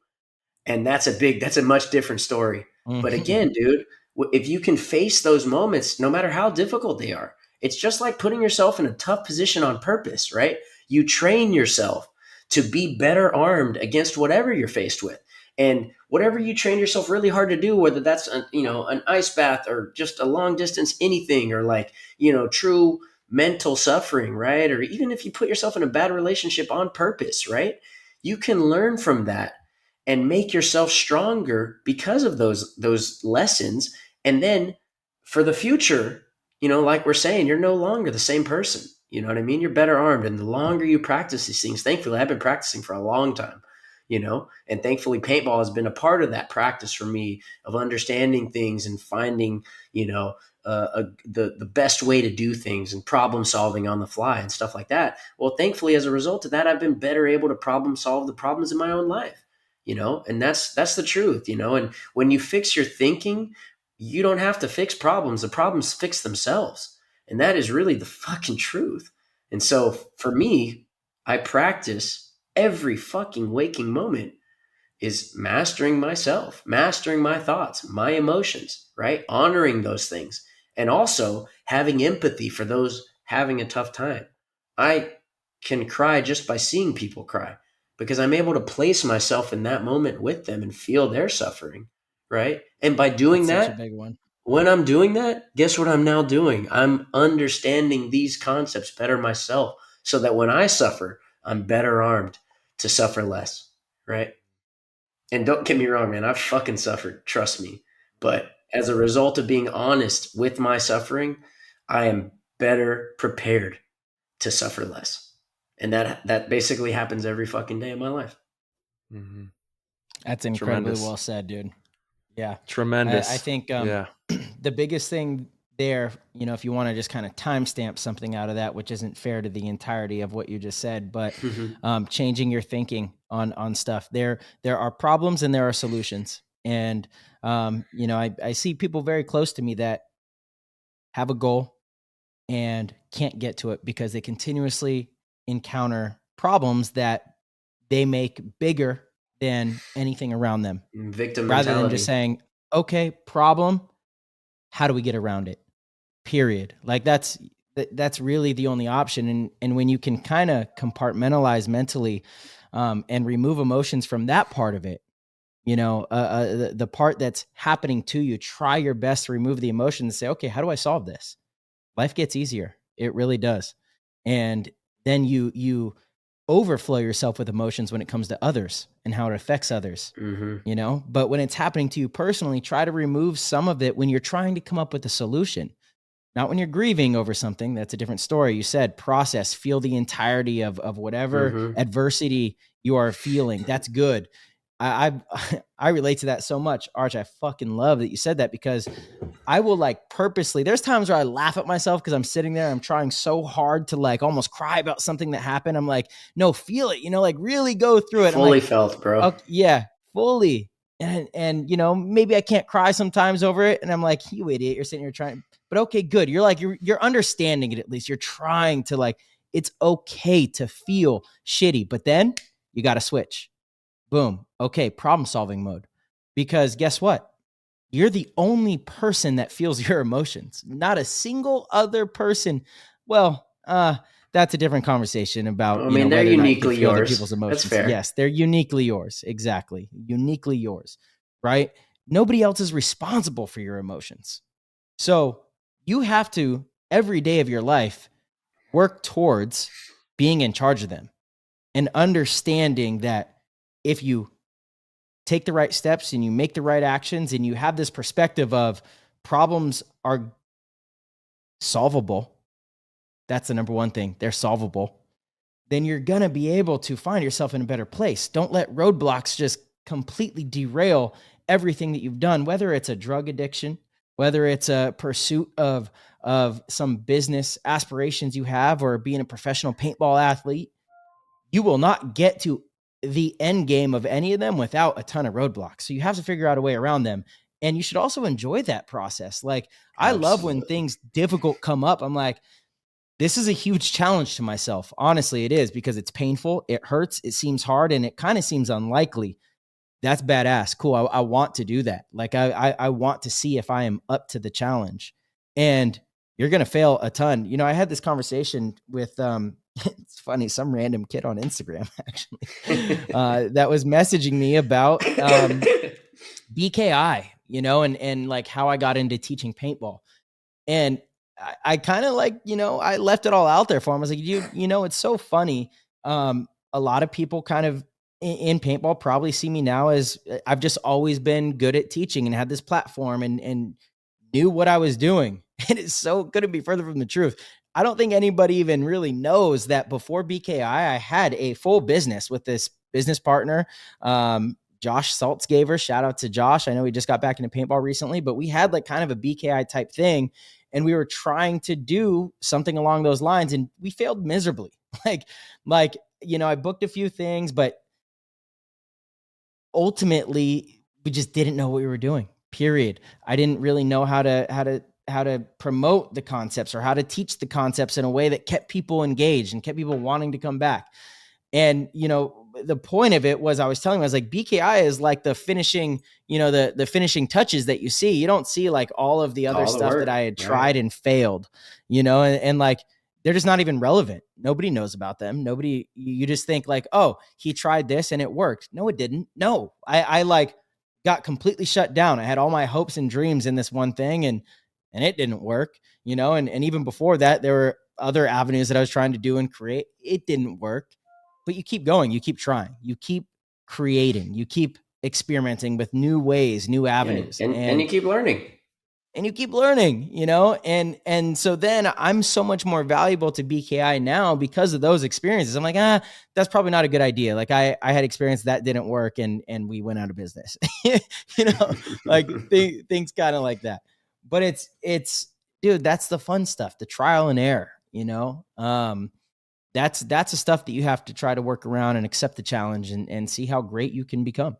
And that's a much different story. But again, dude, if you can face those moments, no matter how difficult they are, it's just like putting yourself in a tough position on purpose, right? You train yourself to be better armed against whatever you're faced with. And whatever you train yourself really hard to do, whether that's an ice bath or just a long distance anything, or like, true mental suffering, right? Or even if you put yourself in a bad relationship on purpose, right? You can learn from that and make yourself stronger because of those lessons. And then for the future, like we're saying, you're no longer the same person. You know what I mean? You're better armed. And the longer you practice these things, thankfully, I've been practicing for a long time, and thankfully paintball has been a part of that practice for me of understanding things and finding, the best way to do things and problem solving on the fly and stuff like that. Well, thankfully, as a result of that, I've been better able to problem solve the problems in my own life, and that's the truth, and when you fix your thinking, you don't have to fix problems. The problems fix themselves. And that is really the fucking truth. And so for me, I practice every fucking waking moment is mastering myself, mastering my thoughts, my emotions, right? Honoring those things. And also having empathy for those having a tough time. I can cry just by seeing people cry because I'm able to place myself in that moment with them and feel their suffering, right? And by doing That's that, such a big one. when I'm doing that, guess what I'm now doing? I'm understanding these concepts better myself so that when I suffer, I'm better armed to suffer less, right? And don't get me wrong, man, I've fucking suffered, trust me. But as a result of being honest with my suffering, I am better prepared to suffer less. And that basically happens every fucking day of my life. Mm-hmm. That's incredibly Tremendous. well said, dude. Yeah. Tremendous. I think the biggest thing there, if you want to just kind of timestamp something out of that, which isn't fair to the entirety of what you just said, but changing your thinking on stuff. There are problems and there are solutions. And, I see people very close to me that have a goal and can't get to it because they continuously encounter problems that they make bigger than anything around them, Victim rather than just mentality. saying, okay, problem, how do we get around it? Period. Like that's really the only option. And when you can kind of compartmentalize mentally, and remove emotions from that part of it, the part that's happening to you, try your best to remove the emotion and say, okay, how do I solve this? Life gets easier. It really does. And then you overflow yourself with emotions when it comes to others and how it affects others, but when it's happening to you personally, try to remove some of it when you're trying to come up with a solution. Not when you're grieving over something. That's a different story. You said process, feel the entirety of whatever adversity you are feeling. That's good. I relate to that so much. Arch, I fucking love that you said that, because I will purposely, there's times where I laugh at myself because I'm sitting there, I'm trying so hard to almost cry about something that happened. I'm like, no, feel it, really go through it. Fully I'm like, felt, bro. okay, yeah, fully. And maybe I can't cry sometimes over it. And I'm like, you idiot, you're sitting here trying, but okay, good. You're understanding it. At least you're trying to it's okay to feel shitty, but then you got to switch. Boom. Okay. Problem solving mode. Because guess what? You're the only person that feels your emotions. Not a single other person. Well, that's a different conversation about, I mean, they're whether or not you can uniquely feel other yours. people's emotions. That's fair. Yes, they're uniquely yours. Exactly. Uniquely yours. Right? Nobody else is responsible for your emotions. So you have to, every day of your life, work towards being in charge of them and understanding that if you take the right steps and you make the right actions and you have this perspective of problems are solvable, that's the number one thing, they're solvable, then you're going to be able to find yourself in a better place. Don't let roadblocks just completely derail everything that you've done, whether it's a drug addiction, whether it's a pursuit of some business aspirations you have, or being a professional paintball athlete. You will not get to the end game of any of them without a ton of roadblocks. So you have to figure out a way around them. And you should also enjoy that process. I love when things difficult come up. I'm like, this is a huge challenge to myself. Honestly, it is, because it's painful. It hurts. It seems hard, and it kind of seems unlikely. That's badass. Cool. I want to do that. I want to see if I am up to the challenge. And you're going to fail a ton. I had this conversation with, it's funny, some random kid on Instagram, actually, that was messaging me about BKI, and how I got into teaching paintball. And I kind of I left it all out there for him. I was like, it's so funny. A lot of people kind of in paintball probably see me now as I've just always been good at teaching and had this platform and knew what I was doing. And it's so going to be further from the truth. I don't think anybody even really knows that before BKI, I had a full business with this business partner. Josh Saltzgaver, shout out to Josh. I know he just got back into paintball recently, but we had kind of a BKI type thing. And we were trying to do something along those lines, and we failed miserably. I booked a few things, but ultimately we just didn't know what we were doing. Period. I didn't really know how to promote the concepts or how to teach the concepts in a way that kept people engaged and kept people wanting to come back. And, the point of it was, I was telling him, I was like, BKI is like the finishing, the finishing touches that you see. You don't see all of the other stuff that I had tried and failed, and they're just not even relevant. Nobody knows about them. You just think oh, he tried this and it worked. No, it didn't. No, I got completely shut down. I had all my hopes and dreams in this one thing, and it didn't work, and even before that, there were other avenues that I was trying to do and create. It didn't work. But you keep going, you keep trying, you keep creating, you keep experimenting with new ways, new avenues. And you keep learning. And you keep learning, and so then I'm so much more valuable to BKI now because of those experiences. I'm like, that's probably not a good idea. I had experience that didn't work, and we went out of business, things kind of like that. But it's dude, that's the fun stuff, the trial and error, that's the stuff that you have to try to work around and accept the challenge and see how great you can become.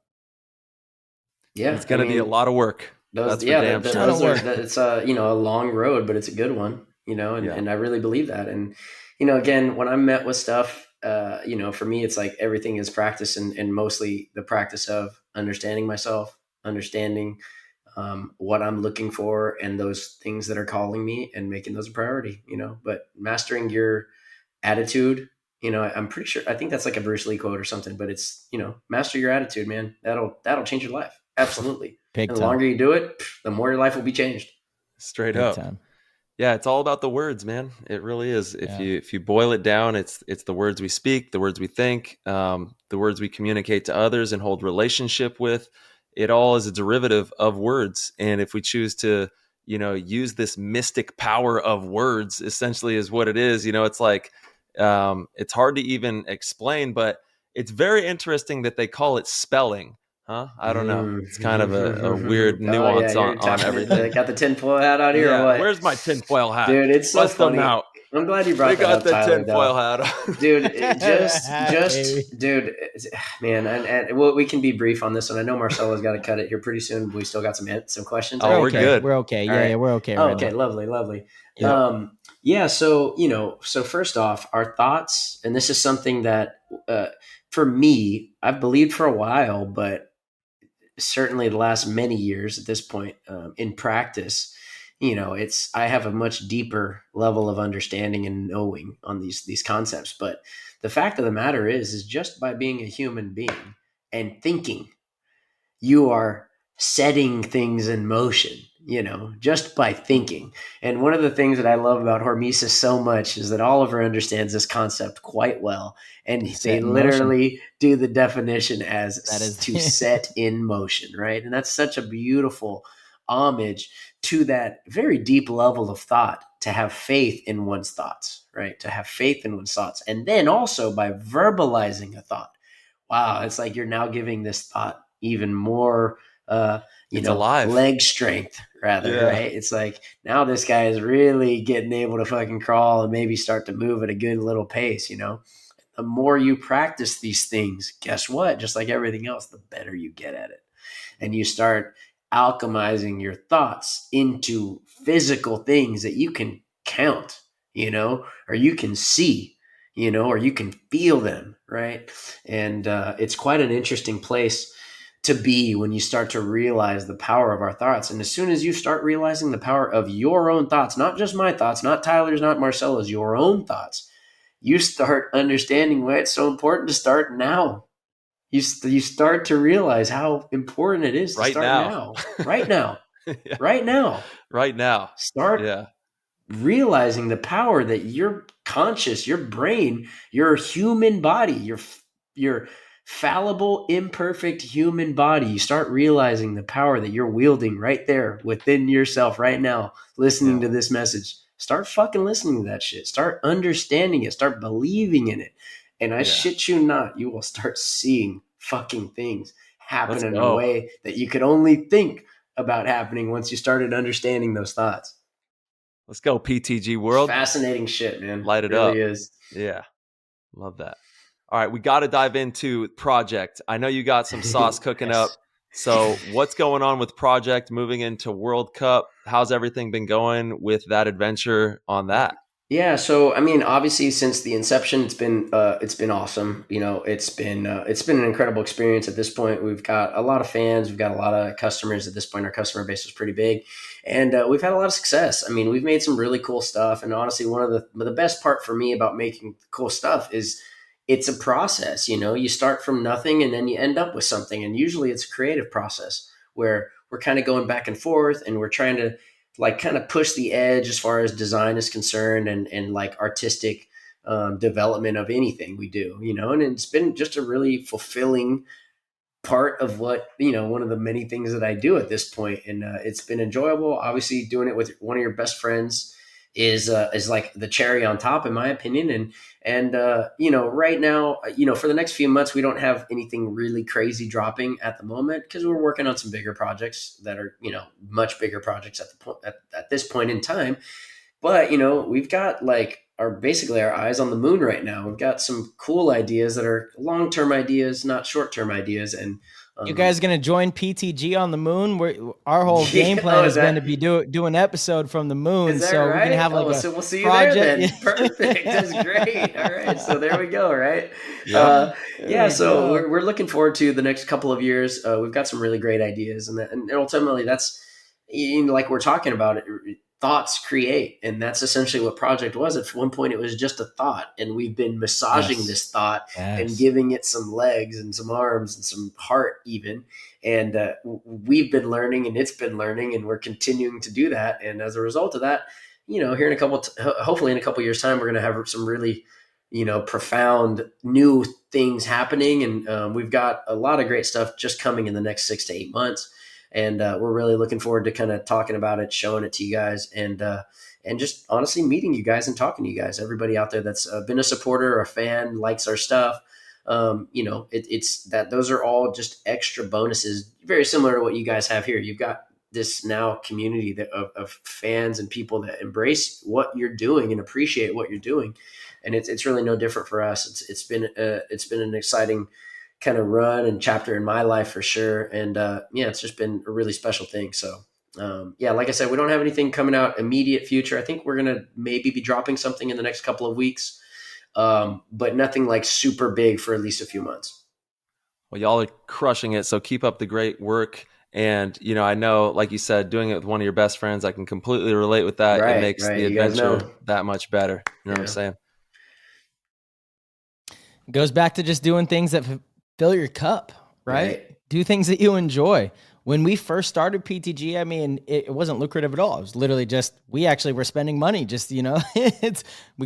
Yeah. It's going to be a lot of work. That's for damn sure. Those are, it's a, a long road, but it's a good one, and I really believe that. And, again, when I'm met with stuff, for me, it's like everything is practice and mostly the practice of understanding myself, understanding what I'm looking for and those things that are calling me and making those a priority, but mastering your attitude, I'm pretty sure, I think that's like a Bruce Lee quote or something, but it's, master your attitude, man. That'll change your life. Absolutely. And the longer you do it, the more your life will be changed. Straight up. Yeah, it's all about the words, man. It really is. If you boil it down, it's the words we speak, the words we think, the words we communicate to others and hold relationship with. It all is a derivative of words. And if we choose to, use this mystic power of words, essentially is what it is. It's like, it's hard to even explain, but it's very interesting that they call it spelling. Huh? I don't know. It's kind of a weird nuance on everything. Got the tinfoil hat out here or what? Where's my tinfoil hat? Dude, it's so funny. Out. I'm glad you brought that up, They got the tinfoil hat on. Dude, dude, man, and we can be brief on this one. I know Marcelo's got to cut it here pretty soon, but we still got some questions. Oh, we're good. We're okay. Yeah, we're okay. Oh, okay, lovely. Yep. So first off, our thoughts, and this is something that for me, I've believed for a while, but certainly the last many years at this point in practice, I have a much deeper level of understanding and knowing on these concepts. But the fact of the matter is just by being a human being and thinking, you are setting things in motion, just by thinking. And one of the things that I love about Hormesis so much is that Oliver understands this concept quite well. And they literally do the definition as that is to set in motion, right? And that's such a beautiful homage to that very deep level of thought, to have faith in one's thoughts, right? To have faith in one's thoughts. And then also by verbalizing a thought. Wow, it's like you're now giving this thought even more leg strength rather, right? It's like now this guy is really getting able to fucking crawl and maybe start to move at a good little pace, The more you practice these things, guess what? Just like everything else, the better you get at it. And you start alchemizing your thoughts into physical things that you can count, or you can see, or you can feel them, right? And it's quite an interesting place to be when you start to realize the power of our thoughts. And as soon as you start realizing the power of your own thoughts, not just my thoughts, not Tyler's, not Marcelo's, your own thoughts, you start understanding why it's so important to start now. You start to realize how important it is to start now. Right now. Yeah. Right now. Right now. Start realizing the power that your conscious, your brain, your human body, your fallible, imperfect human body, you start realizing the power that you're wielding right there within yourself right now, listening to this message. Start fucking listening to that shit. Start understanding it. Start believing in it. And I shit you not, you will start seeing fucking things happen in a way that you could only think about happening once you started understanding those thoughts. Let's go, PTG world. Fascinating shit, man. Light it really up. Is. Yeah. Love that. All right, we got to dive into Project. I know you got some sauce cooking up. So what's going on with Project moving into World Cup? How's everything been going with that adventure on that? Yeah, so I mean, obviously, since the inception, it's been awesome. It's been an incredible experience. At this point, we've got a lot of fans, we've got a lot of customers. At this point, our customer base is pretty big, and we've had a lot of success. I mean, we've made some really cool stuff, and honestly, one of the best part for me about making cool stuff is it's a process. You start from nothing, and then you end up with something, and usually it's a creative process where we're kind of going back and forth, and we're trying to kind of push the edge as far as design is concerned and like artistic development of anything we do, and it's been just a really fulfilling part of what, one of the many things that I do at this point. And it's been enjoyable. Obviously doing it with one of your best friends is like the cherry on top, in my opinion. And right now, for the next few months, we don't have anything really crazy dropping at the moment because we're working on some bigger projects that are, much bigger projects at this point in time. But, we've got basically our eyes on the moon right now. We've got some cool ideas that are long-term ideas, not short-term ideas. And You guys going to join PTG on the moon? Our whole game plan has been to be do an episode from the moon. Is that so right? We're going to have like so we'll see project. You there then. Perfect. That's great. All right. So there we go. Right. Yep. So we're looking forward to the next couple of years. We've got some really great ideas, and ultimately that's, like we're talking about it, thoughts create. And that's essentially what Project was. At one point, it was just a thought, and we've been massaging this thought and giving it some legs and some arms and some heart even. And we've been learning, and it's been learning, and we're continuing to do that. And as a result of that, here in hopefully in a couple of years time, we're going to have some really, profound new things happening. And we've got a lot of great stuff just coming in the next 6 to 8 months. And we're really looking forward to kind of talking about it, showing it to you guys, and just honestly meeting you guys and talking to you guys. Everybody out there that's been a supporter or a fan, likes our stuff. It's that those are all just extra bonuses, very similar to what you guys have here. You've got this now community of fans and people that embrace what you're doing and appreciate what you're doing. And it's really no different for us. It's been an exciting kind of run and chapter in my life for sure. And it's just been a really special thing. So like I said, we don't have anything coming out immediate future. I think we're going to maybe be dropping something in the next couple of weeks, but nothing like super big for at least a few months. Well, y'all are crushing it. So keep up the great work. And, I know, like you said, doing it with one of your best friends, I can completely relate with that. It makes the adventure that much better. You know what I'm saying? It goes back to just doing things that fill your cup, right? Do things that you enjoy. When we first started PTG, I mean, it wasn't lucrative at all. It was literally just, we actually were spending money. Just, we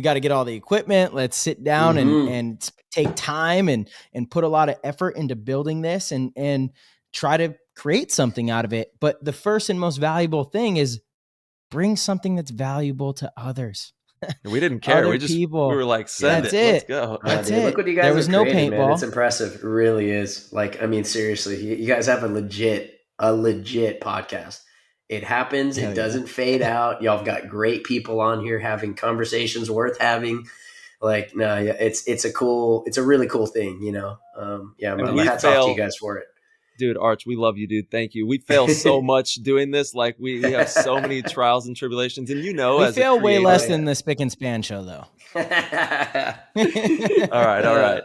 got to get all the equipment. Let's sit down and take time and put a lot of effort into building this and try to create something out of it. But the first and most valuable thing is bring something that's valuable to others. We didn't care. We were like, send it. Let's go. That's it. Look what you guys there was no created, paintball. Man. It's impressive. It really is. Like, I mean, seriously, you guys have a legit podcast. It happens. It doesn't fade out. Y'all have got great people on here having conversations worth having. Like, it's a really cool thing, my hats off to you guys for it. Dude, Arch, we love you, dude. Thank you. We fail so much doing this. Like we have so many trials and tribulations, and we fail way less than the Spick and Span show, though. All right.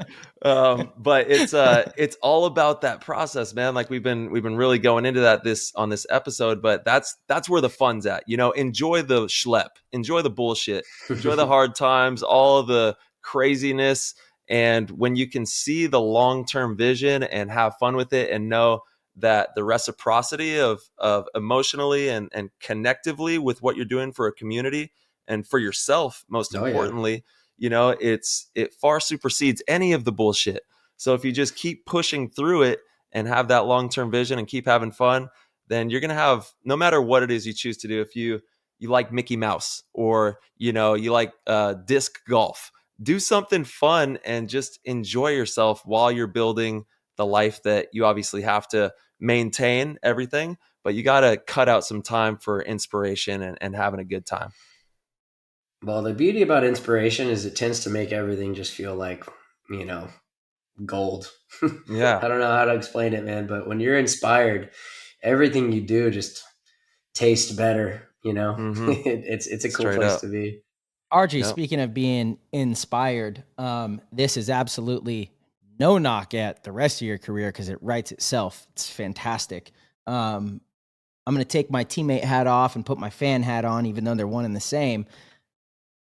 But it's all about that process, man. Like we've been really going into that on this episode, but that's where the fun's at. Enjoy the schlep, enjoy the bullshit, enjoy the hard times, all of the craziness. And when you can see the long-term vision and have fun with it and know that the reciprocity of emotionally and connectively with what you're doing for a community and for yourself, most importantly, it far supersedes any of the bullshit. So if you just keep pushing through it and have that long-term vision and keep having fun, then you're going to have, no matter what it is you choose to do, if you like Mickey Mouse or, you like disc golf, do something fun and just enjoy yourself while you're building the life that you obviously have to maintain everything, but you got to cut out some time for inspiration and having a good time. Well, the beauty about inspiration is it tends to make everything just feel like, gold. Yeah. I don't know how to explain it, man, but when you're inspired, everything you do just tastes better, Mm-hmm. It's a cool place to be. Archie, speaking of being inspired, this is absolutely no knock at the rest of your career because it writes itself. It's fantastic. I'm going to take my teammate hat off and put my fan hat on, even though they're one and the same.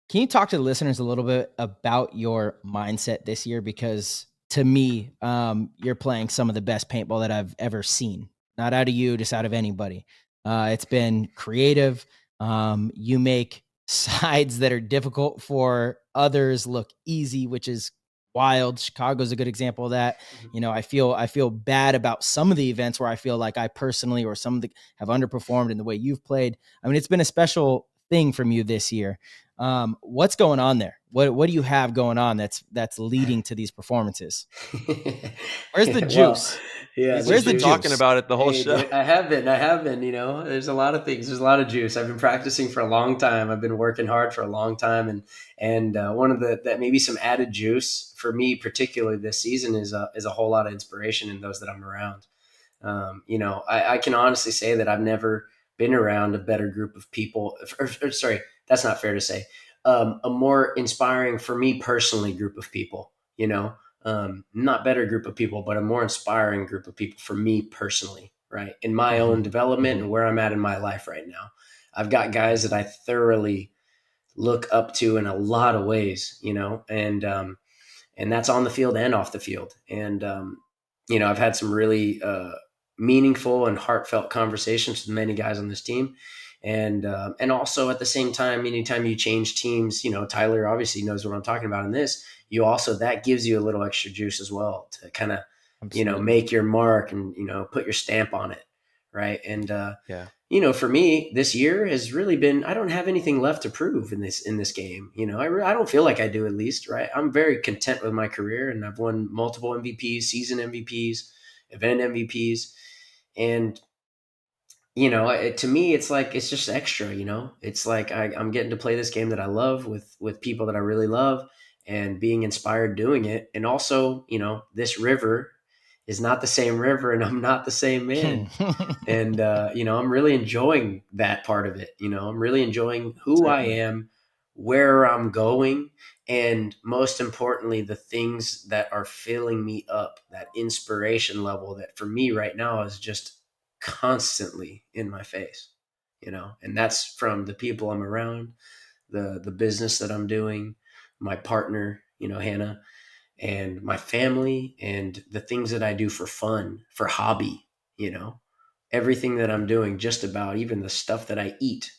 Can you talk to the listeners a little bit about your mindset this year? Because to me, you're playing some of the best paintball that I've ever seen. Not out of you, just out of anybody. It's been creative. You make sides that are difficult for others look easy, which is wild. Chicago's a good example of that. I feel bad about some of the events where I feel like I personally or some of the have underperformed in the way you've played. I mean, it's been a special thing from you this year. What's going on there? What do you have going on that's leading to these performances? Where's the juice? Where's the talking about it the whole show? I have been, there's a lot of things. There's a lot of juice. I've been practicing for a long time. I've been working hard for a long time. And one of that maybe some added juice for me, particularly this season is a whole lot of inspiration in those that I'm around. You know, I can honestly say that I've never been around a better group of people. Or sorry, that's not fair to say. A more inspiring for me personally group of people. You know, not better group of people, but a more inspiring group of people for me personally. Right, in my own development and where I'm at in my life right now, I've got guys that I thoroughly look up to in a lot of ways. You know, and that's on the field and off the field. And you know, I've had some really meaningful and heartfelt conversations with many guys on this team. And also at the same time, anytime you change teams, you know, Tyler obviously knows what I'm talking about in this. You also, that gives you a little extra juice as well to kind of, you know, make your mark and, you know, put your stamp on it. Right. And, you know, for me, this year has really been, I don't have anything left to prove in this game. You know, I don't feel like I do, at least. Right. I'm very content with my career, and I've won multiple MVPs, season MVPs, event MVPs. And, you know, to me, it's like, it's just extra, you know, it's like I'm getting to play this game that I love with people that I really love, and being inspired doing it. And also, you know, this river is not the same river, and I'm not the same man. And, you know, I'm really enjoying that part of it. You know, I'm really enjoying who I am, where I'm going, and most importantly, the things that are filling me up, that inspiration level that for me right now is just constantly in my face, you know, and that's from the people I'm around, the business that I'm doing, my partner, you know, Hannah, and my family, and the things that I do for fun, for hobby, you know, everything that I'm doing, just about even the stuff that I eat,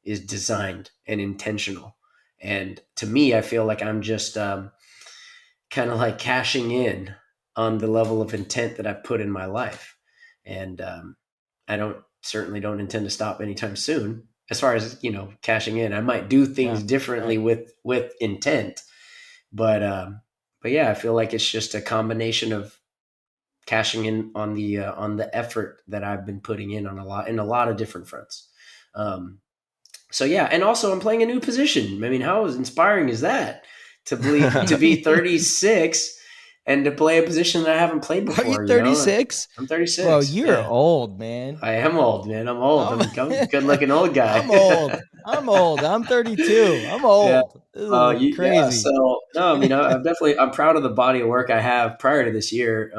is designed and intentional. And to me, I feel like I'm just kind of like cashing in on the level of intent that I've put in my life. And I certainly don't intend to stop anytime soon. As far as, you know, cashing in, I might do things differently with intent, but yeah, I feel like it's just a combination of cashing in on the effort that I've been putting in a lot of different fronts. So yeah, and also I'm playing a new position. I mean, how inspiring is that to be 36 and to play a position that I haven't played before? Are you 36? I'm 36. Well, you're old, man. I am old, man. I'm old. I'm a good-looking old guy. I'm old. I'm 32. I'm old. Yeah. This is crazy. Yeah, so no, I mean, I'm proud of the body of work I have prior to this year.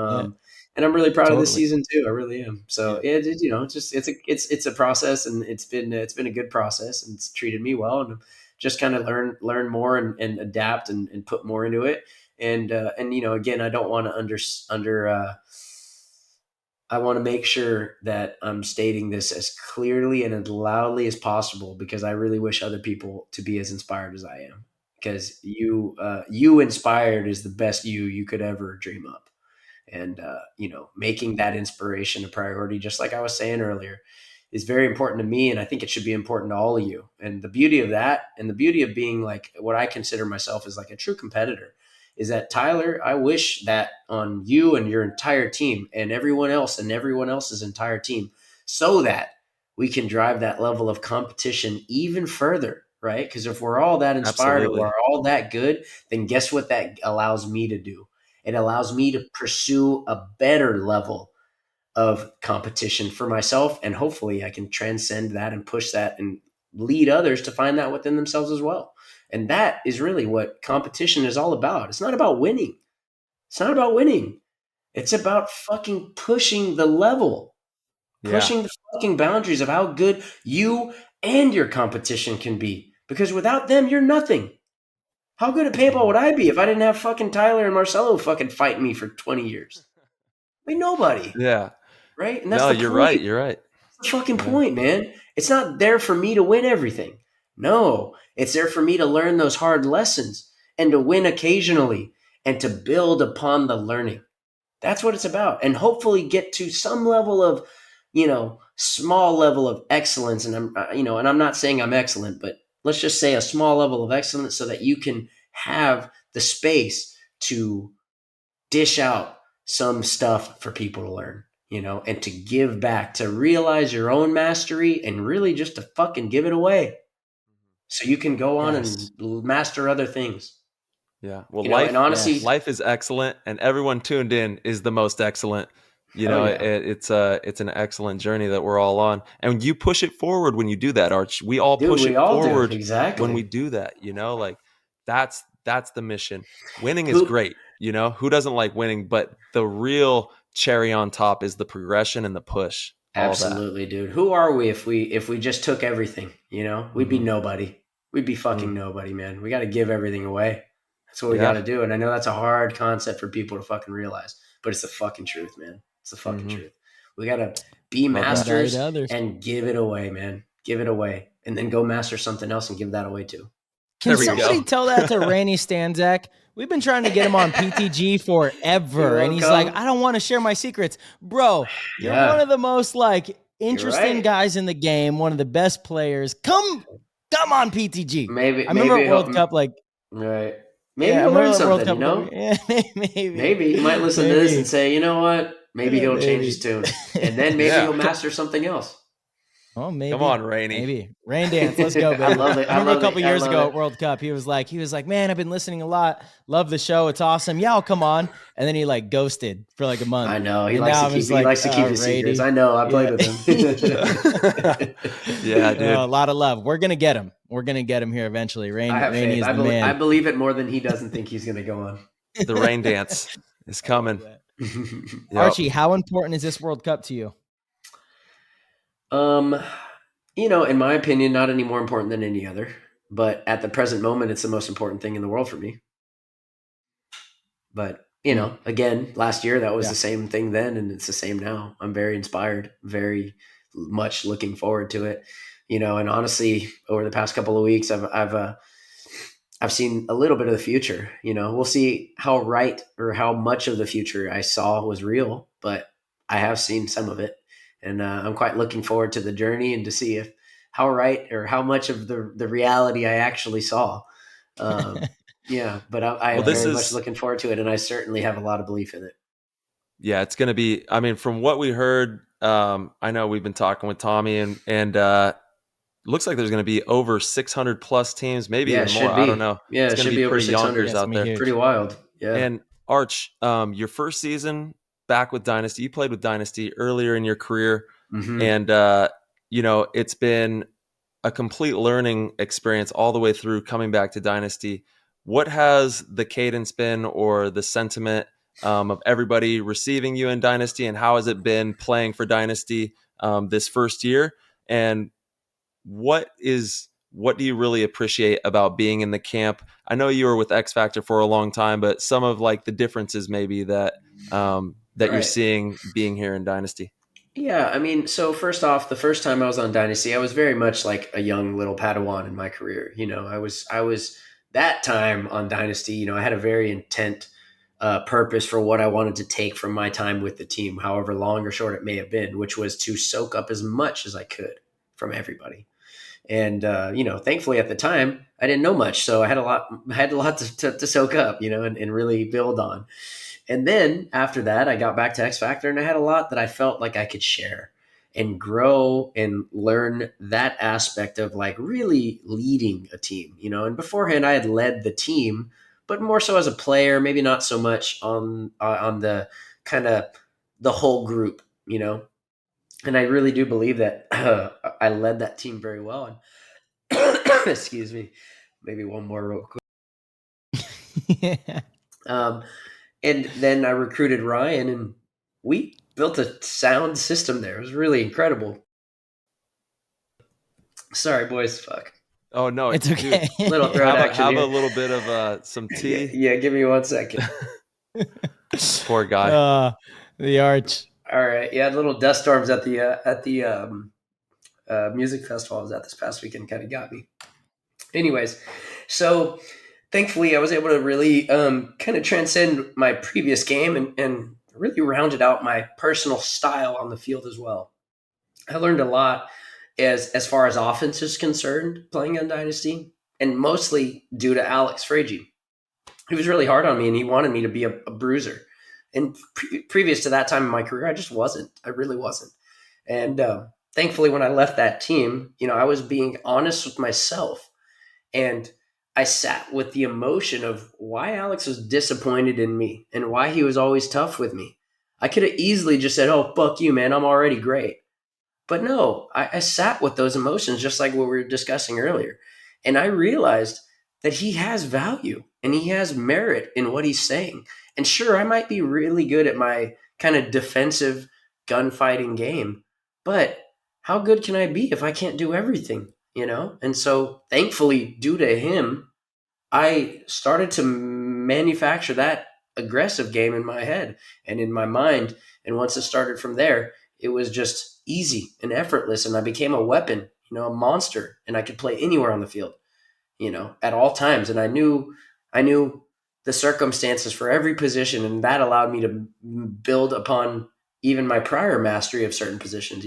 And I'm really proud of this season too. I really am. So you know, it's a process, and it's been a good process, and it's treated me well, and just kind of learn more and adapt and put more into it. And you know, again, I don't want to I want to make sure that I'm stating this as clearly and as loudly as possible, because I really wish other people to be as inspired as I am, because you inspired is the best you could ever dream up. And, you know, making that inspiration a priority, just like I was saying earlier, is very important to me. And I think it should be important to all of you. And the beauty of that, and the beauty of being like what I consider myself as like a true competitor, is that, Tyler, I wish that on you and your entire team and everyone else and everyone else's entire team, so that we can drive that level of competition even further, right? Because if we're all that inspired, or we're all that good, then guess what that allows me to do? It allows me to pursue a better level of competition for myself. And hopefully I can transcend that and push that and lead others to find that within themselves as well. And that is really what competition is all about. It's not about winning. It's not about winning. It's about fucking pushing the level, pushing the fucking boundaries of how good you and your competition can be. Because without them, you're nothing. How good at paintball would I be if I didn't have fucking Tyler and Marcelo fucking fighting me for 20 years? I mean, nobody. Yeah. Right? And that's you're right. You're right. That's the fucking point, man. It's not there for me to win everything. No, it's there for me to learn those hard lessons and to win occasionally and to build upon the learning. That's what it's about. And hopefully get to some level of, you know, small level of excellence. And I'm not saying I'm excellent, but let's just say a small level of excellence, so that you can have the space to dish out some stuff for people to learn, you know, and to give back, to realize your own mastery, and really just to fucking give it away so you can go on and master other things. Yeah. Well, and honestly, life is excellent, and everyone tuned in is the most excellent. You Hell know, yeah. it's an excellent journey that we're all on, and you push it forward when you do that, Arch. We all Dude, push we it all do. forward Exactly. when we do that. You know, like that's the mission. Winning is Who- great. You know, who doesn't like winning? But the real cherry on top is the progression and the push. All that. Absolutely, dude. Who are we if we just took everything? You know, we'd be Mhm. nobody. We'd be fucking nobody, man. We got to give everything away. That's what we Yeah. got to do. And I know that's a hard concept for people to fucking realize, but it's the fucking truth, man. It's the fucking Mhm. truth. We got to be Love that. masters Value to others. and give it away, man. Give it away, and then go master something else and give that away too. Can There we somebody go. tell that to Rainey Stanzak? We've been trying to get him on PTG forever, and he's like, I don't want to share my secrets. Bro, you're Yeah. one of the most like interesting right. guys in the game, one of the best players. Come on PTG. Maybe I remember maybe at World he'll- Cup, like, Right. Maybe yeah, I he'll learn remember at World something, Cup. you know? Yeah, maybe. Maybe he might listen to this and say, you know what? Maybe Yeah, he'll change maybe. his tune. And then maybe Yeah. he'll master something else. Oh, maybe. Come on, Rainey. Maybe. Rain dance. Let's go, baby. I love it. I remember love a couple it. I years love ago it. at World Cup, he was like, man, I've been listening a lot. Love the show. It's awesome. Yeah, I'll come on. And then he like ghosted for like a month. I know. He And likes now to I'm keep, just he like, likes to keep his Rady. secrets. I know. I played with him. Yeah, dude. A lot of love. We're going to get him. We're going to get him here eventually. I have Rainey faith. is I, the man. I believe it more than he doesn't think he's going to go on. The rain dance is coming. Yep. Archie, how important is this World Cup to you? You know, in my opinion, not any more important than any other. But at the present moment, it's the most important thing in the world for me. But, you know, again, last year, that was the same thing then, and it's the same now. I'm very inspired, very much looking forward to it. You know, and honestly, over the past couple of weeks, I've seen a little bit of the future. You know, we'll see how right or how much of the future I saw was real, but I have seen some of it. And I'm quite looking forward to the journey and to see if how right or how much of the reality I actually saw. Yeah, but I am very much looking forward to it, and I certainly have a lot of belief in it. Yeah, it's going to be, I mean, from what we heard, I know we've been talking with Tommy, and looks like there's going to be over 600 plus teams, maybe even more. I don't know. Yeah, it's it going should to be be over pretty 600. yonkers out there. huge. Pretty wild. Yeah. And Arch, your first season back with Dynasty, you played with Dynasty earlier in your career, and you know, it's been a complete learning experience all the way through coming back to Dynasty. What has the cadence been, or the sentiment of everybody receiving you in Dynasty, and how has it been playing for Dynasty this first year? And what do you really appreciate about being in the camp? I know you were with X Factor for a long time, but some of like the differences maybe that you're seeing being here in Dynasty. Yeah, I mean, so first off, the first time I was on Dynasty, I was very much like a young little Padawan in my career. You know, I was that time on Dynasty, you know, I had a very intent purpose for what I wanted to take from my time with the team, however long or short it may have been, which was to soak up as much as I could from everybody. And, you know, thankfully at the time I didn't know much. So I had a lot to soak up, you know, and really build on. And then after that, I got back to X Factor, and I had a lot that I felt like I could share and grow and learn that aspect of like really leading a team, you know. And beforehand, I had led the team, but more so as a player, maybe not so much on the kind of the whole group, you know. And I really do believe that I led that team very well. And excuse me, maybe one more real quick. Yeah. And then I recruited Ryan, and we built a sound system there. It was really incredible. Sorry, boys. Fuck. Oh no, It's okay. Dude, little throat action have here. a little bit of some tea. Yeah, give me 1 second. Poor guy. The Arch. All right. Yeah, little dust storms at the music festival I was at this past weekend kind of got me. Anyways, so thankfully I was able to really kind of transcend my previous game and really rounded out my personal style on the field as well. I learned a lot as far as offense is concerned playing on Dynasty, and mostly due to Alex Fragi. He was really hard on me, and he wanted me to be a bruiser. And previous to that time in my career, I just wasn't. I really wasn't. And thankfully, when I left that team, you know, I was being honest with myself. And I sat with the emotion of why Alex was disappointed in me and why he was always tough with me. I could have easily just said, "Oh, fuck you, man. I'm already great." But no, I sat with those emotions just like what we were discussing earlier. And I realized that he has value and he has merit in what he's saying. And sure, I might be really good at my kind of defensive gunfighting game, but how good can I be if I can't do everything, you know? And so thankfully, due to him, I started to manufacture that aggressive game in my head and in my mind. And once it started from there, it was just easy and effortless. And I became a weapon, a monster, and I could play anywhere on the field, at all times. And I knew the circumstances for every position. And that allowed me to build upon even my prior mastery of certain positions,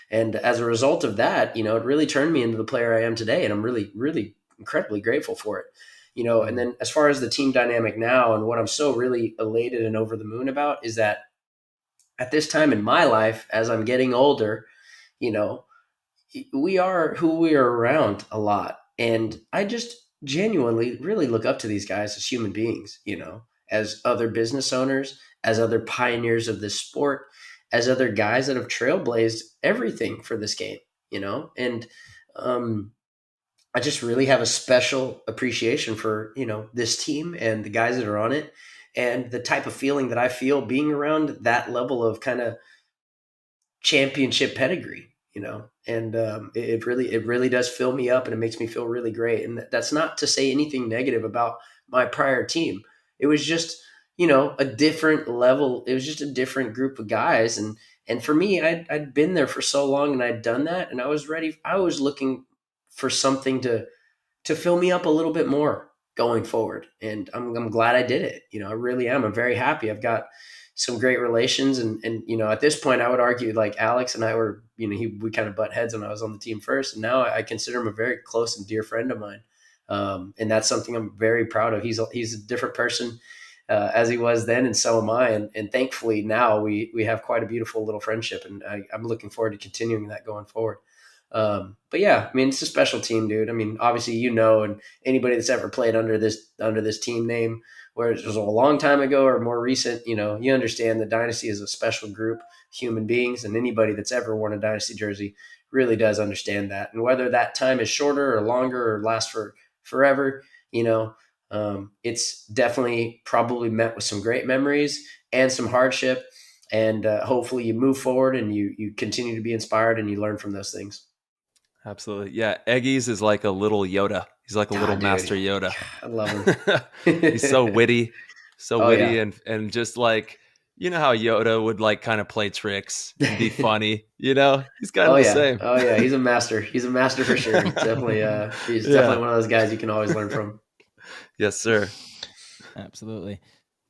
and as a result of that, it really turned me into the player I am today. And I'm really, really incredibly grateful for it. And then as far as the team dynamic now, and what I'm so really elated and over the moon about is that at this time in my life, as I'm getting older, we are who we are around a lot. And I just genuinely really look up to these guys as human beings, as other business owners, as other pioneers of this sport, as other guys that have trailblazed everything for this game, and I just really have a special appreciation for, this team and the guys that are on it and the type of feeling that I feel being around that level of kind of championship pedigree, and it really does fill me up and it makes me feel really great. And that's not to say anything negative about my prior team. It was just, a different level. It was just a different group of guys. And for me, I'd been there for so long and I'd done that and I was ready. I was looking for something to fill me up a little bit more going forward. And I'm glad I did it. I really am. I'm very happy. I've got some great relations. And at this point I would argue like Alex and I were, we kind of butt heads when I was on the team first. And now I consider him a very close and dear friend of mine. And that's something I'm very proud of. He's a different person as he was then. And so am I. And thankfully now we have quite a beautiful little friendship. And I'm looking forward to continuing that going forward. But yeah, I mean, it's a special team, dude. I mean, obviously, and anybody that's ever played under this team name, where it was a long time ago or more recent, you understand the Dynasty is a special group of human beings, and anybody that's ever worn a Dynasty jersey really does understand that. And whether that time is shorter or longer or lasts for forever, it's definitely probably met with some great memories and some hardship. And hopefully you move forward and you continue to be inspired and you learn from those things. Absolutely. Yeah. Eggies is like a little Yoda. He's like a little dude. Master Yoda. I love him. He's so witty, Yeah. and just like, how Yoda would like kind of play tricks and be funny, he's kind of the same. Oh yeah. He's a master. He's a master for sure. Definitely. He's definitely one of those guys you can always learn from. Yes, sir. Absolutely.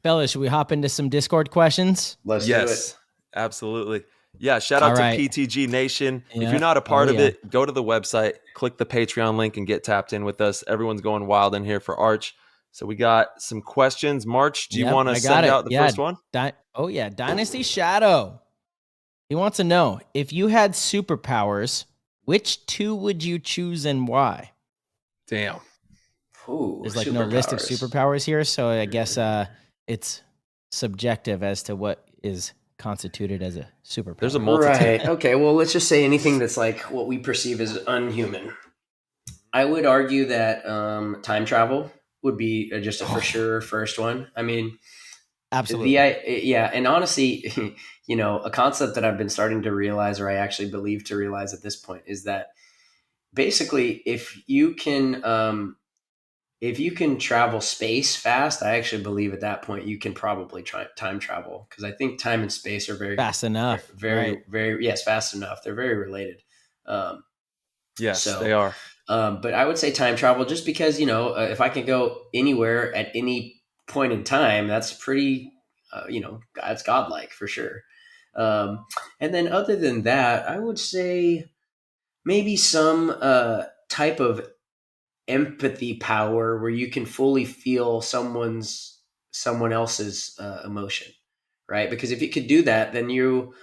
Fellas, should we hop into some Discord questions? Let's do it. Absolutely. Yeah, shout out to PTG Nation. Yeah. If you're not a part of it, go to the website, click the Patreon link, and get tapped in with us. Everyone's going wild in here for Arch. So we got some questions. March, do you want to send out the first one? Dynasty Shadow. He wants to know, if you had superpowers, which two would you choose and why? Damn. Ooh, there's like no list of superpowers here, so I guess it's subjective as to what is constituted as a superpower. There's a multitude. Right. Okay. Well, let's just say anything that's like what we perceive as unhuman. I would argue that time travel would be just a for sure first one. I mean, absolutely. And honestly, a concept that I've been starting to realize, or I actually believe to realize at this point, is that basically if you can travel space fast, I actually believe at that point you can probably try time travel, because I think time and space are very fast enough. Fast enough. They're very related. Yes, they are. But I would say time travel, just because if I can go anywhere at any point in time, that's pretty, it's godlike for sure. And then other than that, I would say maybe some type of empathy power where you can fully feel someone else's emotion, right? Because if you could do that, then you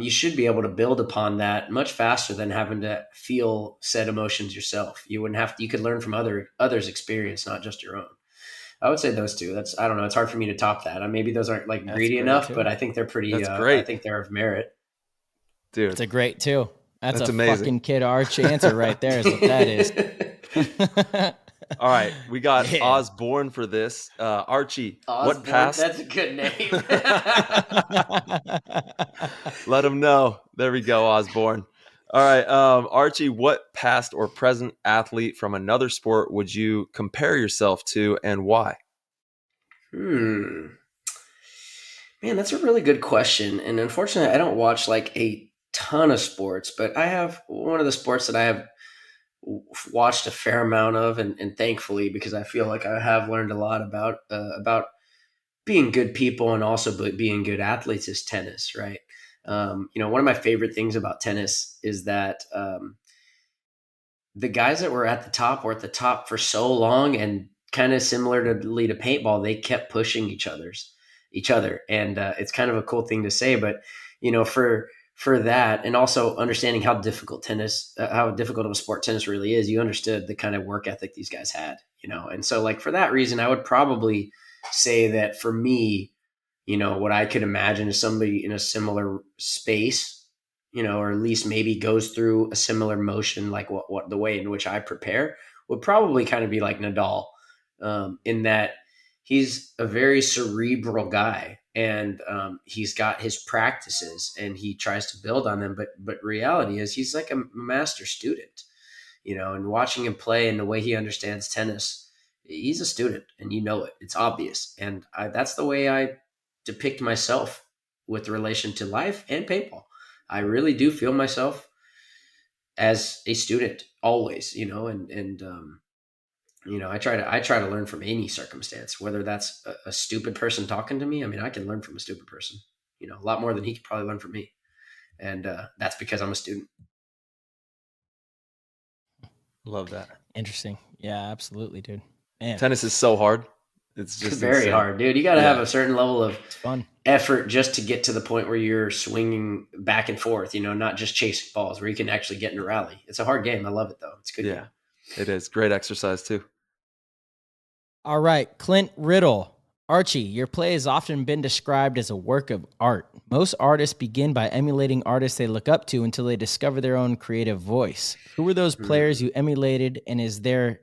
should be able to build upon that much faster than having to feel said emotions yourself. You could learn from others' experience, not just your own. I would say those two. I don't know. It's hard for me to top that. Maybe those aren't like That's greedy great enough, too. but I think they're pretty, That's I great. think they're of merit. Dude. It's a great two. That's a amazing. fucking Kid Archie answer right there is what that is. All right. We got Yeah. Osborne for this. Archie, Osborne, what past? that's a good name. Let him know. There we go, Osborne. All right. Archie, what past or present athlete from another sport would you compare yourself to and why? Man, that's a really good question. And unfortunately, I don't watch like a ton of sports, but I have one of the sports that I have watched a fair amount of, and thankfully, because I feel like I have learned a lot about being good people and also being good athletes is tennis, right? One of my favorite things about tennis is that the guys that were at the top for so long, and kind of similarly to paintball, they kept pushing each other, and it's kind of a cool thing to say. But for that, and also understanding how difficult of a sport tennis really is, you understood the kind of work ethic these guys had, and so like for that reason, I would probably say that for me, what I could imagine is somebody in a similar space, or at least maybe goes through a similar motion, like what the way in which I prepare would probably kind of be like Nadal, in that he's a very cerebral guy, and he's got his practices and he tries to build on them. But reality is he's like a master student, and watching him play and the way he understands tennis, he's a student, and it's obvious. And that's the way I depict myself with relation to life and paintball. I really do feel myself as a student always, I try to learn from any circumstance, whether that's a stupid person talking to me. I mean, I can learn from a stupid person, a lot more than he could probably learn from me. And that's because I'm a student. Love that. Interesting. Yeah, absolutely, dude. Man, Tennis is so hard. It's just very insane. hard, dude. You got to have a certain level of it's fun. effort just to get to the point where you're swinging back and forth, not just chasing balls, where you can actually get in a rally. It's a hard game. I love it though. It's a good. Yeah, it is. Great exercise too. All right, Clint Riddle. Archie, your play has often been described as a work of art. Most artists begin by emulating artists they look up to until they discover their own creative voice. Who were those players you emulated, and is there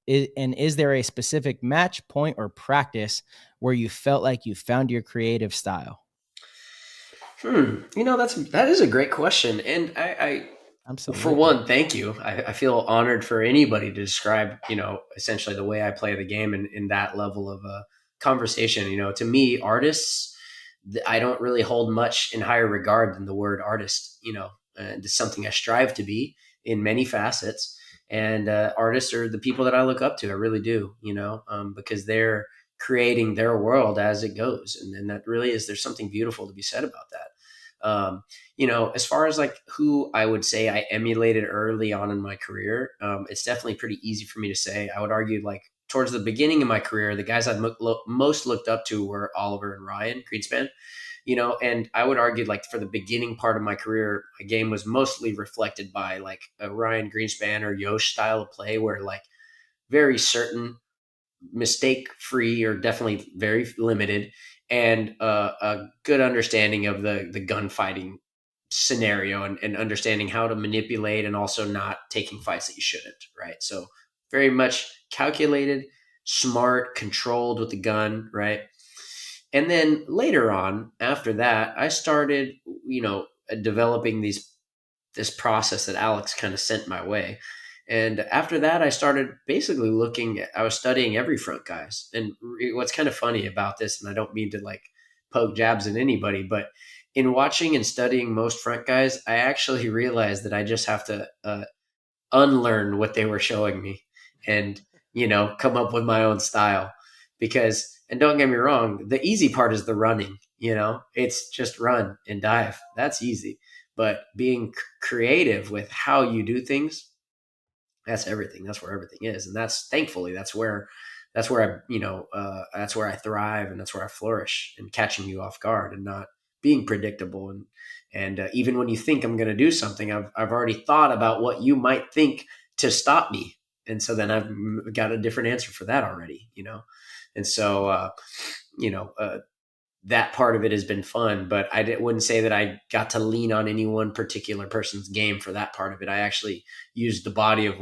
a specific match, point, or practice where you felt like you found your creative style? That is a great question, and I Absolutely. For one, thank you. I feel honored for anybody to describe, essentially the way I play the game in that level of a conversation. To me, artists, I don't really hold much in higher regard than the word artist. It's something I strive to be in many facets. And artists are the people that I look up to. I really do, because they're creating their world as it goes. And that really is, there's something beautiful to be said about that. As far as like who I would say I emulated early on in my career, it's definitely pretty easy for me to say. I would argue like towards the beginning of my career, the guys I most looked up to were Oliver and Ryan Greenspan, and I would argue like for the beginning part of my career, my game was mostly reflected by like a Ryan Greenspan or Yosh style of play, where like very certain, mistake free, or definitely very limited, and a good understanding of the gunfighting scenario, and understanding how to manipulate, and also not taking fights that you shouldn't, right? So very much calculated, smart, controlled with the gun, right? And then later on, after that, I started, developing this process that Alex kind of sent my way. And after that, I started basically I was studying every front guys. And what's kind of funny about this, and I don't mean to like poke jabs at anybody, but in watching and studying most front guys, I actually realized that I just have to unlearn what they were showing me, and, come up with my own style. Because, and don't get me wrong, the easy part is the running, it's just run and dive. That's easy. But being creative with how you do things, that's everything. That's where everything is. And that's where I thrive, and that's where I flourish, in catching you off guard and not being predictable. And even when you think I'm going to do something, I've already thought about what you might think to stop me. And so then I've got a different answer for that already, And so, that part of it has been fun, but wouldn't say that I got to lean on any one particular person's game for that part of it. I actually used the body of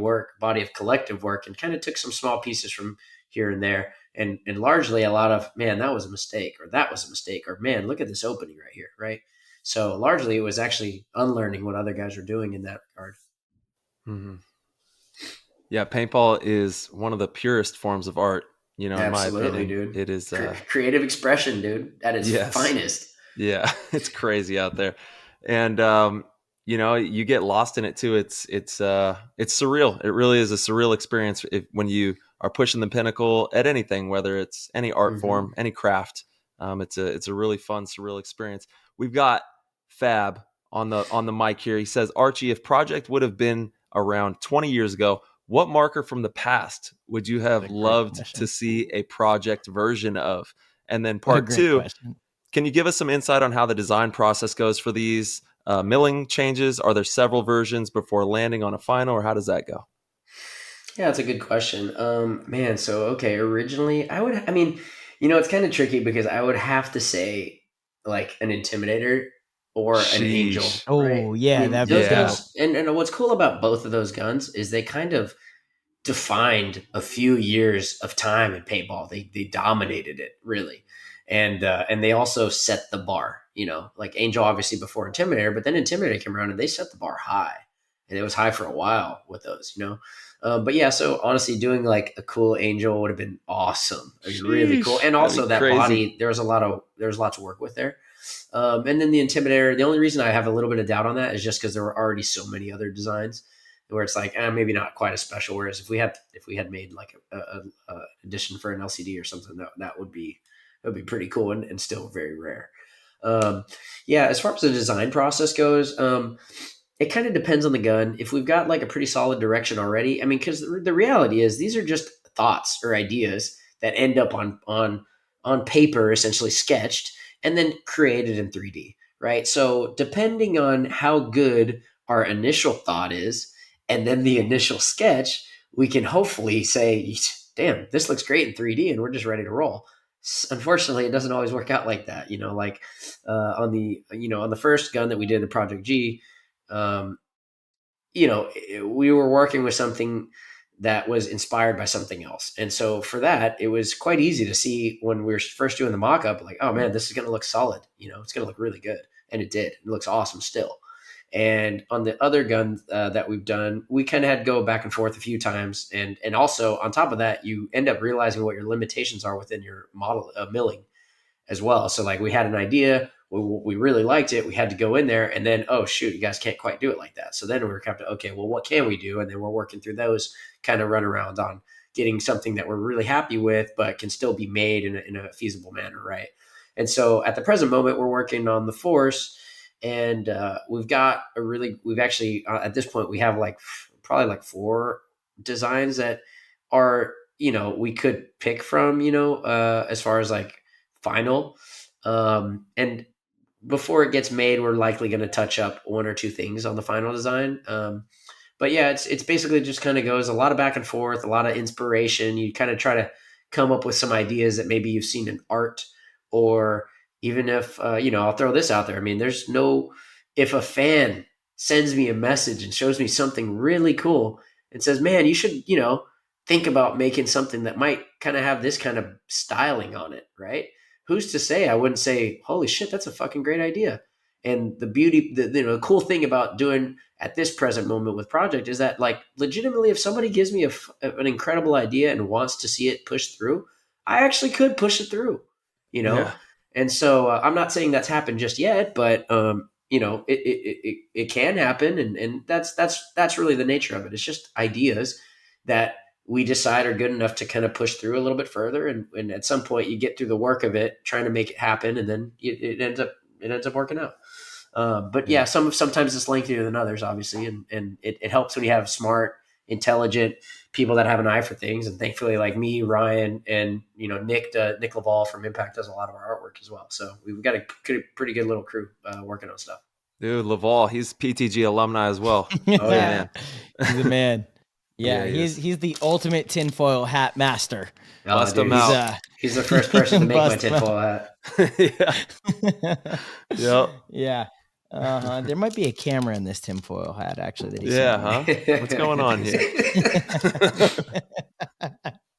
collective work, and kind of took some small pieces from here and there. And largely a lot of, man, that was a mistake, or that was a mistake, or man, look at this opening right here. Right. So largely it was actually unlearning what other guys were doing in that regard. Mm-hmm. Yeah. Paintball is one of the purest forms of art, in Absolutely, my opinion. dude. It is creative expression, dude, at its finest. Yeah. It's crazy out there. And, you get lost in it too. It's surreal. It really is a surreal experience when you are pushing the pinnacle at anything, whether it's any art form, any craft. It's a really fun, surreal experience. We've got Fab on the mic here. He says, Archie, if Project would have been around 20 years ago, what marker from the past would you have loved to see a Project version of? And then part two, can you give us some insight on how the design process goes for these milling changes? Are there several versions before landing on a final, or how does that go? Yeah, that's a good question. Man, so, okay, originally it's kind of tricky, because I would have to say like an Intimidator or an Angel. Oh, right? yeah, that'd be dope. And what's cool about both of those guns is they kind of defined a few years of time in paintball. They dominated it, really. And they also set the bar, like Angel obviously before Intimidator, but then Intimidator came around and they set the bar high, and it was high for a while with those, but yeah, so honestly, doing like a cool Angel would have been awesome. It was really cool. And also that crazy body, there was lots of work with there. And then the Intimidator, the only reason I have a little bit of doubt on that is just because there were already so many other designs where it's like, maybe not quite as special. Whereas if we had made like a edition for an LCD or something, that would be pretty cool and still very rare. As far as the design process goes, it kind of depends on the gun. If we've got like a pretty solid direction already, because the reality is these are just thoughts or ideas that end up on paper, essentially sketched and then created in 3D, right? So depending on how good our initial thought is, and then the initial sketch, we can hopefully say, damn, this looks great in 3D, and we're just ready to roll. Unfortunately, it doesn't always work out like that. On the first gun that we did, the Project G, we were working with something that was inspired by something else. And so for that, it was quite easy to see when we were first doing the mock-up, like, oh man, this is going to look solid. It's going to look really good. And it did. It looks awesome still. And on the other gun that we've done, we kind of had to go back and forth a few times. And also on top of that, you end up realizing what your limitations are within your model milling as well. So like we had an idea, we really liked it. We had to go in there, and then, oh shoot, you guys can't quite do it like that. So then we were kind of, okay, well, what can we do? And then we're working through those kind of runarounds on getting something that we're really happy with, but can still be made in a feasible manner. Right. And so at the present moment, we're working on the Force, and we've actually, at this point, we have probably like 4 designs that are, we could pick from, as far as like final. And before it gets made, we're likely going to touch up 1 or 2 things on the final design. But yeah, it's basically just kind of goes a lot of back and forth, a lot of inspiration. You kind of try to come up with some ideas that maybe you've seen in art, or even if, I'll throw this out there. If a fan sends me a message and shows me something really cool and says, man, you should, think about making something that might kind of have this kind of styling on it, right? Who's to say I wouldn't say, holy shit, that's a fucking great idea. And the cool thing about doing at this present moment with Project is that, like, legitimately, if somebody gives me an incredible idea and wants to see it pushed through, I actually could push it through, Yeah. And so I'm not saying that's happened just yet, but it can happen, and that's really the nature of it. It's just ideas that we decide are good enough to kind of push through a little bit further. And at some point you get through the work of it, trying to make it happen. And then it ends up working out. But yeah, sometimes it's lengthier than others, obviously. And it helps when you have smart, intelligent people that have an eye for things. And thankfully, like me, Ryan, and, Nick Laval from Impact does a lot of our artwork as well. So we've got a pretty good little crew working on stuff. Dude, Laval, he's PTG alumni as well. Oh yeah. He's a man. Yeah, he he's the ultimate tinfoil hat master. Bust Dude, him out. he's the first person to make my Bust him tinfoil hat. Yeah. Yep. Yeah. There might be a camera in this tinfoil hat, actually, that he's Yeah, showing me. huh? What's going on here?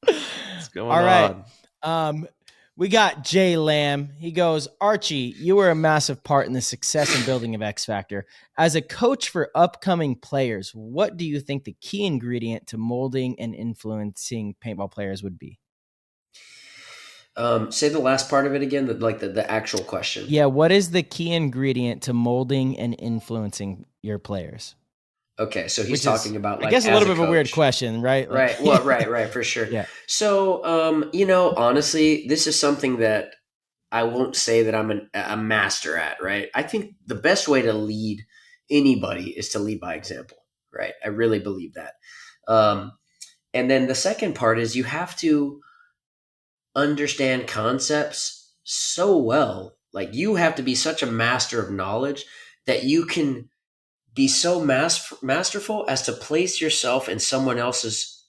What's going All right. on? We got Jay Lamb. He goes, Archie, you were a massive part in the success and building of X Factor. As a coach for upcoming players, what do you think the key ingredient to molding and influencing paintball players would be? Say the last part of it again, the actual question. Yeah, what is the key ingredient to molding and influencing your players? Okay, so he's talking about, like, I guess a as little bit of a coach. weird question, right? Right. Well, right, for sure. Yeah. So, honestly, this is something that I won't say that I'm a master at, right? I think the best way to lead anybody is to lead by example, right? I really believe that. And then the second part is you have to understand concepts so well. Like, you have to be such a master of knowledge that you can be so masterful as to place yourself in someone else's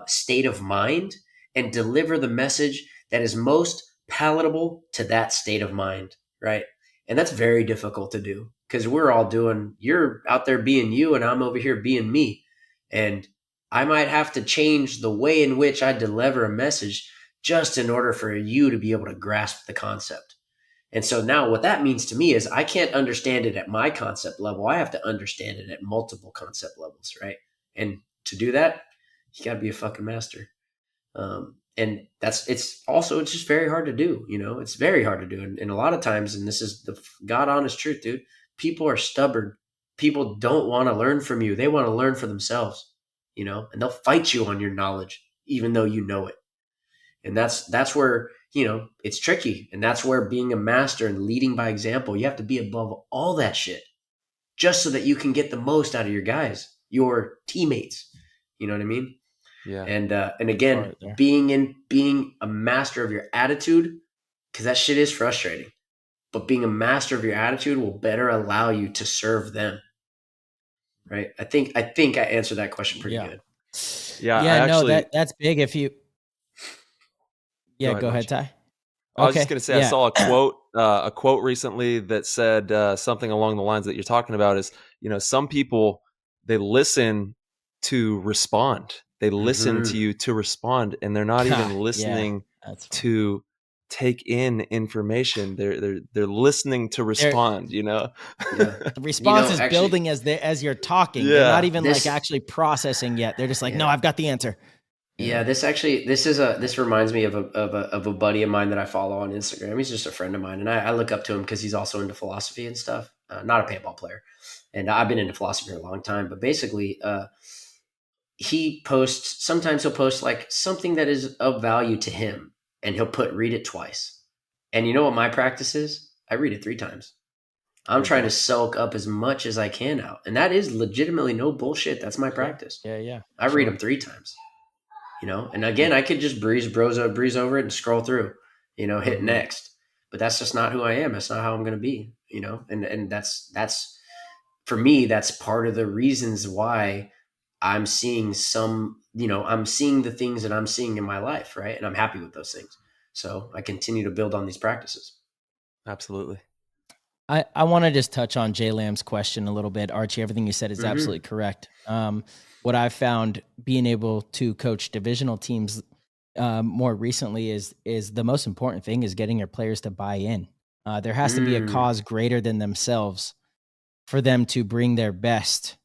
state of mind and deliver the message that is most palatable to that state of mind, right? And that's very difficult to do because you're out there being you and I'm over here being me. And I might have to change the way in which I deliver a message just in order for you to be able to grasp the concept. And so now what that means to me is I can't understand it at my concept level. I have to understand it at multiple concept levels, right? And to do that, you got to be a fucking master. And it's just very hard to do. It's very hard to do. And a lot of times, and this is the God honest truth, dude, people are stubborn. People don't want to learn from you. They want to learn for themselves, and they'll fight you on your knowledge, even though you know it. And that's where, it's tricky. And that's where being a master and leading by example, you have to be above all that shit just so that you can get the most out of your guys, your teammates. You know what I mean? Yeah. And again, being a master of your attitude, because that shit is frustrating, but being a master of your attitude will better allow you to serve them. Right. I think I answered that question pretty good. Yeah. That's big. If you, go ahead, Ty. I was just going to say, I saw a quote recently that said something along the lines that you're talking about is, some people, they listen to respond. They listen to you to respond, and they're not even listening to take in information. They're listening to respond. The response is building as you're talking. Yeah. They're not even actually processing yet. They're just like, no, I've got the answer. Yeah, this reminds me of a buddy of mine that I follow on Instagram. He's just a friend of mine, and I look up to him because he's also into philosophy and stuff. Not a paintball player, and I've been into philosophy for a long time. But basically, sometimes he'll post like something that is of value to him, and he'll read it twice. And you know what my practice is? I read it 3 times. I'm trying to soak up as much as I can out, and that is legitimately no bullshit. That's my practice. Yeah. I read them 3 times. And again, I could just breeze over it and scroll through, hit next, but that's just not who I am. That's not how I'm going to be, and that's for me, that's part of the reasons why I'm seeing I'm seeing the things that I'm seeing in my life. Right. And I'm happy with those things. So I continue to build on these practices. Absolutely. I want to just touch on Jay Lamb's question a little bit. Archie, everything you said is absolutely correct. What I've found being able to coach divisional teams more recently is the most important thing is getting your players to buy in. There has to be a cause greater than themselves for them to bring their best.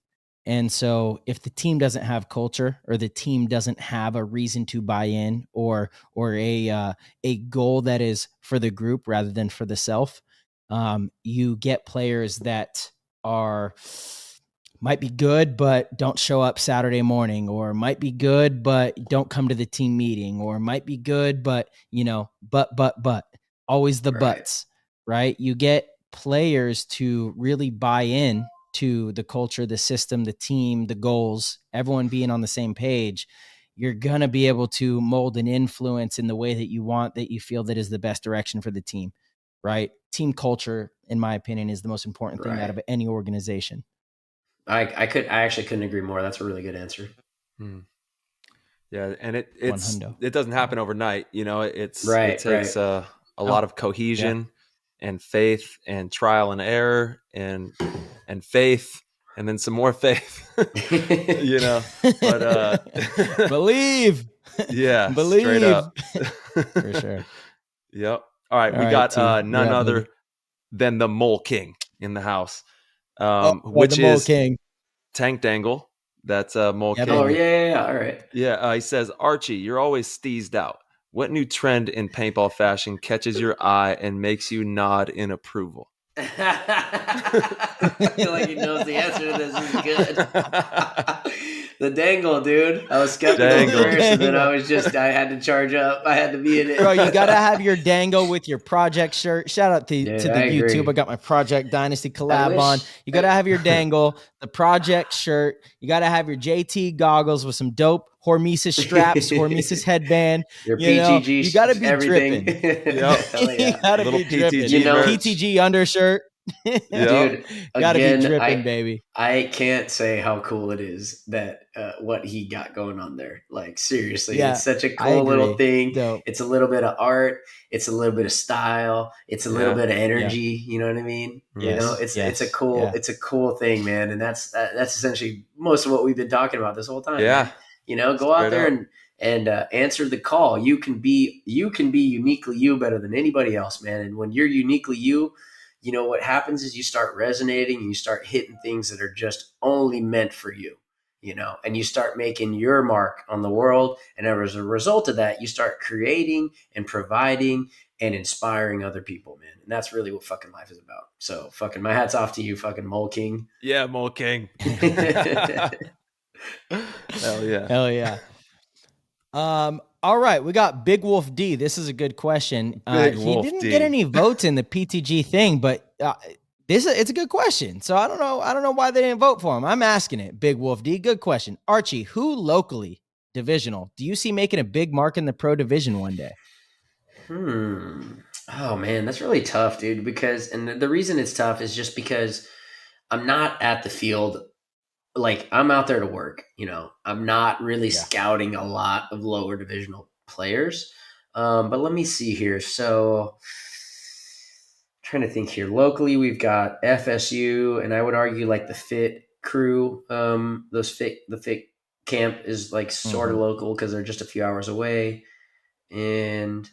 And so if the team doesn't have culture or the team doesn't have a reason to buy in or a goal that is for the group rather than for the self, you get players that might be good, but don't show up Saturday morning, or might be good, but don't come to the team meeting, or might be good, but but always the buts, right? You get players to really buy in to the culture, the system, the team, the goals, everyone being on the same page. You're going to be able to mold and influence in the way that you want, that you feel that is the best direction for the team, right? Team culture, in my opinion, is the most important thing out of any organization. I actually couldn't agree more. That's a really good answer. Hmm. Yeah, and it hundo. doesn't happen overnight. You know, it takes a lot of cohesion and faith and trial and error and faith and then some more faith. You know, but believe, yeah, straight believe up. for sure. Yep. All right, we right, got T, you're none up, other baby. than the Mole King in the house, The which Mole is King. Tank Dangle. That's Mole Yeah, King. Oh baby. yeah. All right. Yeah, he says, Archie, you're always steezed out. What new trend in paintball fashion catches your eye and makes you nod in approval? I feel like he knows the answer to this. This is good. The dangle, dude. I was skeptical Dangle. at first, and then Dangle. I had to charge up. I had to be in it. Bro, you gotta have your dangle with your project shirt. Shout out to Yeah, the I YouTube. agree. I got my Project Dynasty collab wish- on. You gotta have your dangle, the project shirt. You gotta have your JT goggles with some dope Hormesis straps, Hormesis headband. Your You know, PTG, you gotta be everything. dripping. Yep. Hell You yeah. gotta Little be dripping. PTG merch. PTG undershirt. Yep. Dude, Gotta be again, dripping, baby. I can't say how cool it is that what he got going on there. Like seriously, Yeah, it's such a I cool little agree. thing. Dope. It's a little bit of art. It's a little bit of style. It's a little Yeah. bit of energy. You know what I mean? You Yes, know, it's yes, a cool yeah. it's a cool thing, man. And that's essentially most of what we've been talking about this whole time. Yeah. Man. You know, go out Straight there up. and answer the call. You can be uniquely you better than anybody else, man. And when you're uniquely you, you know what happens is you start resonating and you start hitting things that are just only meant for you, you know, and you start making your mark on the world. And as a result of that, you start creating and providing and inspiring other people, man. And that's really what fucking life is about. So fucking my hat's off to you, fucking Mole King. Yeah, Mole King. Hell yeah. Hell yeah. All right, we got Big Wolf D. This is a good question. Big He Wolf didn't D. get any votes in the PTG thing, but it's a good question. So I don't know why they didn't vote for him. I'm asking it. Big Wolf D. Good question. Archie, who locally divisional do you see making a big mark in the pro division one day? Oh man, that's really tough, dude. Because the reason it's tough is just because I'm not at the field. Like I'm out there to work, you know, I'm not really scouting a lot of lower divisional players. But let me see here. So trying to think here locally, we've got FSU and I would argue like the fit crew. The fit camp is like sort of local cause they're just a few hours away. And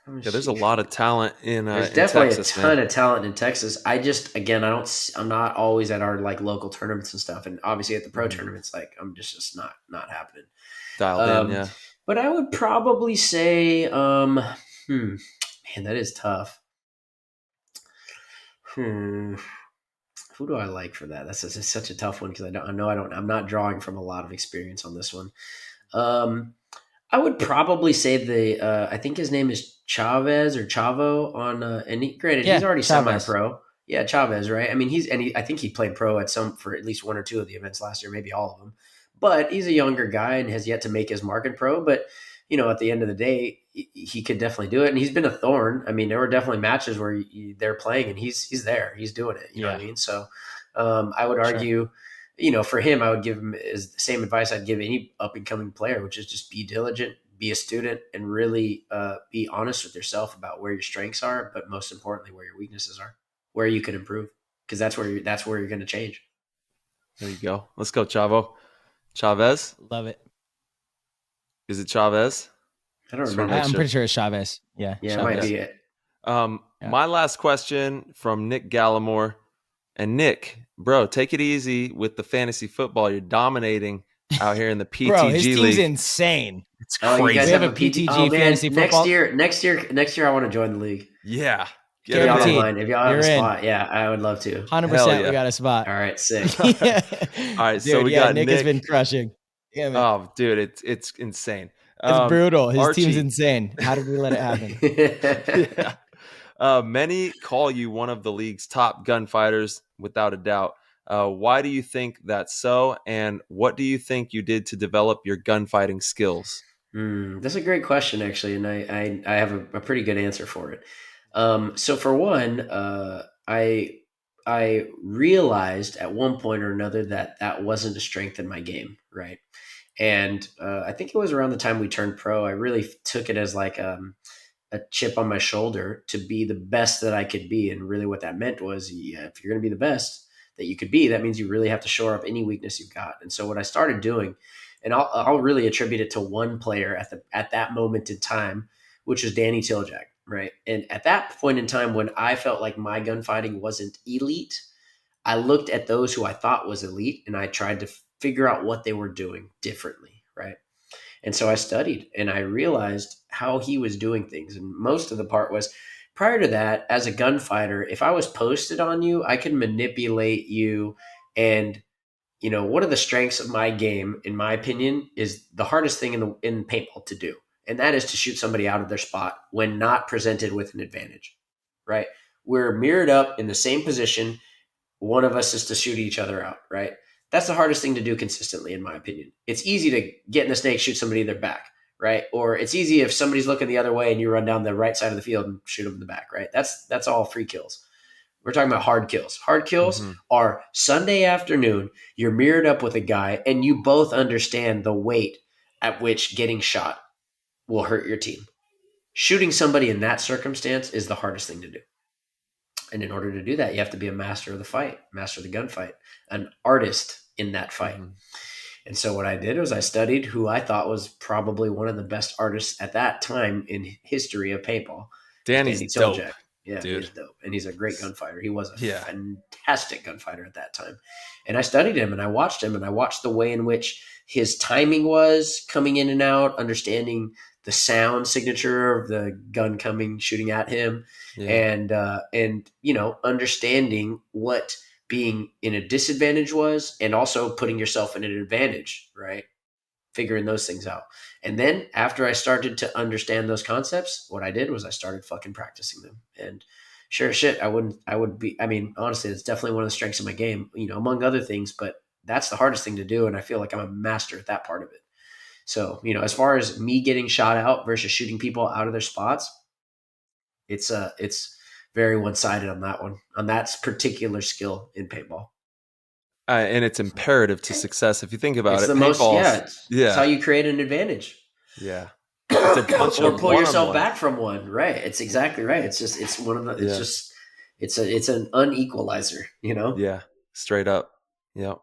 Yeah, there's a lot of talent in there's in definitely Texas, a ton man. of talent in Texas. I just, again, I'm not always at our like local tournaments and stuff. And obviously at the pro tournaments, like I'm just not happening. Dialed in, yeah. But I would probably say, man, that is tough. Who do I like for that? That's such a tough one because I'm not drawing from a lot of experience on this one. I would probably say I think his name is Chavez or Chavo on, granted, he's already Chavez. semi-pro. Yeah, Chavez, right? I mean, I think he played pro for at least one or two of the events last year, maybe all of them. But he's a younger guy and has yet to make his mark in pro. But, you know, at the end of the day, he could definitely do it. And he's been a thorn. I mean, there were definitely matches where they're playing and he's there. He's doing it. You know what I mean? So I would argue, you know, for him, I would give him is the same advice I'd give any up and coming player, which is just be diligent, be a student, and really be honest with yourself about where your strengths are, but most importantly, where your weaknesses are, where you can improve, because that's where you're going to change. There you go. Let's go, Chavo. Chavez? Love it. Is it Chavez? I don't Just remember. wanna make I'm sure. pretty sure it's Chavez. Yeah. Yeah, Chavez. it might be it. My last question from Nick Gallimore. And Nick, bro, take it easy with the fantasy football. You're dominating out here in the PTG Bro, his team's league. insane. It's Oh, crazy. you guys We have have a a PTG PTG fantasy football? Next year, I want to join the league. Yeah. If y'all don't Guaranteed. mind, if y'all have You're a in. spot, yeah, I would love to. 100%. Hell yeah. We got a spot. All right, sick. Yeah. All right, Dude, so we got Nick has Nick. been crushing. Yeah, man. Oh, dude, it's insane. It's brutal. His Archie. team's insane. How did we let it happen? Yeah. Many call you one of the league's top gunfighters, without a doubt. Why do you think that's so? And what do you think you did to develop your gunfighting skills? That's a great question, actually, and I have a pretty good answer for it. So for one, I I realized at one point or another that that wasn't a strength in my game, right? And I think it was around the time we turned pro. I really took it as like a chip on my shoulder to be the best that I could be. And really what that meant was, yeah, if you're going to be the best that you could be, that means you really have to shore up any weakness you've got. And so what I started doing, and I'll really attribute it to one player at that moment in time, which was Danny Tiljak, right? And at that point in time, when I felt like my gunfighting wasn't elite, I looked at those who I thought was elite and I tried to figure out what they were doing differently, right? And so I studied and I realized how he was doing things. And most of the part was prior to that, as a gunfighter, if I was posted on you, I could manipulate you. And, one of the strengths of my game, in my opinion, is the hardest thing in paintball to do. And that is to shoot somebody out of their spot when not presented with an advantage, right? We're mirrored up in the same position. One of us is to shoot each other out, right? That's the hardest thing to do consistently, in my opinion. It's easy to get in the snake, shoot somebody in their back, right? Or it's easy if somebody's looking the other way and you run down the right side of the field and shoot them in the back, right? That's all free kills. We're talking about hard kills. Hard kills are Sunday afternoon, you're mirrored up with a guy and you both understand the weight at which getting shot will hurt your team. Shooting somebody in that circumstance is the hardest thing to do. And in order to do that, you have to be a master of the fight, master of the gunfight, an artist in that fight. And so what I did was I studied who I thought was probably one of the best artists at that time in history of paintball. Danny's dope. Yeah, dude. He's dope. And he's a great gunfighter. He was a fantastic gunfighter at that time. And I studied him and I watched him and I watched the way in which his timing was coming in and out, understanding the sound signature of the gun coming, shooting at him, and understanding what being in a disadvantage was, and also putting yourself in an advantage, right? Figuring those things out. And then after I started to understand those concepts, what I did was I started fucking practicing them. And sure as shit, honestly, it's definitely one of the strengths of my game, among other things, but that's the hardest thing to do. And I feel like I'm a master at that part of it. So, as far as me getting shot out versus shooting people out of their spots, it's very one-sided on that one, on that particular skill in paintball. And it's imperative to success. If you think about it's it, the most, it's how you create an advantage. Yeah. Or pull yourself back from one. Right. It's exactly right. It's one of the, it's an unequalizer, Yeah. Straight up. Yep.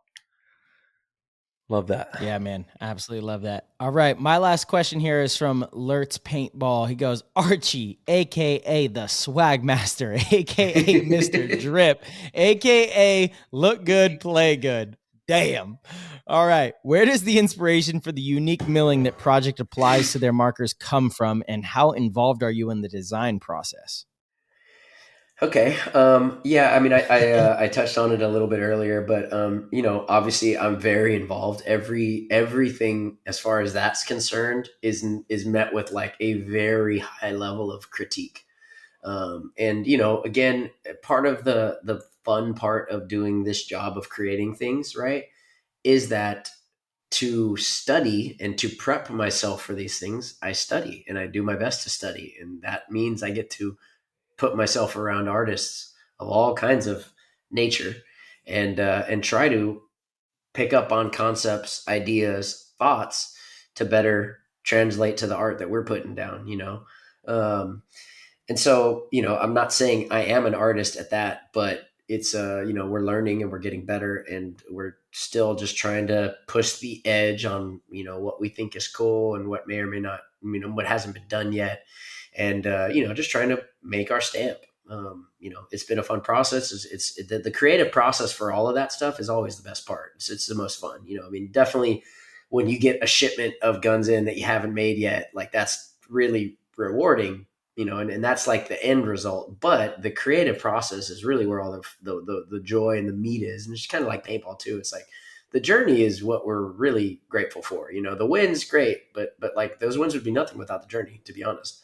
Love that. Yeah, man. Absolutely love that. All right. My last question here is from Lurtz Paintball. He goes, Archie, a.k.a. the Swag Master, a.k.a. Mr. Drip, a.k.a. look good, play good. Damn. All right. Where does the inspiration for the unique milling that Project applies to their markers come from, and how involved are you in the design process? Okay. I touched on it a little bit earlier, but obviously I'm very involved. Everything as far as that's concerned is met with like a very high level of critique. Again, part of the fun part of doing this job of creating things, right, is that to study and to prep myself for these things, I study and I do my best to study. And that means I get to put myself around artists of all kinds of nature and try to pick up on concepts, ideas, thoughts to better translate to the art that we're putting down, and so, I'm not saying I am an artist at that, but it's, we're learning and we're getting better and we're still just trying to push the edge on, what we think is cool and what may or may not, what hasn't been done yet. And, just trying to make our stamp. It's been a fun process. It's the creative process for all of that stuff is always the best part. It's the most fun, definitely when you get a shipment of guns in that you haven't made yet, like that's really rewarding, and that's like the end result. But the creative process is really where all the joy and the meat is. And it's kind of like paintball too. It's like the journey is what we're really grateful for. The win's great, but like those wins would be nothing without the journey, to be honest.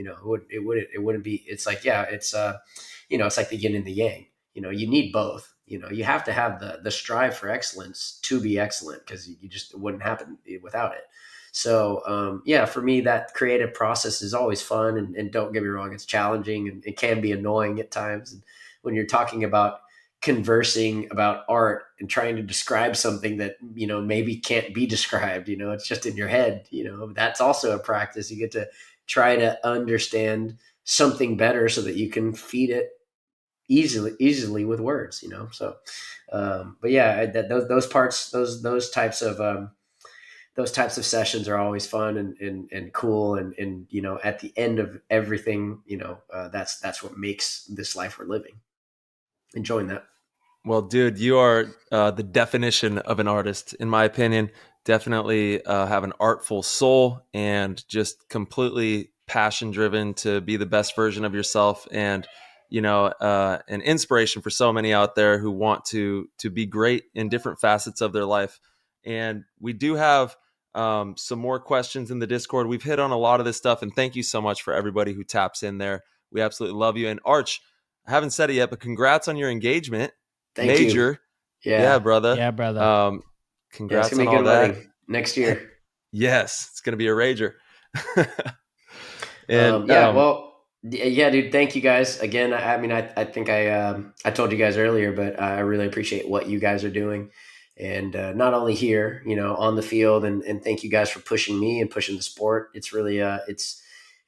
It wouldn't be, it's like, it's like the yin and the yang, you need both, you have to have the strive for excellence to be excellent, because it wouldn't happen without it. So, for me, that creative process is always fun and don't get me wrong, it's challenging and it can be annoying at times. And when you're talking about conversing about art and trying to describe something that, maybe can't be described, it's just in your head, that's also a practice. You get to try to understand something better so that you can feed it easily with words, so but yeah, those types of sessions are always fun and cool. And at the end of everything, that's what makes this life we're living. Enjoying that. Well, dude, you are the definition of an artist, in my opinion. Definitely have an artful soul and just completely passion driven to be the best version of yourself. And, an inspiration for so many out there who want to be great in different facets of their life. And we do have some more questions in the Discord. We've hit on a lot of this stuff, and thank you so much for everybody who taps in there. We absolutely love you. And Arch, I haven't said it yet, but congrats on your engagement. Thank Major. you. Yeah, brother. Yeah, brother. it's Congrats gonna on be a all good that. wedding next year. Yes, it's gonna be a rager. Yeah, dude. Thank you guys again. I think I told you guys earlier, but I really appreciate what you guys are doing, and not only here, on the field, and thank you guys for pushing me and pushing the sport. It's really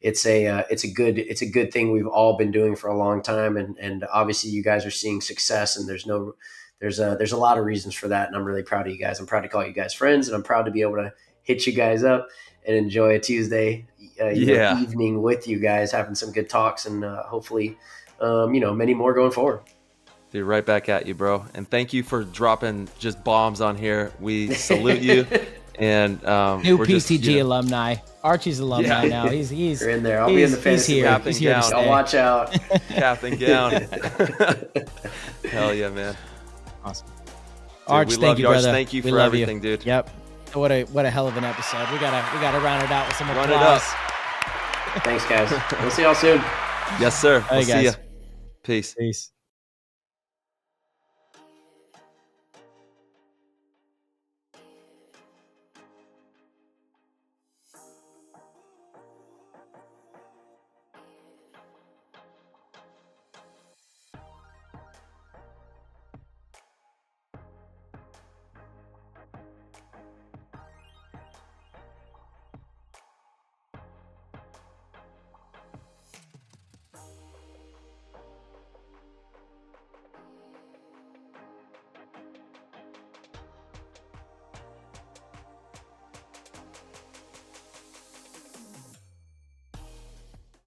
it's a good thing we've all been doing for a long time, and obviously you guys are seeing success, and there's a lot of reasons for that, and I'm really proud of you guys. I'm proud to call you guys friends, and I'm proud to be able to hit you guys up and enjoy a Tuesday evening with you guys, having some good talks, and hopefully many more going forward. Dude, right back at you, bro. And thank you for dropping just bombs on here. We salute you. And new PTG alumni. Archie's alumni now. He's You're in there. I'll be in the fantasy here. Cap and He's here to gown. stay. I'll watch out. Cap and gown. Hell yeah, man. Awesome. Dude, Arch, we thank love you, Arch. brother. Thank you We for love everything, you. dude. Yep. What a hell of an episode. We gotta round it out with some Run it applause. up. Thanks, guys. We'll see y'all soon. Yes, sir. All We'll right, see ya. guys. Peace. Peace.